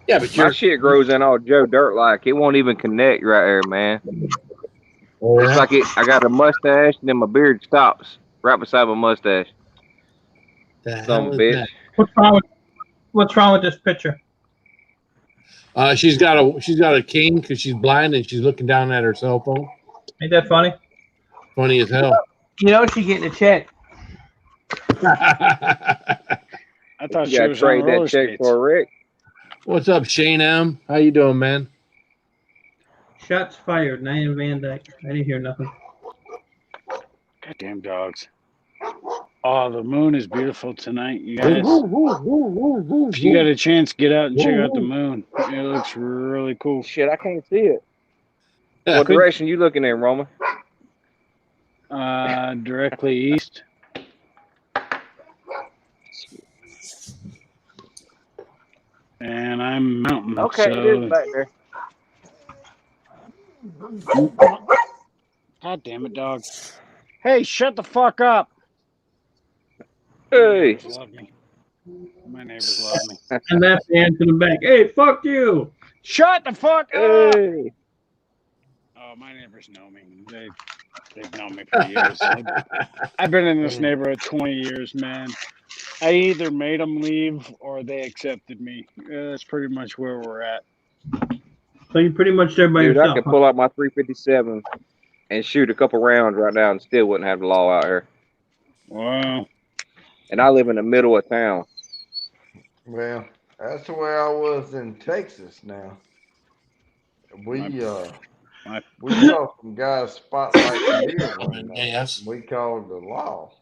Yeah, but my shit grows in all Joe Dirt like. It won't even connect right there, man. Oh, it's like I got a mustache and then my beard stops right beside my mustache. Some bitch. What's wrong with this picture? She's got a cane because she's blind and she's looking down at her cell phone. Ain't that funny? Funny as hell. You know she's getting a check. I thought she was trade that check for a Rick. What's up, Shane M? How you doing, man? Shots fired, Nian Van Dyke. I didn't hear nothing. Goddamn dogs. Oh, the moon is beautiful tonight, you guys. If you got a chance, get out and check out the moon. It looks really cool. Shit, I can't see it. What direction you looking in, Roman? Directly east. And I'm mountain. Okay, so... it is back there. God damn it, dog. Hey, shut the fuck up. Hey. Love me. My neighbors love me. And that's the answer in the back. Hey, fuck you. Shut the fuck up. Hey. Oh, my neighbors know me. They've known me for years. I've been in this neighborhood 20 years, man. I either made them leave or they accepted me. That's pretty much where we're at. So you're pretty much there by Dude, yourself. I could pull out my 357 and shoot a couple rounds right now and still wouldn't have the law out here. Wow. And I live in the middle of town. Well, that's the way I was in Texas now. We saw some guys spotlighting deer one night. Yes. We called the law.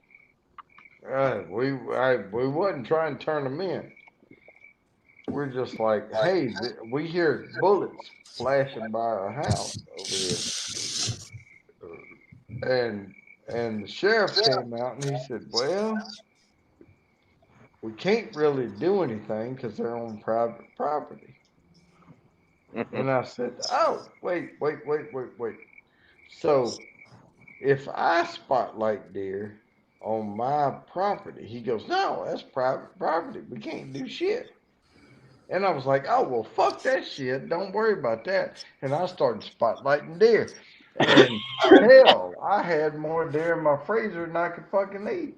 We wasn't trying to turn them in. We're just like, hey, we hear bullets flashing by our house over here. And the sheriff came out and he said, well, we can't really do anything because they're on private property. And I said, oh, wait. So if I spotlight deer on my property, he goes, no, that's private property. We can't do shit. And I was like, oh, well, fuck that shit. Don't worry about that. And I started spotlighting deer. And hell, I had more deer in my freezer than I could fucking eat.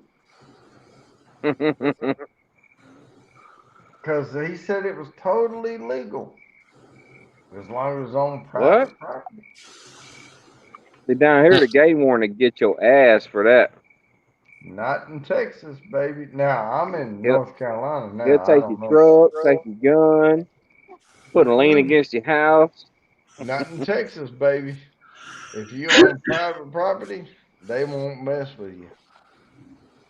Because he said it was totally legal. As long as it was on private property. See, down here, the game warden get your ass for that. Not in Texas, baby. Now, I'm in North Carolina now. He'll take your truck, take your gun, put a lien against your house. Not in Texas, baby. If you own private property, they won't mess with you.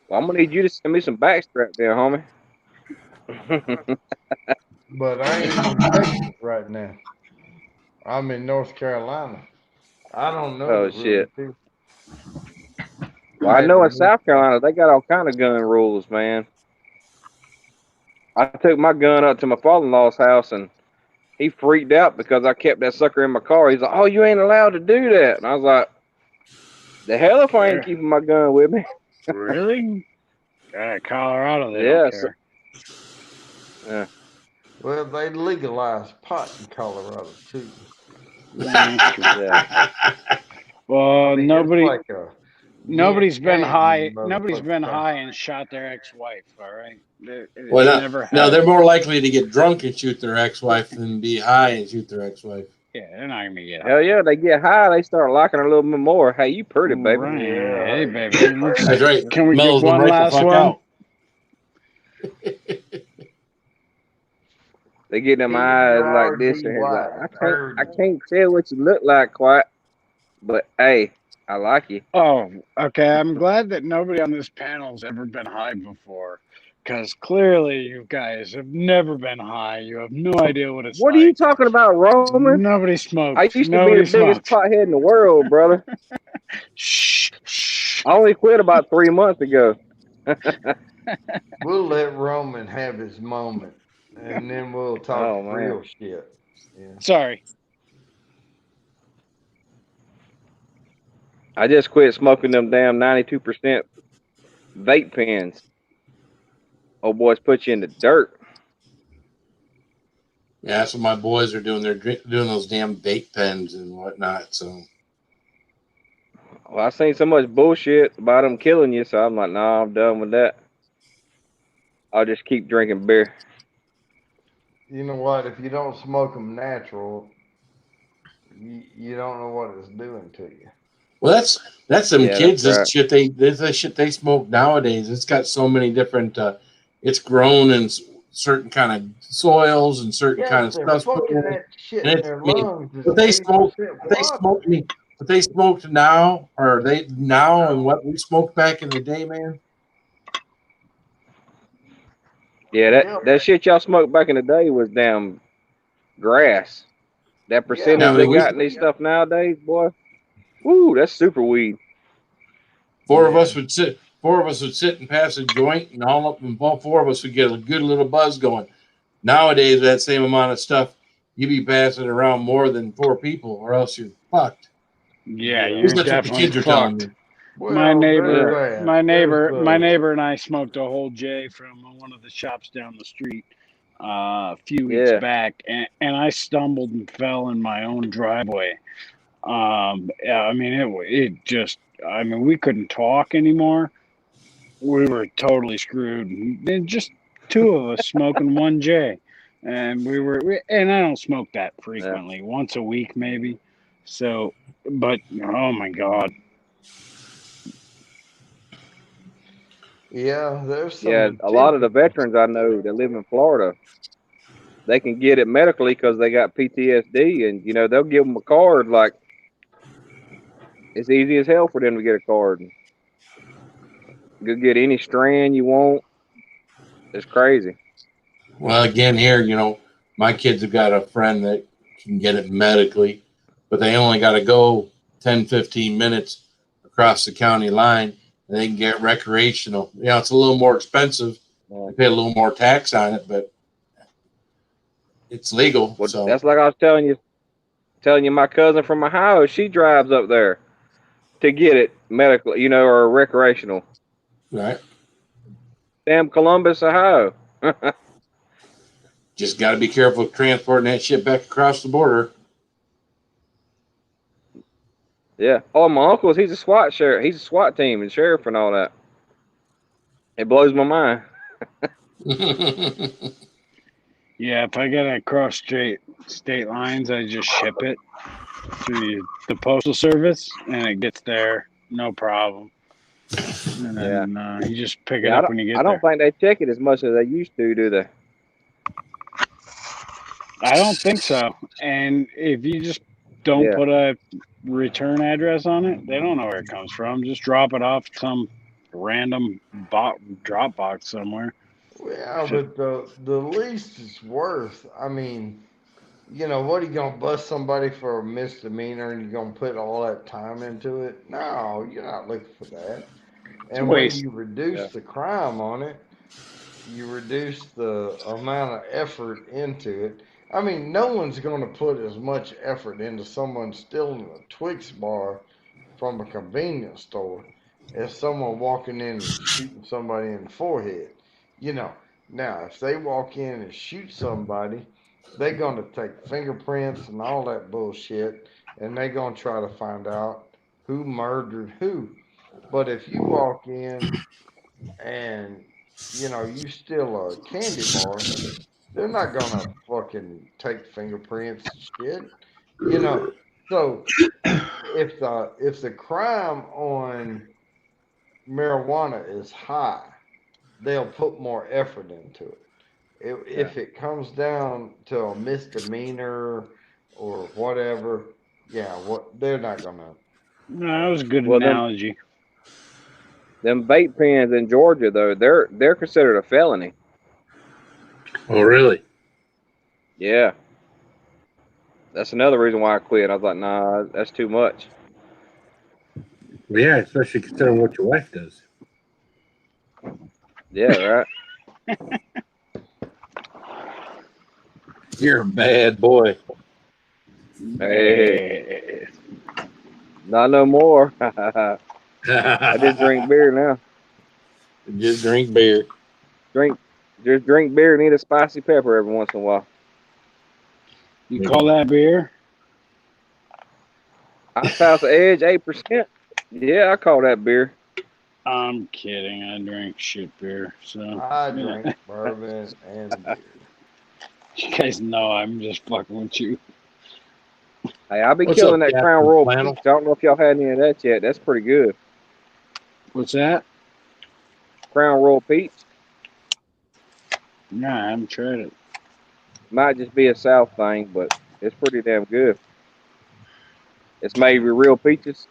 Well, I'm going to need you to send me some backstrap there, homie. But I ain't in Texas right now. I'm in North Carolina. I don't know. Oh, shit. Well, I know in South Carolina, they got all kind of gun rules, man. I took my gun up to my father-in-law's house, and he freaked out because I kept that sucker in my car. He's like, oh, you ain't allowed to do that. And I was like, the hell if I ain't keeping my gun with me. Really? Colorado, they don't care. Yeah. Well, they legalized pot in Colorado, too. Yeah. Well, nobody's been high. Nobody's been high and shot their ex-wife. All right. They're more likely to get drunk and shoot their ex-wife than be high and shoot their ex-wife. Yeah, they're not gonna get high. Hell yeah, they get high, they start liking her a little bit more. Hey, you pretty, baby. Right. Yeah. Hey, baby. That's right. Can we get one last one? They get them eyes like this, and like, I can't tell what you look like quite, but hey, I like you. Oh, okay. I'm glad that nobody on this panel's ever been high before, because clearly you guys have never been high. You have no idea what it's like. What are you talking about, Roman? Nobody smokes. I used to be the biggest pothead in the world, brother. Shh. I only quit about 3 months ago. We'll let Roman have his moment, and then we'll talk real shit. Yeah. Sorry. I just quit smoking them damn 92% vape pens. Old boys put you in the dirt. Yeah, that's what my boys are doing. They're doing those damn vape pens and whatnot. So, well, I seen so much bullshit about them killing you, so I'm like, nah, I'm done with that. I'll just keep drinking beer. You know what? If you don't smoke them natural, you don't know what it's doing to you. Well, that's some kids. That's This shit they smoke nowadays. It's got so many different. It's grown in certain kind of soils and certain kind of stuff. That shit in their lungs. But they smoke. what they smoked now, or they now, and what we smoked back in the day, man. Yeah, that shit y'all smoked back in the day was damn grass. That percentage Yeah, I they mean, got in these stuff nowadays, boy. Woo, that's super weed. Four of us would sit and pass a joint, and all four of us would get a good little buzz going. Nowadays, that same amount of stuff, you be passing around more than four people, or else you're fucked. Yeah, At you're least that's what the definitely kids are telling fucked. me. Well, My neighbor, there's that. my neighbor, There's my the- neighbor and I smoked a whole J from one of the shops down the street a few weeks Yeah. back, and I stumbled and fell in my own driveway. Yeah, I mean, it just, I mean, we couldn't talk anymore. We were totally screwed. And just two of us smoking one J, and and I don't smoke that frequently, once a week maybe. So, but oh my God. Yeah, there's some. Yeah, a lot of the veterans I know that live in Florida, they can get it medically because they got PTSD, and you know they'll give them a card. Like it's easy as hell for them to get a card. You can get any strand you want. It's crazy. Well, again, here, my kids have got a friend that can get it medically, but they only got to go 10, 15 minutes across the county line, and they can get recreational. It's a little more expensive. They pay a little more tax on it, but it's legal. Well, So that's like I was telling you. My cousin from Ohio, she drives up there to get it medical, or recreational. right, Damn Columbus, Ohio. just got to be careful of transporting that shit back across the border. Yeah. Oh, my uncle's he's a SWAT sheriff. He's a SWAT team and sheriff and all that. It blows my mind. Yeah, if I gotta cross state lines, I just ship it through the postal service, and it gets there no problem. And then you just pick it up when you get there. I don't think they check it as much as they used to, do they? I don't think so. And if you just don't put a return address on it, they don't know where it comes from. Just drop it off at some random drop box somewhere. Well, but the least it's worth. I mean, what are you gonna bust somebody for a misdemeanor and you're gonna put all that time into it? No, you're not looking for that. And when you reduce the crime on it, you reduce the amount of effort into it. I mean, no one's going to put as much effort into someone stealing a Twix bar from a convenience store as someone walking in and shooting somebody in the forehead. Now, if they walk in and shoot somebody, they're going to take fingerprints and all that bullshit, and they're going to try to find out who murdered who. But if you walk in and you steal a candy bar, they're not gonna fucking take fingerprints and shit. So if the crime on marijuana is high, they'll put more effort into it. If it comes down to a misdemeanor or whatever, they're not gonna. No, that was a good analogy. Them vape pens in Georgia, though, they're considered a felony. Oh, really? Yeah. That's another reason why I quit. I was like, nah, that's too much. Yeah, especially considering what your wife does. Yeah, right. You're a bad boy. Hey. Not no more. I just drink beer now. Just drink beer. Just drink beer and eat a spicy pepper every once in a while. You call that beer? Ice House Edge, 8%. Yeah, I call that beer. I'm kidding. I drink shit beer. So I drink bourbon and beer. You guys know I'm just fucking with you. Hey, I'll be killing that Crown Royal Peach. I don't know if y'all had any of that yet. That's pretty good. What's that? Crown Royal Peach. Nah, I haven't tried it. Might just be a South thing, but it's pretty damn good. It's made with real peaches.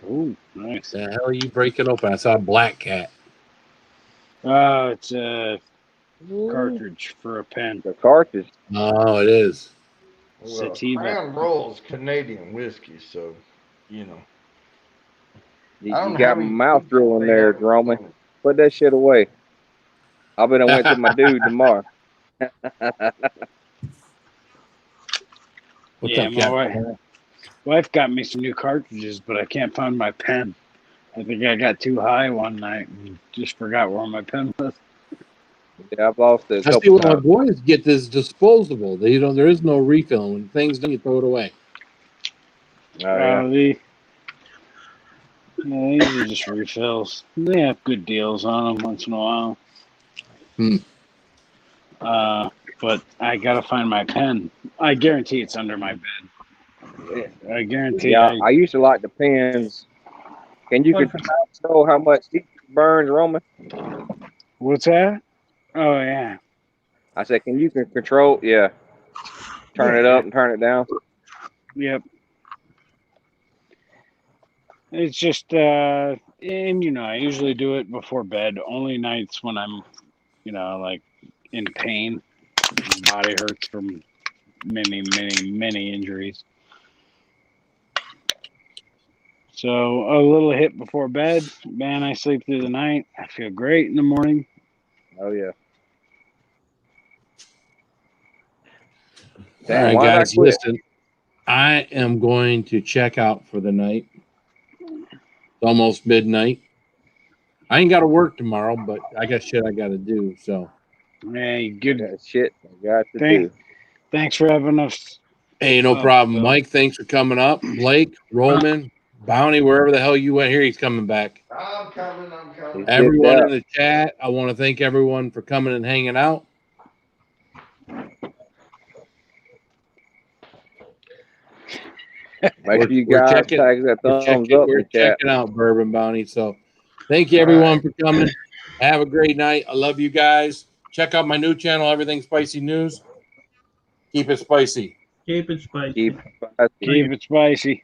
Ooh, nice. The hell are you breaking open? I saw a black cat. It's a cartridge for a pen. The cartridge. Oh, it is. Well, Sativa. Crown Royal is Canadian whiskey, so you know. You I don't know got how my many mouth people drooling they there, have Roman. on. Put that shit away. I bet I went to my dude tomorrow. What's Yeah, up, my cat? wife got me some new cartridges, but I can't find my pen. I think I got too high one night and just forgot where my pen was. Yeah, I've lost it a I see couple when my times. boys get this disposable. They don't. There is no refill. When things done, you throw it away. Oh, yeah. These are just refills. They have good deals on them once in a while. But I gotta find my pen. I guarantee it's under my bed. I guarantee. Yeah, I used to like the pens. Can you control how much heat burns, Roman? What's that? Oh yeah. I said, can you control? Yeah. Turn it up and turn it down. Yep. It's just and I usually do it before bed. Only nights when I'm, like in pain. My body hurts from many injuries. So a little hit before bed, man, I sleep through the night. I feel great in the morning. Oh, yeah. All right, guys, listen. I am going to check out for the night. It's almost midnight. I ain't got to work tomorrow, but I got shit I got to do. So, hey, good shit I got to do. Thanks for having us. Hey, no problem, Mike. Thanks for coming up. Blake, Roman, Bounty, wherever the hell you went. Here he's coming back. I'm coming. Everyone in the chat, I want to thank everyone for coming and hanging out. Make sure you guys tag that thumbs up in the chat. Checking out Bourbon Bounty. So thank you everyone for coming. Have a great night. I love you guys. Check out my new channel, Everything Spicy News. Keep it spicy. Keep it spicy. Keep it spicy. Keep it spicy.